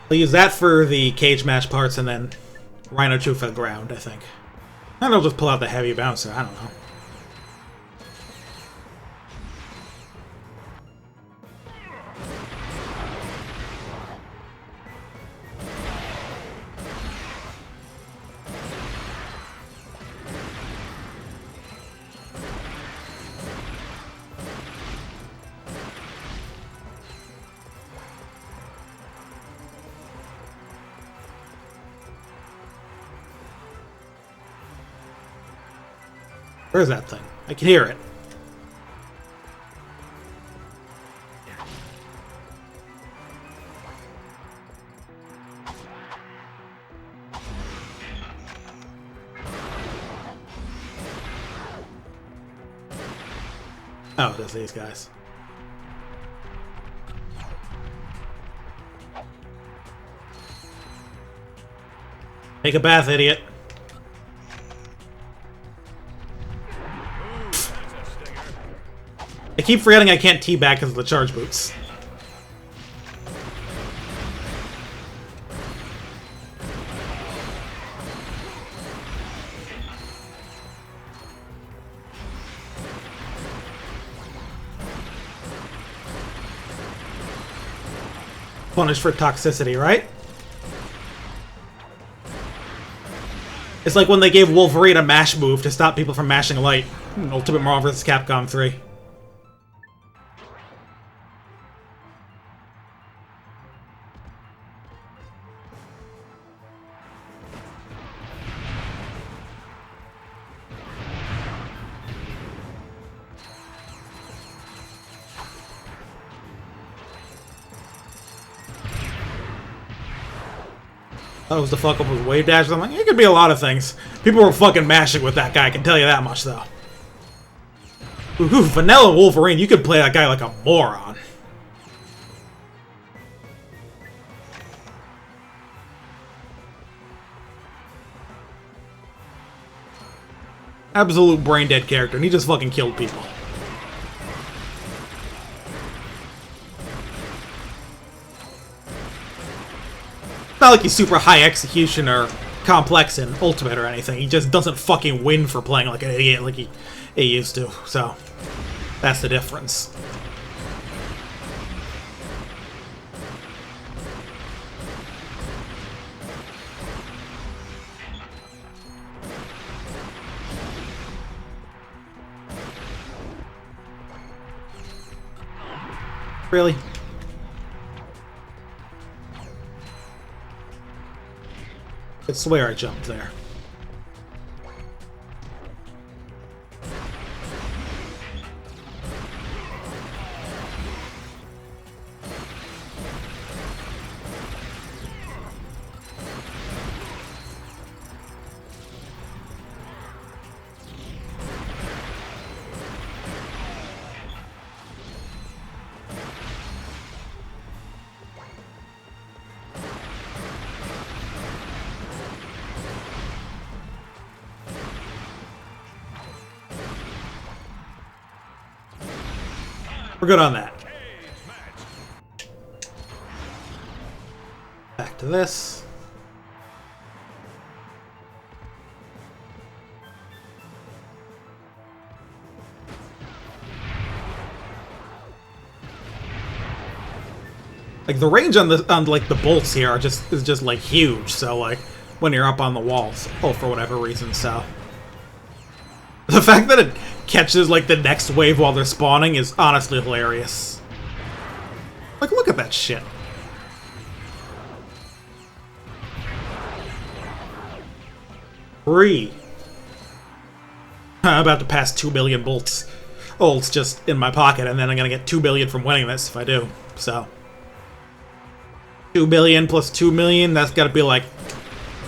that for the cage match parts, and then Rhino 2 for the ground, I think. And I'll just pull out the heavy bouncer. I don't know. Where's that thing? I can hear it. Oh, there's these guys. Take a bath, idiot. I keep forgetting I can't teabag because of the charge boots. Punished for toxicity, right? It's like when they gave Wolverine a mash move to stop people from mashing light in Ultimate Marvel vs. Capcom 3. That was the fuck up with wave dash. I'm like, it could be a lot of things. People were fucking mashing with that guy, I can tell you that much, though. Ooh, Vanilla Wolverine, you could play that guy like a moron. Absolute brain dead character, and he just fucking killed people. Not like he's super high execution or complex in Ultimate or anything. He just doesn't fucking win for playing like an idiot like he used to. So, that's the difference. Really? I swear I jumped there. We're good on that. Back to this. Like the range on like the bolts here is just like huge. So like when you're up on the walls, for whatever reason. So the fact that it catches like the next wave while they're spawning is honestly hilarious. Like, look at that shit. Free. I'm about to pass 2 billion bolts. Bolts just in my pocket, and then I'm gonna get 2 billion from winning this if I do. So 2 billion plus 2 million, that's gotta be like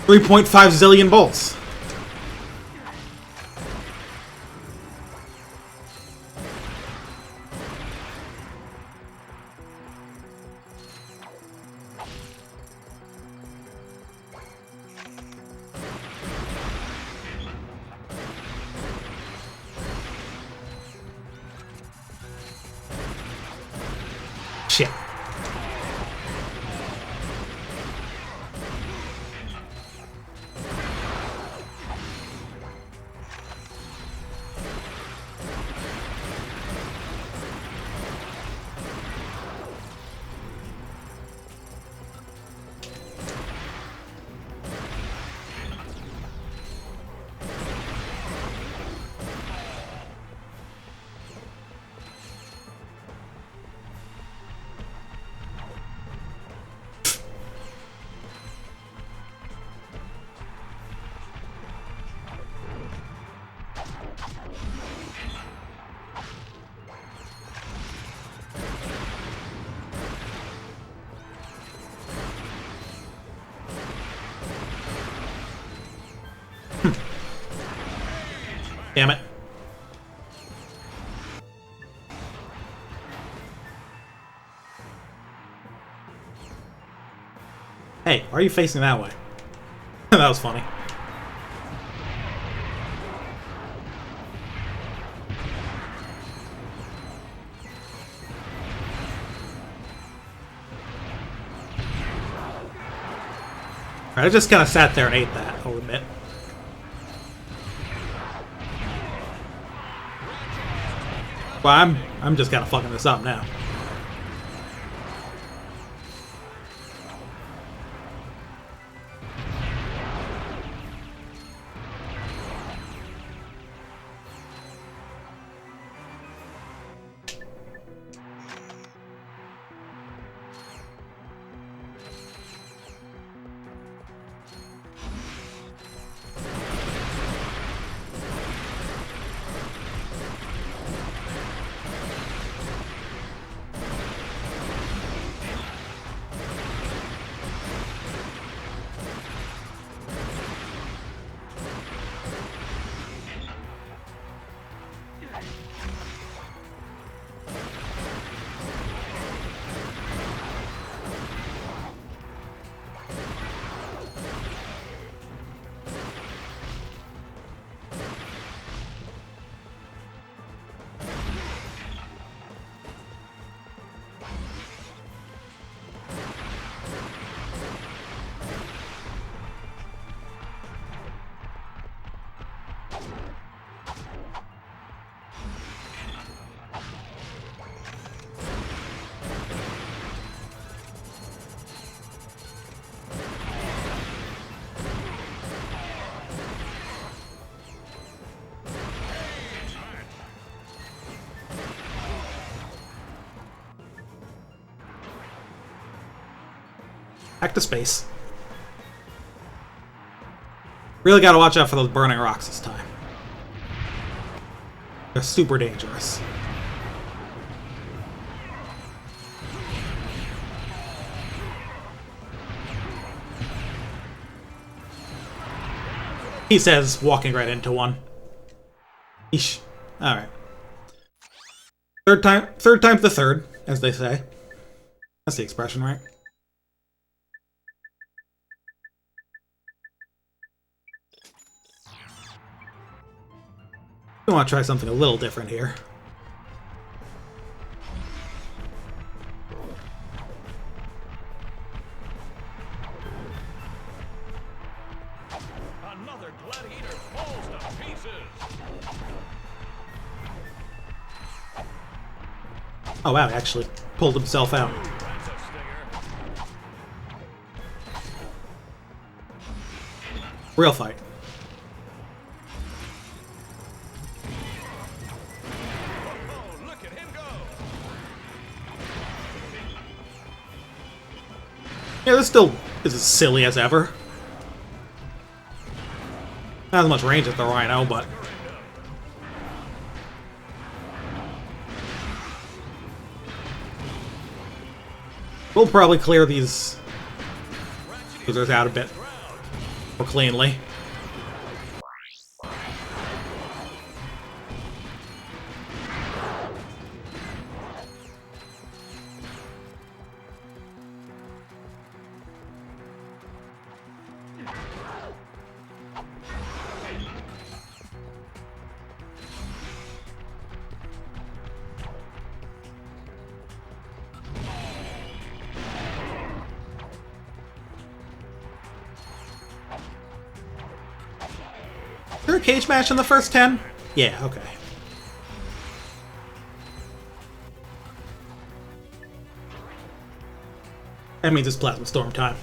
3.5 zillion bolts. Damn it. Hey, why are you facing that way? That was funny. I just kind of sat there and ate that, I'll admit. Well, I'm just kind of fucking this up now. Back to space. Really gotta watch out for those burning rocks this time. They're super dangerous. He says, walking right into one. Eesh. Alright. Third time's the third, as they say. That's the expression, right? I want to try something a little different here. Another gladiator falls to pieces. Oh wow, he actually pulled himself out. Real fight. Yeah, this still is as silly as ever. Not as much range as the Rhino, but... we'll probably clear these users out a bit more cleanly. Is there a cage match in the first 10? Yeah, okay. That means it's Plasma Storm time.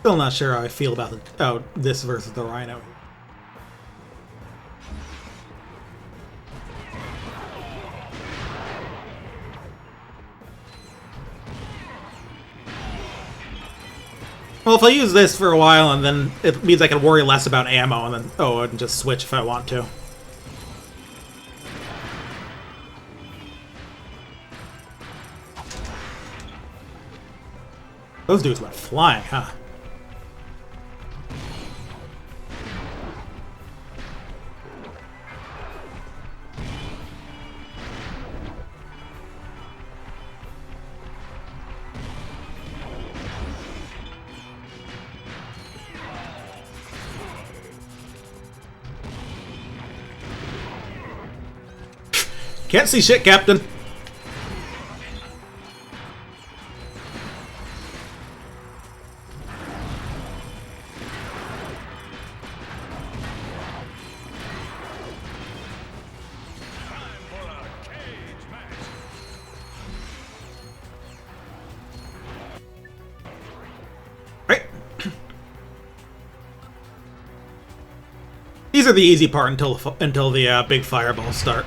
Still not sure how I feel about this versus the Rhino. Well, if I use this for a while, and then it means I can worry less about ammo, and then and just switch if I want to. Those dudes went flying, huh? Can't see shit, Captain. Right. These are the easy part until the big fireballs start.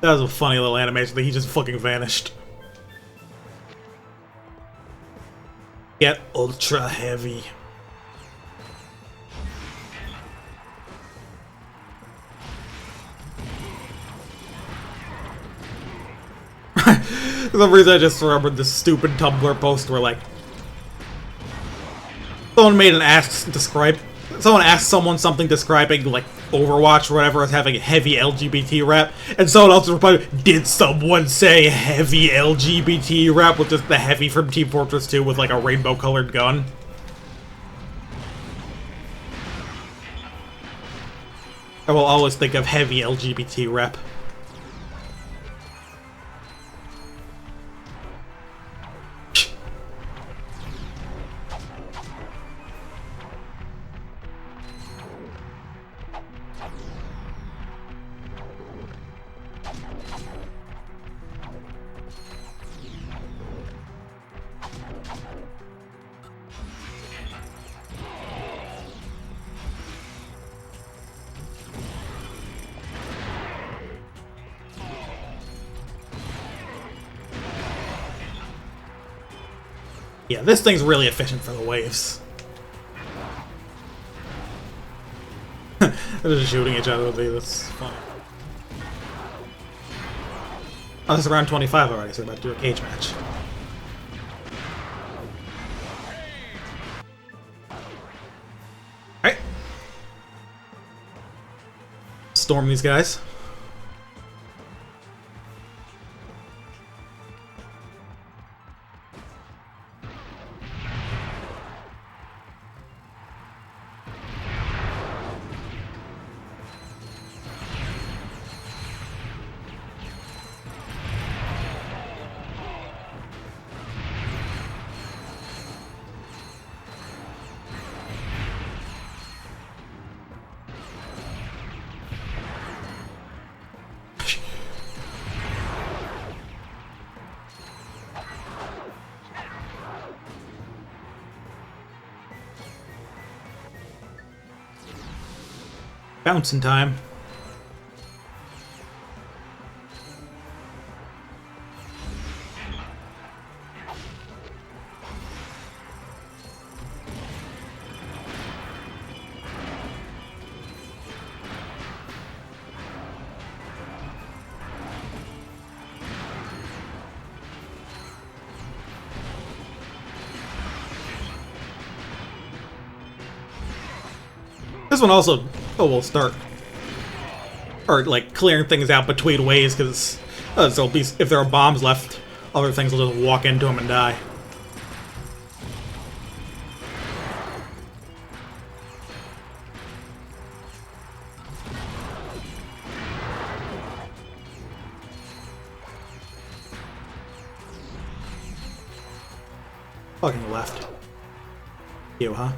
That was a funny little animation that he just fucking vanished. Get ultra heavy. For some reason I just remembered this stupid Tumblr post where like someone asked someone something describing like Overwatch or whatever as having a heavy LGBT rap, and someone else replied, "Did someone say heavy LGBT rap?" with just the heavy from Team Fortress 2 with like a rainbow colored gun. I will always think of heavy LGBT rap. Yeah, this thing's really efficient for the waves. They're just shooting each other with these. That's funny. Oh, this is around 25 already, so we're about to do a cage match. Alright. Storm these guys. Bouncing time. This one also will start, or like clearing things out between waves, because if there are bombs left, other things will just walk into them and die. Fucking left. You, huh?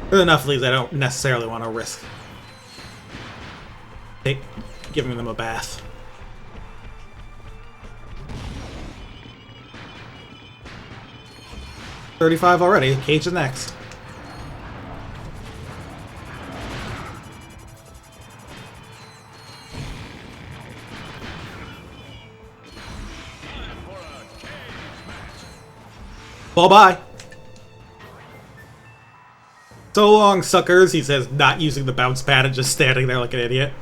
There's enough of these I don't necessarily want to risk giving them a bath. $35 already. Cage is next. Bye-bye. So long, suckers, he says, not using the bounce pad and just standing there like an idiot.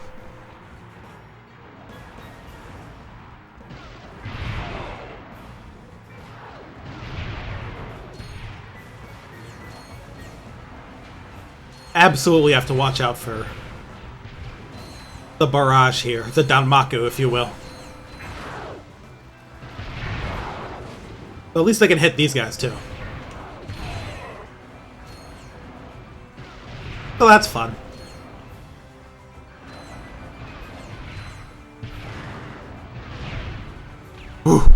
Absolutely have to watch out for the barrage here, the Danmaku, if you will. But at least I can hit these guys too. Well, that's fun. Whew.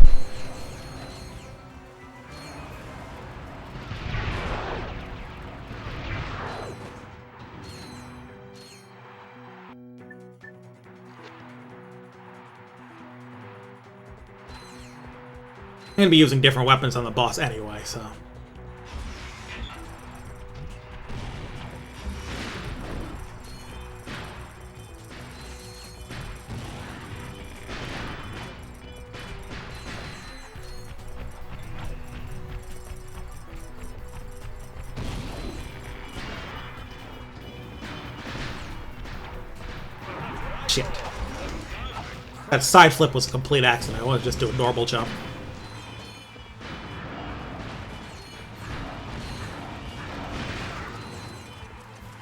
I'm gonna be using different weapons on the boss anyway, so. Shit. That side flip was a complete accident. I want to just do a normal jump.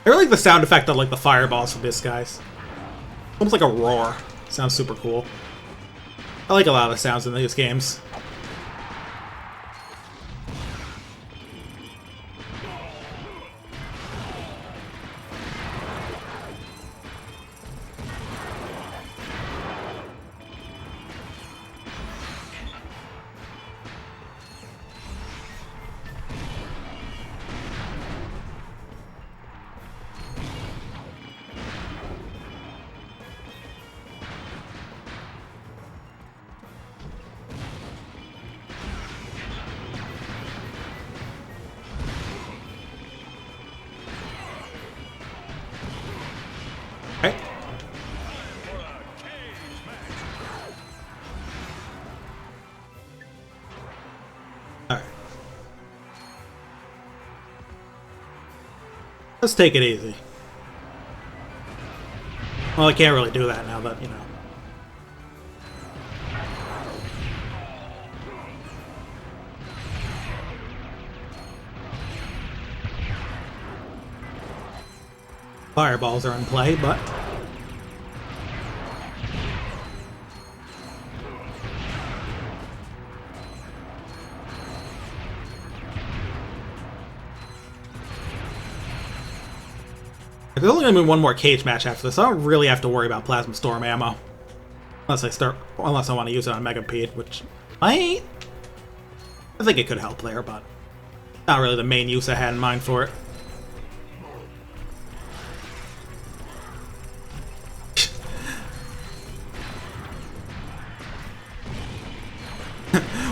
I really like the sound effect on like the fireballs from this, guys. Almost like a roar. Sounds super cool. I like a lot of the sounds in these games. Okay. Alright. Let's take it easy. Well, I can't really do that now, but, you know. Fireballs are in play, but... There's only gonna be one more cage match after this, so I don't really have to worry about Plasma Storm ammo. Unless I want to use it on Megapede, which might... I think it could help there, but not really the main use I had in mind for it.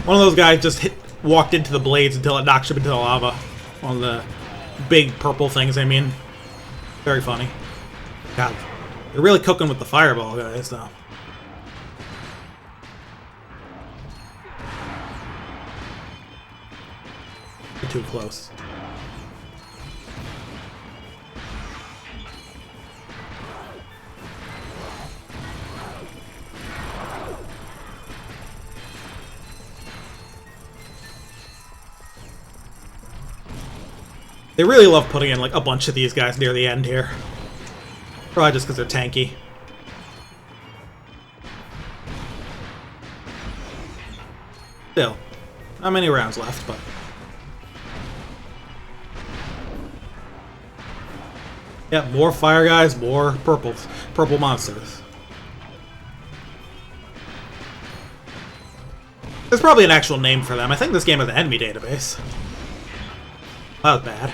One of those guys just walked into the blades until it knocked him into the lava. One of the big purple things, I mean. Very funny. God, they're really cooking with the fireball, guys, though. They're too close. They really love putting in like a bunch of these guys near the end here. Probably just because they're tanky. Still, not many rounds left, but... Yeah, more fire guys, more purple monsters. There's probably an actual name for them. I think this game has an enemy database. That was bad.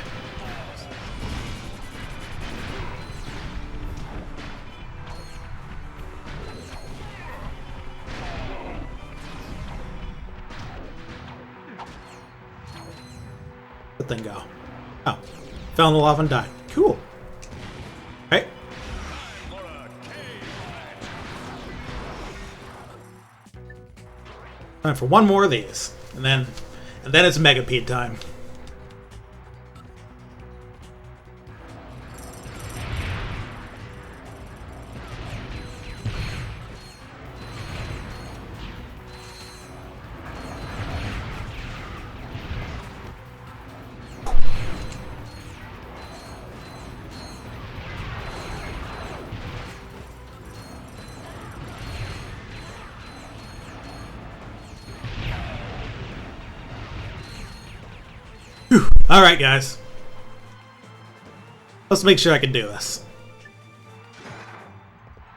That thing go? Oh. Fell in the lava and died. Cool. Right? Time for one more of these. And then it's Megapede time. Alright, guys. Let's make sure I can do this.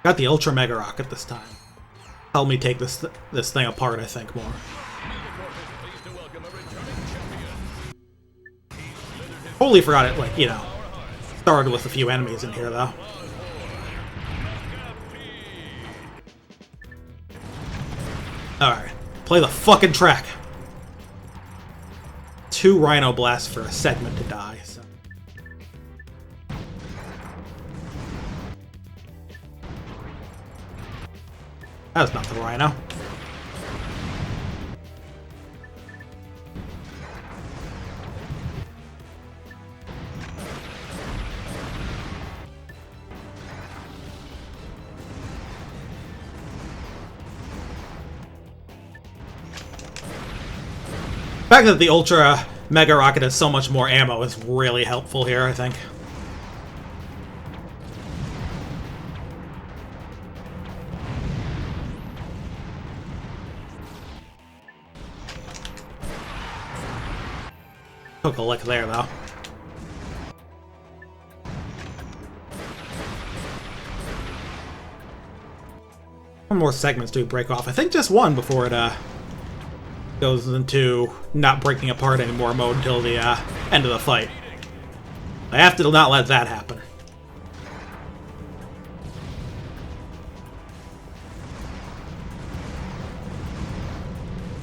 Got the Ultra Mega Rocket this time. Help me take this thing apart, I think, more. Totally forgot it, like, you know, started with a few enemies in here, though. Alright. Play the fucking track. 2 Rhino Blasts for a segment to die, so. That was not the Rhino. The fact that the Ultra Mega Rocket has so much more ammo is really helpful here, I think. Took a lick there, though. One more segments do break off. I think just one before it, goes into not breaking apart anymore mode until the end of the fight. I have to not let that happen.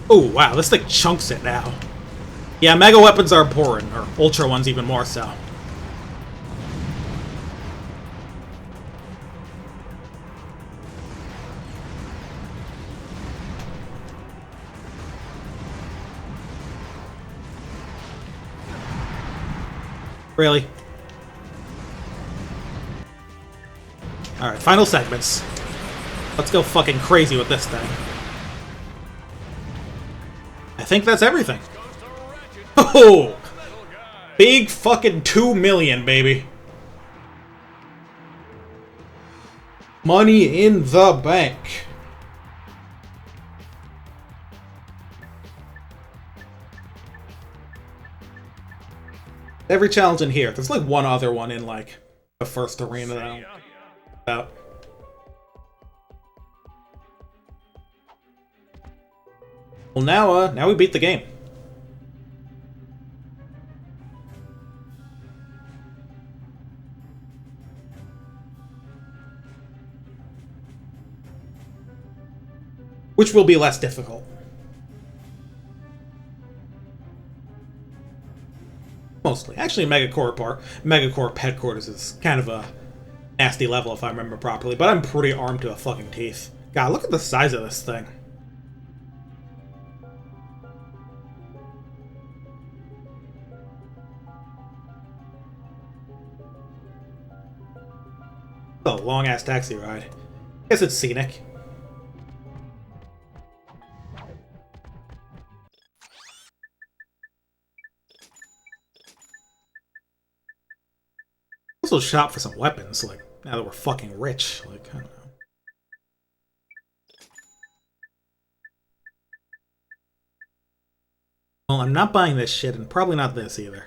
Oh wow, this thing chunks it now. Yeah, mega weapons are important, or ultra ones even more so. Really? Alright, final segments. Let's go fucking crazy with this thing. I think that's everything. Oh! Big fucking 2 million, baby. Money in the bank. Every challenge in here. There's like one other one in like the first arena that I don't know about. Well, now we beat the game. Which will be less difficult. Mostly. Actually, Megacorp Headquarters is kind of a nasty level if I remember properly, but I'm pretty armed to the fucking teeth. God, look at the size of this thing. A long-ass taxi ride. Guess it's scenic. Also shop for some weapons, like, now that we're fucking rich. Like, I don't know. Well, I'm not buying this shit, and probably not this either.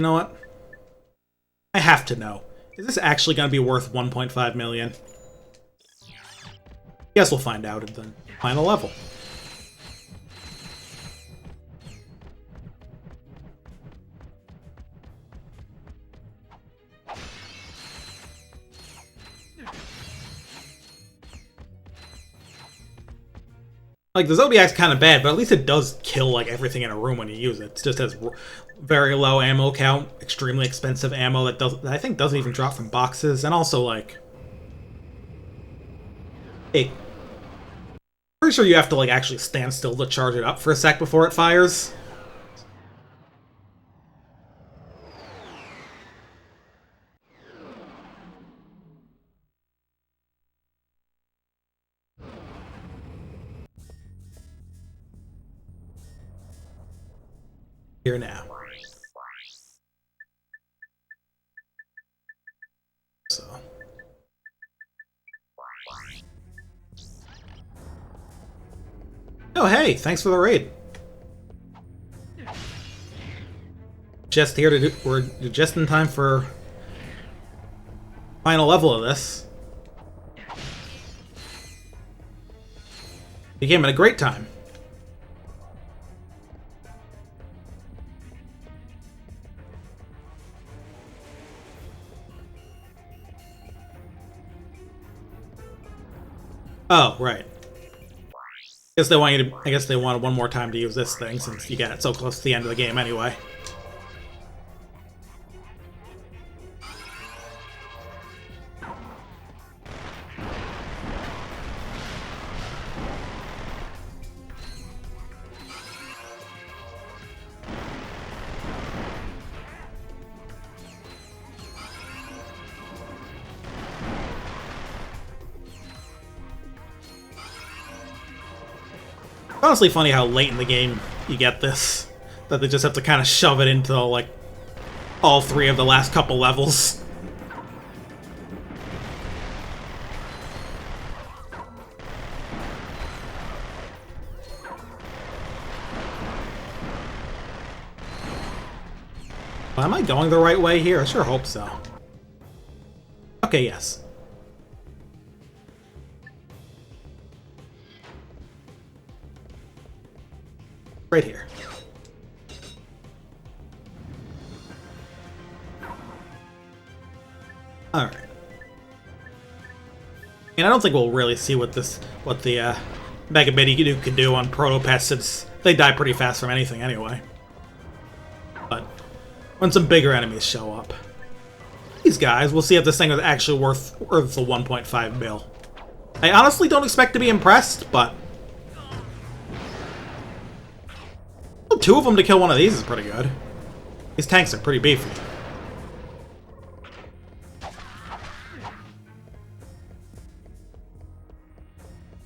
You know what? I have to know. Is this actually going to be worth 1.5 million? Guess we'll find out at the final level. Like, the Zodiac's kind of bad, but at least it does kill, like, everything in a room when you use it. It just has very low ammo count, extremely expensive ammo that I think doesn't even drop from boxes, and also, like... Hey, pretty sure you have to, like, actually stand still to charge it up for a sec before it fires. Here now. So. Oh, hey, thanks for the raid. Just here to do, we're just in time for final level of this. You came at a great time. Oh, right. I guess they wanted one more time to use this thing since you got it so close to the end of the game anyway. Honestly funny how late in the game you get this. That they just have to kind of shove it into, like, all three of the last couple levels. Well, am I going the right way here? I sure hope so. Okay, yes. Right here. Alright. And I don't think we'll really see what the Mega Mini can do on Protopets since they die pretty fast from anything anyway. But when some bigger enemies show up. These guys, we'll see if this thing is actually worth the 1.5 mil. I honestly don't expect to be impressed, but two of them to kill one of these is pretty good. These tanks are pretty beefy.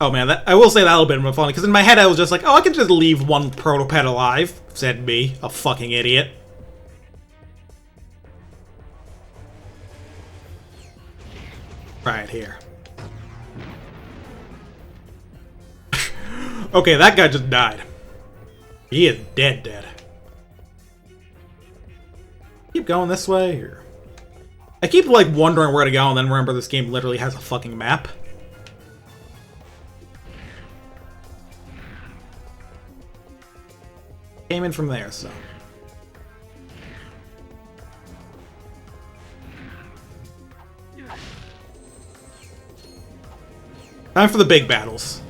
Oh man, I will say that a little bit more funny, because in my head I was just like, oh, I can just leave one Protopet alive, said me, a fucking idiot. Right here. Okay, that guy just died. He is dead. Keep going this way, or... I keep, like, wondering where to go, and then remember this game literally has a fucking map. Came in from there, so... Time for the big battles.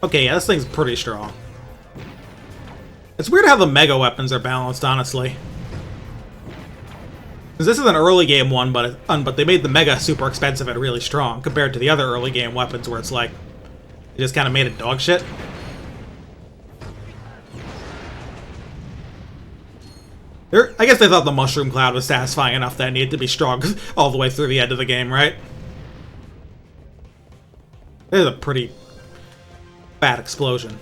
Okay, yeah, this thing's pretty strong. It's weird how the mega weapons are balanced, honestly. Because this is an early game one, but they made the mega super expensive and really strong compared to the other early game weapons where it's like they just kind of made it dog shit. I guess they thought the mushroom cloud was satisfying enough that it needed to be strong all the way through the end of the game, right? There's a pretty bad explosion.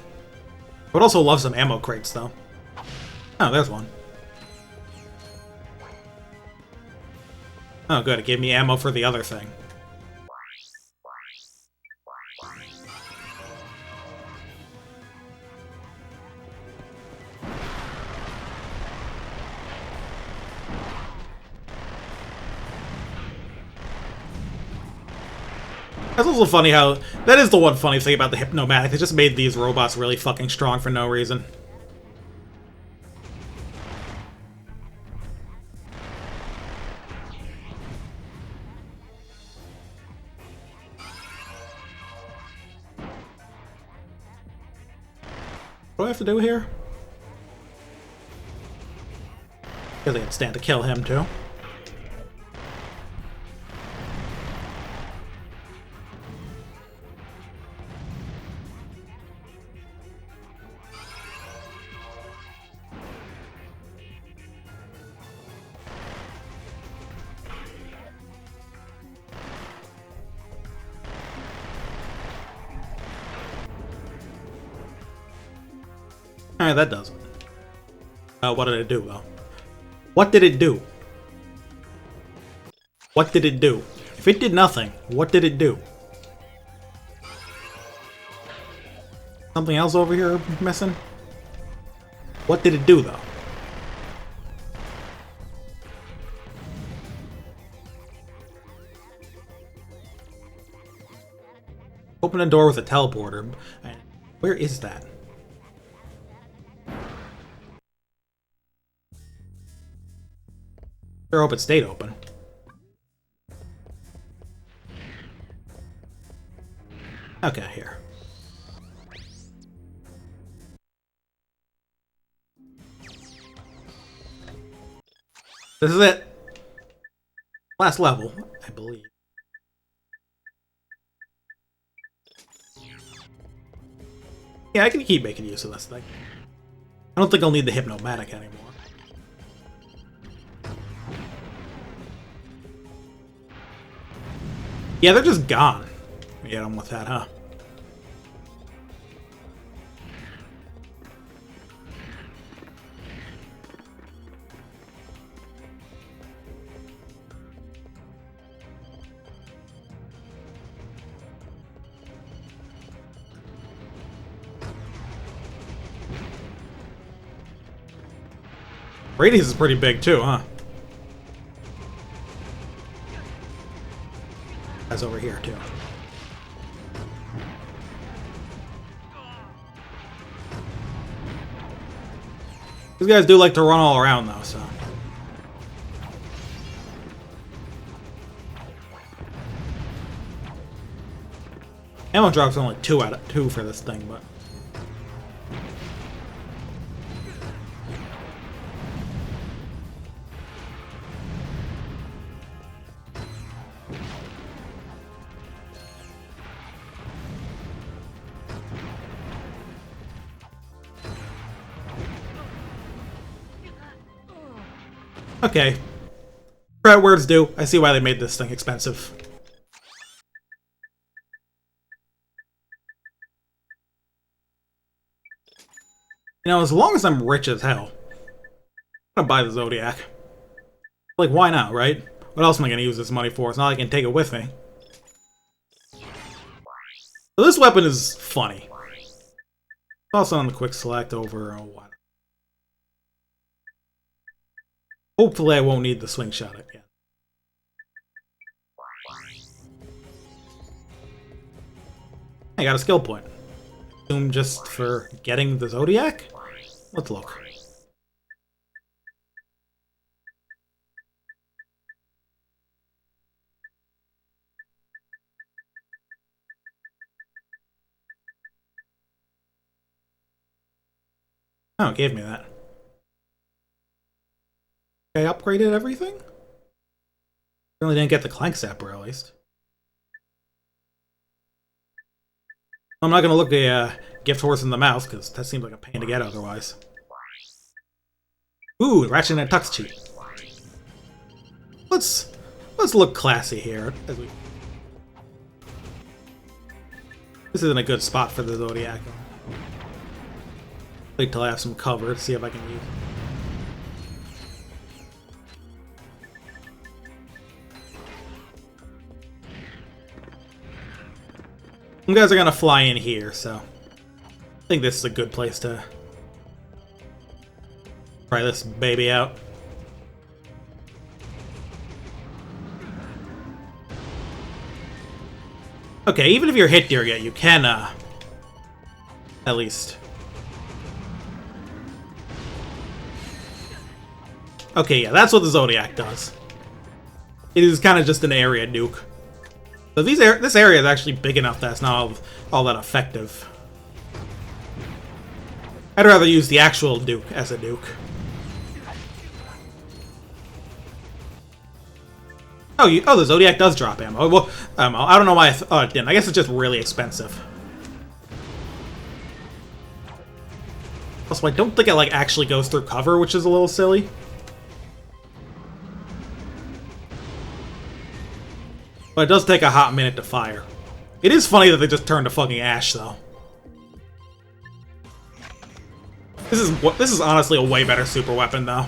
I would also love some ammo crates, though. Oh, there's one. Oh, good. It gave me ammo for the other thing. That's also funny how... That is the one funny thing about the Hypnomatic. They just made these robots really fucking strong for no reason. What do I have to do here? Because I can stand to kill him, too. Alright, that does it. What did it do, though? What did it do? What did it do? If it did nothing, what did it do? Something else over here missing? What did it do, though? Open a door with a teleporter. Where is that? I hope it stayed open. Okay, here. This is it. Last level, I believe. Yeah, I can keep making use of this thing. I don't think I'll need the Hypnomatic anymore. Yeah, they're just gone. Yeah, I'm with that, huh? Radius is pretty big too, huh? That's over here too. These guys do like to run all around though, so. Ammo drop's only 2 out of 2 for this thing, but. Okay. Credit where it's due. I see why they made this thing expensive. You know, as long as I'm rich as hell, I'm gonna buy the Zodiac. Like, why not, right? What else am I gonna use this money for? It's not like I can take it with me. So this weapon is funny. Also on the quick select over what? Hopefully I won't need the swing shot again. I got a skill point. Assume just for getting the Zodiac? Let's look. Oh, it gave me that. I upgraded everything? Really didn't get the Clank Zapper, at least. I'm not gonna look the gift horse in the mouth, because that seems like a pain to get otherwise. Ooh, Ratchet and Tux cheat. Let's look classy here. As we... This isn't a good spot for the Zodiac. Wait till I have some cover to see if I can use. You guys are gonna fly in here, so I think this is a good place to try this baby out. Okay, even if you're hit deer yet, you can, at least. Okay, yeah, that's what the Zodiac does. It is kind of just an area nuke. So this area is actually big enough that it's not all that effective. I'd rather use the actual nuke as a nuke. Oh, the Zodiac does drop ammo. Well, I don't know why it didn't. I guess it's just really expensive. Also, I don't think it like actually goes through cover, which is a little silly. But it does take a hot minute to fire. It is funny that they just turned to fucking ash, though. This is honestly a way better super weapon, though.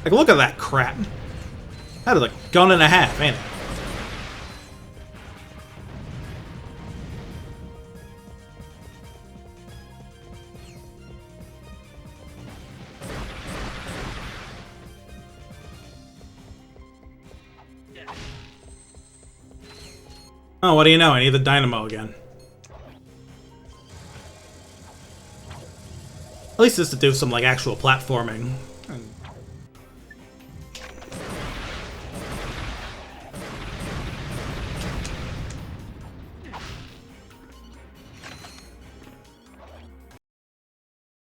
Like, look at that crap. That is a gun and a half, ain't it? Oh, what do you know? I need the dynamo again. At least it's to do some, like, actual platforming.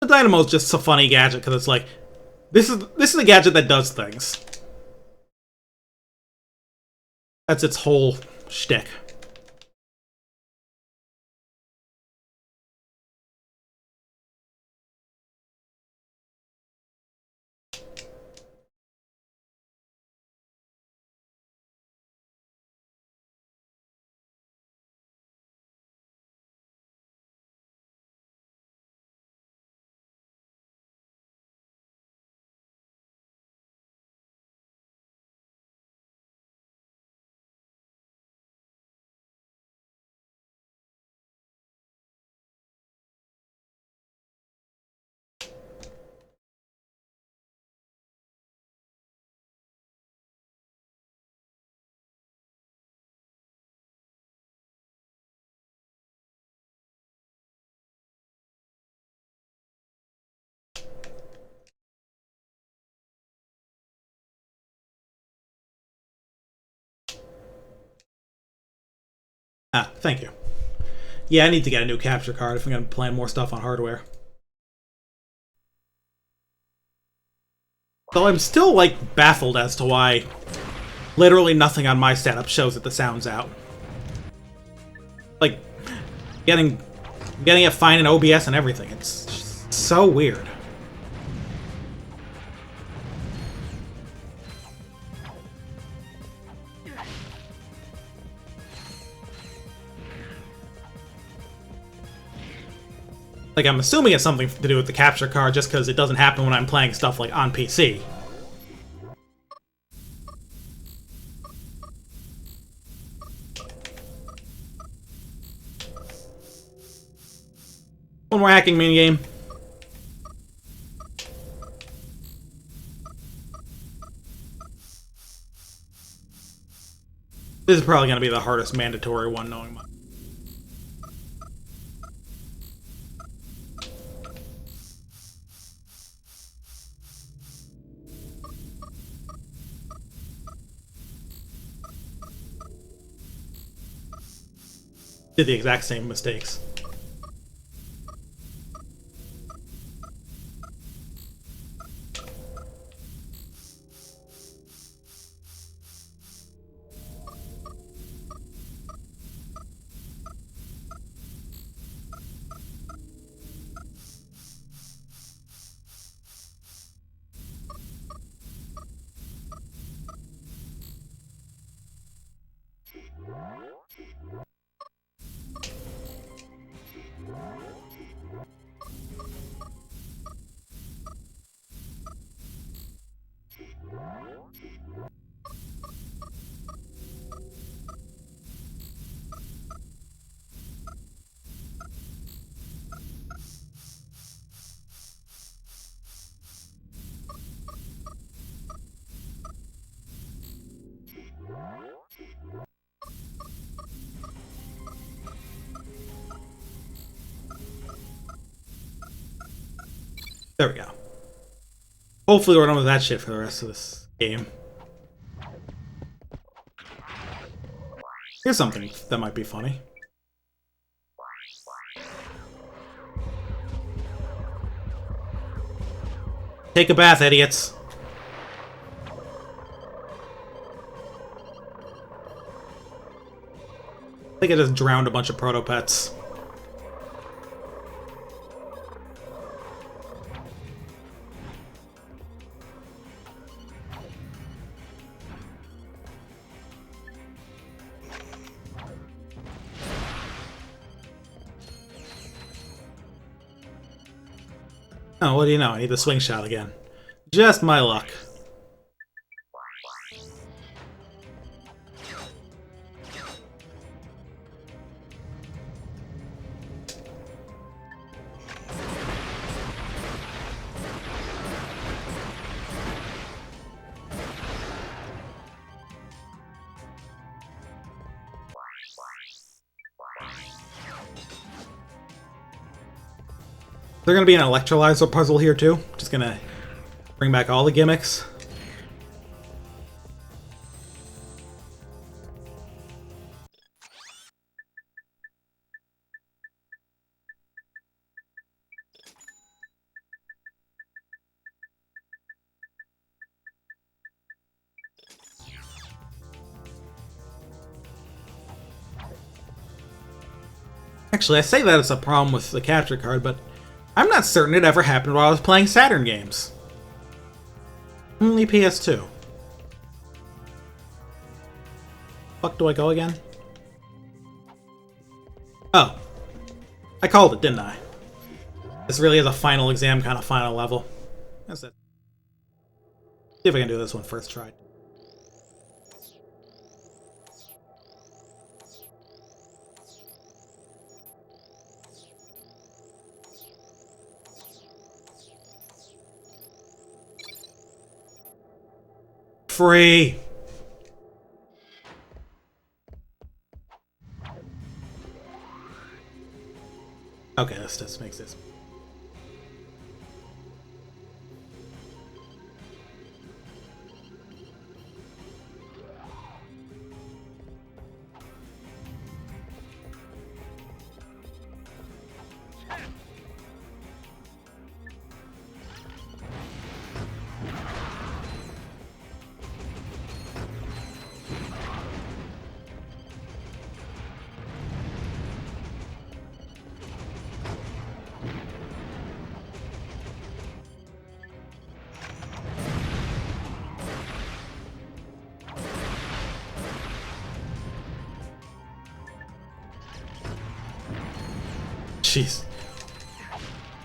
The dynamo is just a funny gadget, because it's like, this is a gadget that does things. That's its whole shtick. Ah, thank you. Yeah, I need to get a new capture card if I'm going to plan more stuff on hardware. So I'm still, like, baffled as to why literally nothing on my setup shows that the sound's out. Like, getting it fine in OBS and everything. It's just so weird. Like, I'm assuming it's something to do with the capture card just because it doesn't happen when I'm playing stuff, like, on PC. One more hacking minigame. This is probably going to be the hardest mandatory one, knowing my... Did the exact same mistakes. There we go. Hopefully we're done with that shit for the rest of this game. Here's something that might be funny. Take a bath, idiots. I think I just drowned a bunch of proto-pets. Oh, what do you know? I need the swing shot again. Just my luck. Is there gonna be an electrolyzer puzzle here too? Just gonna bring back all the gimmicks. Actually, I say that it's a problem with the capture card, but I'm not certain it ever happened while I was playing Saturn games. Only PS2. Fuck do I go again? Oh. I called it, didn't I? This really is a final exam kind of final level. That's it. See if I can do this one first try. Free. Okay, this just makes this. Jeez.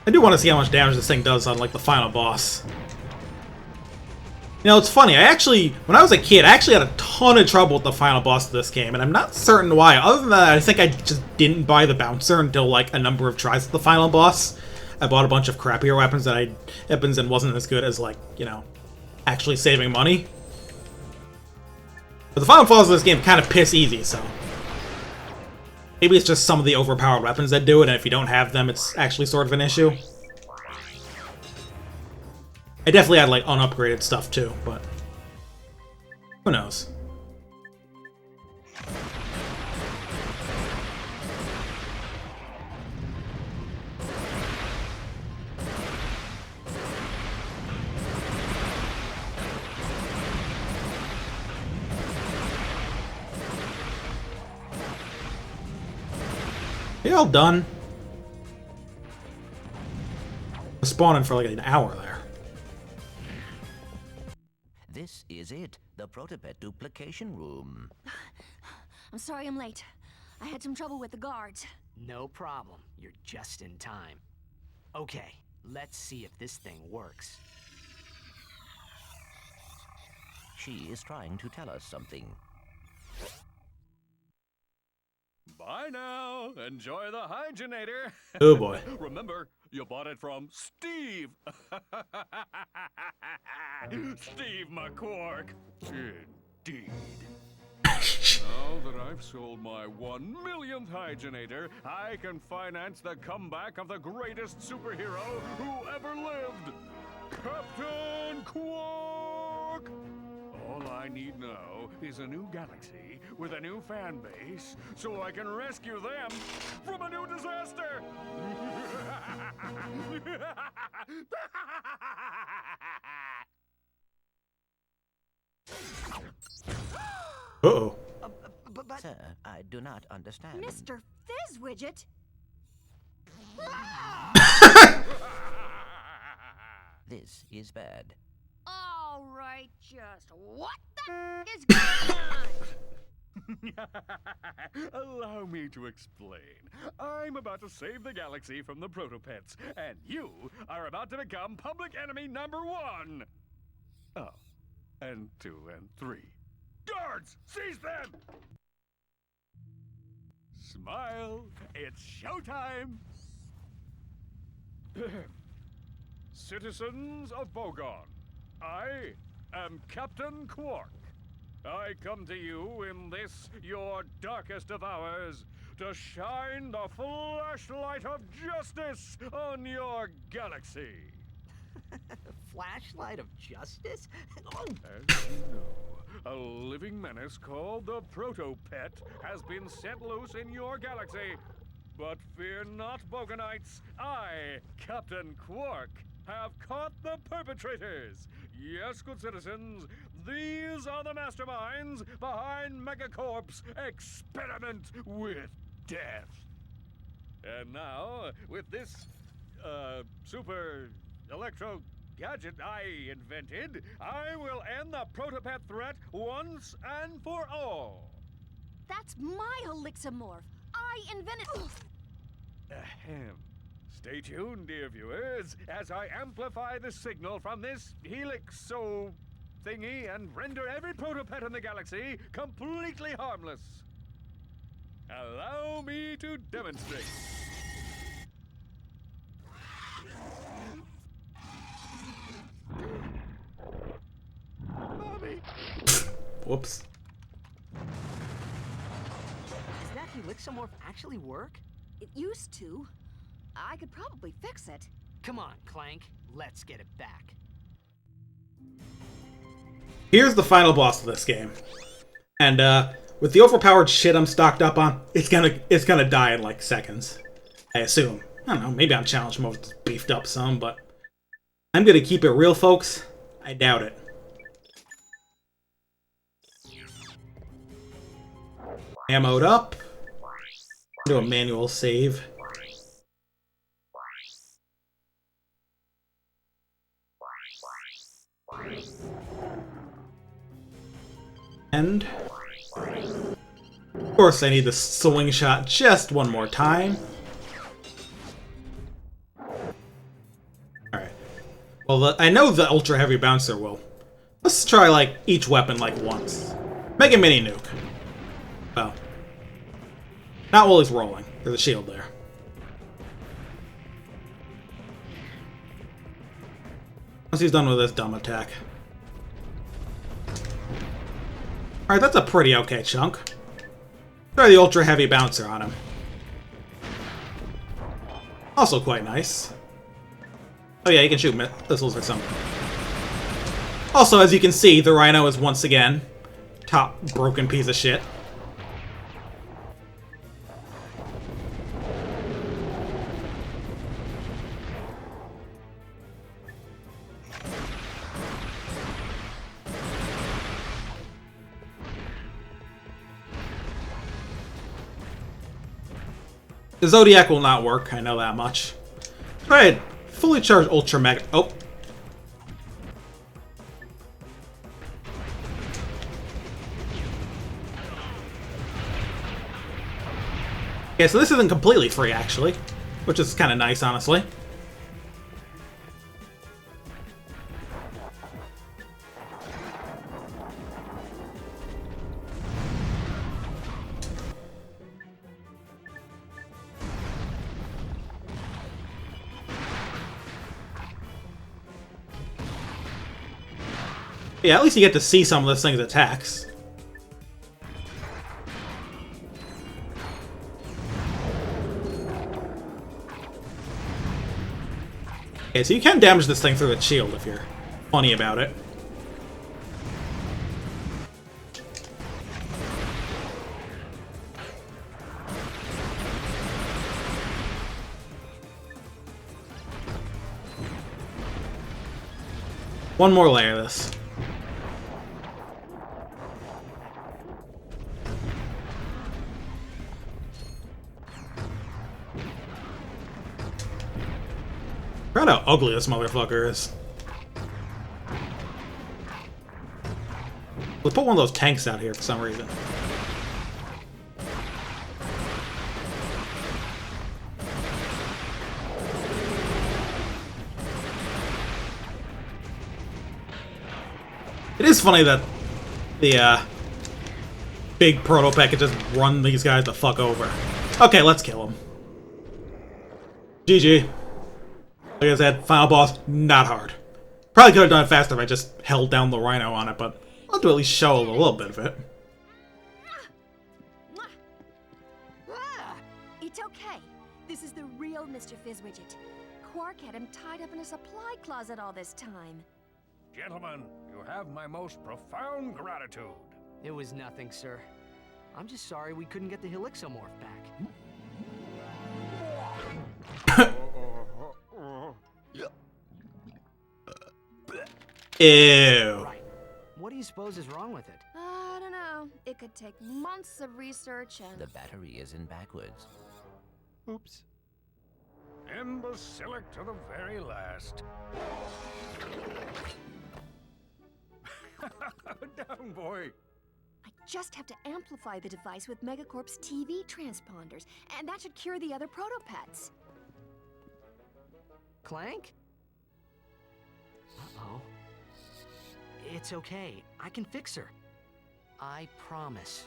I do want to see how much damage this thing does on, like, the final boss. You know, it's funny, when I was a kid, I actually had a ton of trouble with the final boss of this game, and I'm not certain why. Other than that, I think I just didn't buy the bouncer until, like, a number of tries at the final boss. I bought a bunch of crappier weapons and wasn't as good as, like, you know, actually saving money. But the final boss of this game kind of piss easy, so... maybe it's just some of the overpowered weapons that do it, and if you don't have them, it's actually sort of an issue. I definitely had, like, unupgraded stuff, too, but... who knows? Are you all done? I was spawning for like an hour there. This is it, the Protopet duplication room. I'm sorry I'm late. I had some trouble with the guards. No problem. You're just in time. Okay, let's see if this thing works. She is trying to tell us something. Bye now. Enjoy the hygienator. Oh boy. Remember, you bought it from Steve. Steve McQuark. Indeed. Now that I've sold my 1 millionth hygienator, I can finance the comeback of the greatest superhero who ever lived, Captain Quark! All I need now is a new galaxy with a new fan base so I can rescue them from a new disaster! Uh-oh. Sir, I do not understand. Mr. Fizzwidget? This is bad. All right, just what the is going on? Allow me to explain. I'm about to save the galaxy from the Protopets, and you are about to become public enemy #1! Oh, and 2 and 3. Guards, seize them! Smile, it's showtime! Citizens of Bogon, I am Captain Quark. I come to you in this, your darkest of hours, to shine the flashlight of justice on your galaxy. Flashlight of justice? Oh. As you know, a living menace called the Protopet has been set loose in your galaxy. But fear not, Bogonites. I, Captain Quark, have caught the perpetrators. Yes, good citizens, these are the masterminds behind Megacorp's experiment with death. And now, with this, super electro gadget I invented, I will end the Protopet threat once and for all. That's my Elixamorph. I invented. Ahem. Stay tuned, dear viewers, as I amplify the signal from this helixo thingy and render every Protopet in the galaxy completely harmless. Allow me to demonstrate. Mommy! Whoops. Does that Helixomorph actually work? It used to. I could probably fix it. Come on, Clank. Let's get it back. Here's the final boss of this game. And with the overpowered shit I'm stocked up on, it's gonna die in like seconds. I assume. I don't know, maybe on challenge mode it's beefed up some, but I'm gonna keep it real, folks. I doubt it. Ammoed up. Do a manual save. And of course I need the swing shot just one more time. Alright. Well, I know the ultra heavy bouncer will. Let's try like each weapon like once. Make a mini nuke. Well. Not while he's rolling. There's a shield there. Once he's done with this dumb attack. Alright, that's a pretty okay chunk. Try the ultra heavy bouncer on him. Also quite nice. Oh yeah, you can shoot missiles or something. Also, as you can see, the Rhino is once again top broken piece of shit. The Zodiac will not work, I know that much. Alright, fully charged Ultra Mega. Oh. Okay, so this isn't completely free, actually. Which is kind of nice, honestly. Yeah, at least you get to see some of this thing's attacks. Okay, so you can damage this thing through its shield if you're funny about it. One more layer of this. Forgot how ugly this motherfucker is. Let's put one of those tanks out here for some reason. It is funny that the big proto-pet can just run these guys the fuck over. Okay, let's kill him. GG. Like I said, final boss, not hard. Probably could have done it faster if I just held down the rhino on it, but I'll do at least show a little bit of it. It's okay. This is the real Mr. Fizzwidget. Quark had him tied up in a supply closet all this time. Gentlemen, you have my most profound gratitude. It was nothing, sir. I'm just sorry we couldn't get the Helixomorph back. Ew. Right. What do you suppose is wrong with it? I don't know. It could take months of research and... The battery is in backwards. Oops. Imbecilic to the very last. Down, boy. I just have to amplify the device with Megacorp's TV transponders, and that should cure the other protopets. Clank? Uh-oh. It's okay. I can fix her. I promise.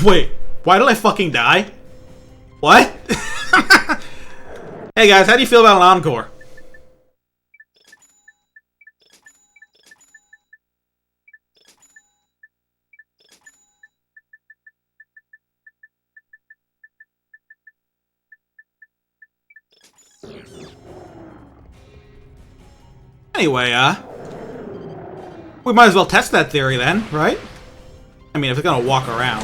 Wait, why did I fucking die? What? Hey guys, how do you feel about an encore? Anyway, we might as well test that theory then, right? I mean, if it's gonna walk around.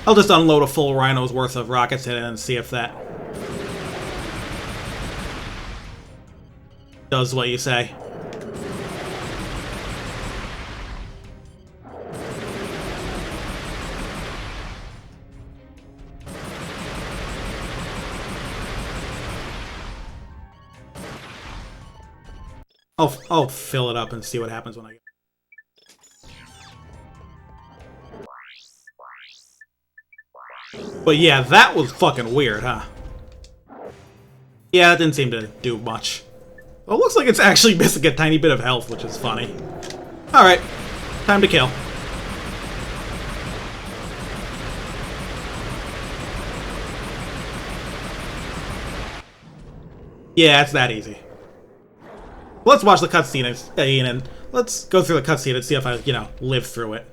I'll just unload a full rhino's worth of rockets in it and see if that does what you say. I'll fill it up and see what happens when I get. But yeah, that was fucking weird, huh? Yeah, that didn't seem to do much. Well, it looks like it's actually missing a tiny bit of health, which is funny. Alright, time to kill. Yeah, it's that easy. Let's watch the cutscene and let's go through the cutscene and see if I, live through it.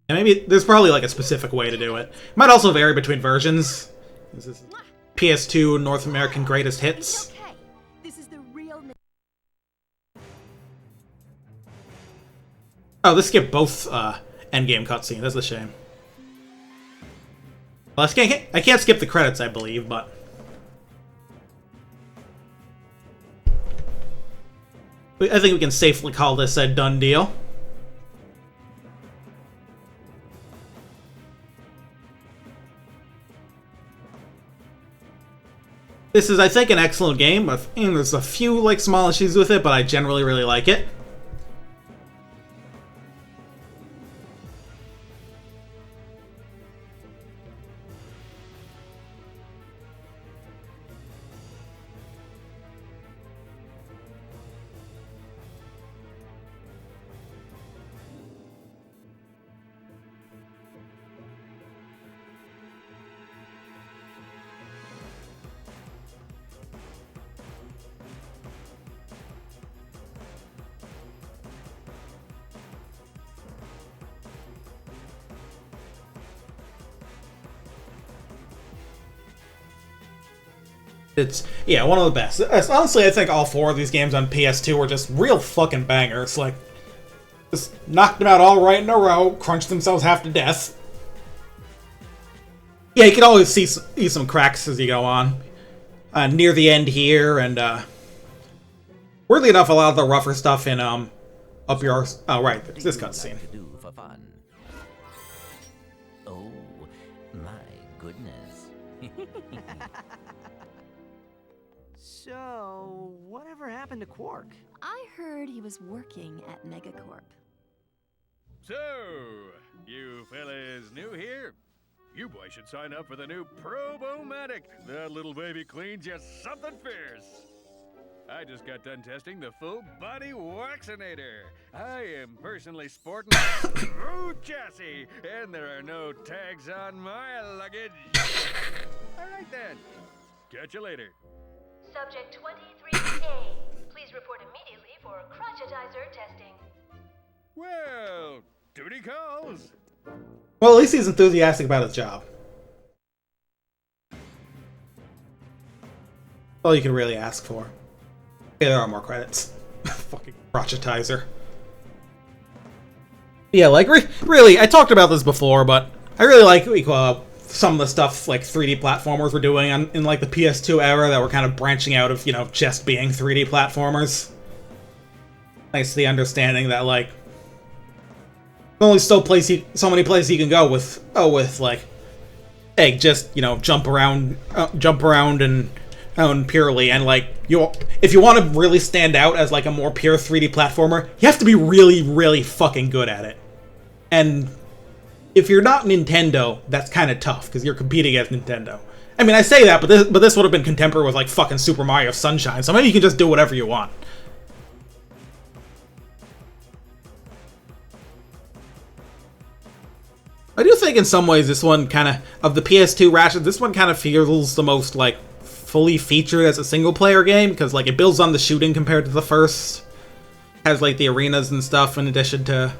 And maybe there's probably like a specific way to do it. It might also vary between versions. This is PS2 North American Greatest Hits. Okay. This is the real... Oh, this skipped both endgame cutscenes. That's a shame. Well, I can't skip the credits, I believe, but... I think we can safely call this a done deal. This is, I think, an excellent game. There's a few small issues with it, but I generally really like it. It's, yeah, one of the best. Honestly, I think all 4 of these games on PS2 were just real fucking bangers. Like, just knocked them out all right in a row, crunched themselves half to death. Yeah, you can always see some cracks as you go on. Near the end here, and weirdly enough, a lot of the rougher stuff in up your... Oh, right, there's this cutscene. Oh, my goodness. So, whatever happened to Quark? I heard he was working at Megacorp. So, you fellas new here? You boys should sign up for the new Probomatic. That little baby cleans just something fierce. I just got done testing the full body waxinator. I am personally sporting a true chassis, and there are no tags on my luggage. All right then. Catch you later. Subject 23A. Please report immediately for crotchetizer testing. Well, duty calls. Well, at least he's enthusiastic about his job. All you can really ask for. Yeah, there are more credits. Fucking crotchetizer. Yeah, like, really, I talked about this before, but I really like some of the stuff, like, 3D platformers were doing in, like, the PS2 era that were kind of branching out of, you know, just being 3D platformers. Thanks to the understanding that, like, there's only so many places you can go with like, hey, just, you know, jump around and purely, and like, if you want to really stand out as like a more pure 3D platformer, you have to be really, really fucking good at it. And if you're not Nintendo, that's kind of tough because you're competing against Nintendo. I mean, I say that, but this would have been contemporary with like fucking Super Mario Sunshine, so maybe you can just do whatever you want. I do think in some ways this one kind of the PS2 Ratchet, this one kind of feels the most, like, fully featured as a single-player game, because, like, it builds on the shooting compared to the first. Has, like, the arenas and stuff in addition to,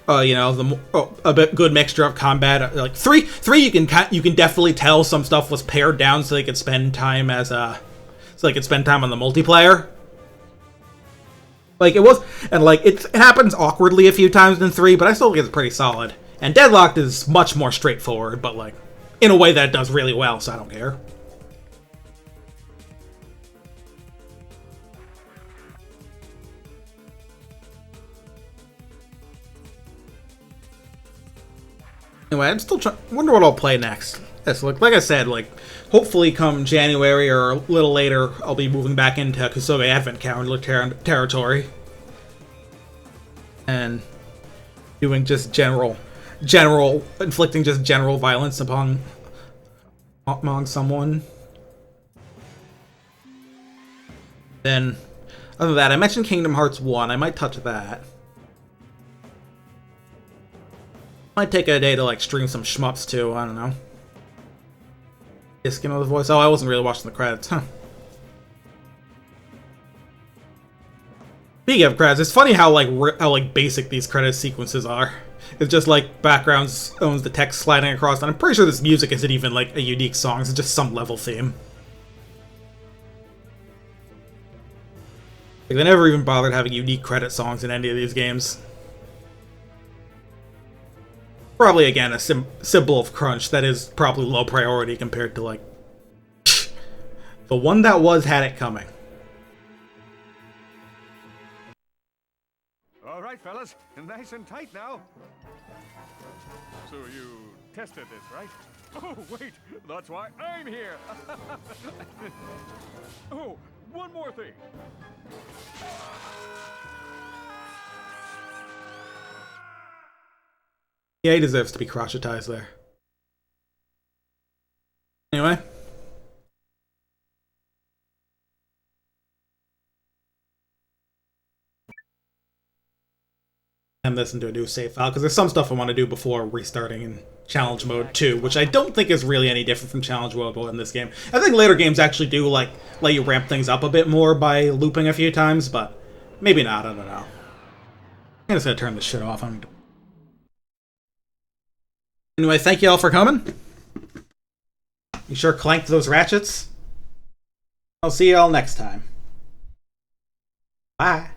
you know, a bit good mixture of combat. Like, 3 you can definitely tell some stuff was pared down so they could spend time on the multiplayer. Like, it was, and, like, it happens awkwardly a few times in 3, but I still think it's pretty solid. And Deadlocked is much more straightforward, but, like, in a way that it does really well, so I don't care. Anyway, I'm still wonder what I'll play next. Yes, like I said, like, hopefully come January or a little later, I'll be moving back into Kusoge Advent Calendar territory. And doing just inflicting just general violence among someone. Then, other than that, I mentioned Kingdom Hearts 1. I might touch that. Might take a day to, like, stream some shmups, too. I don't know. Skin with the voice. Oh, I wasn't really watching the credits. Huh. Speaking of credits, it's funny how basic these credit sequences are. It's just like backgrounds owns the text sliding across, and I'm pretty sure this music isn't even like a unique song, it's just some level theme. Like, they never even bothered having unique credit songs in any of these games. Probably, again, a symbol of crunch that is probably low priority compared to, like, the one that was had it coming. All right, fellas, nice and tight now. So you tested this, right? Oh, wait, that's why I'm here. Oh, one more thing. Yeah, he deserves to be crotchetized there. Anyway. And this into a new save file, because there's some stuff I want to do before restarting in challenge mode 2, which I don't think is really any different from challenge mode 1 in this game. I think later games actually do, like, let you ramp things up a bit more by looping a few times, but maybe not, I don't know. I'm just gonna turn this shit off. Anyway, thank you all for coming. You sure clanked those ratchets? I'll see you all next time. Bye.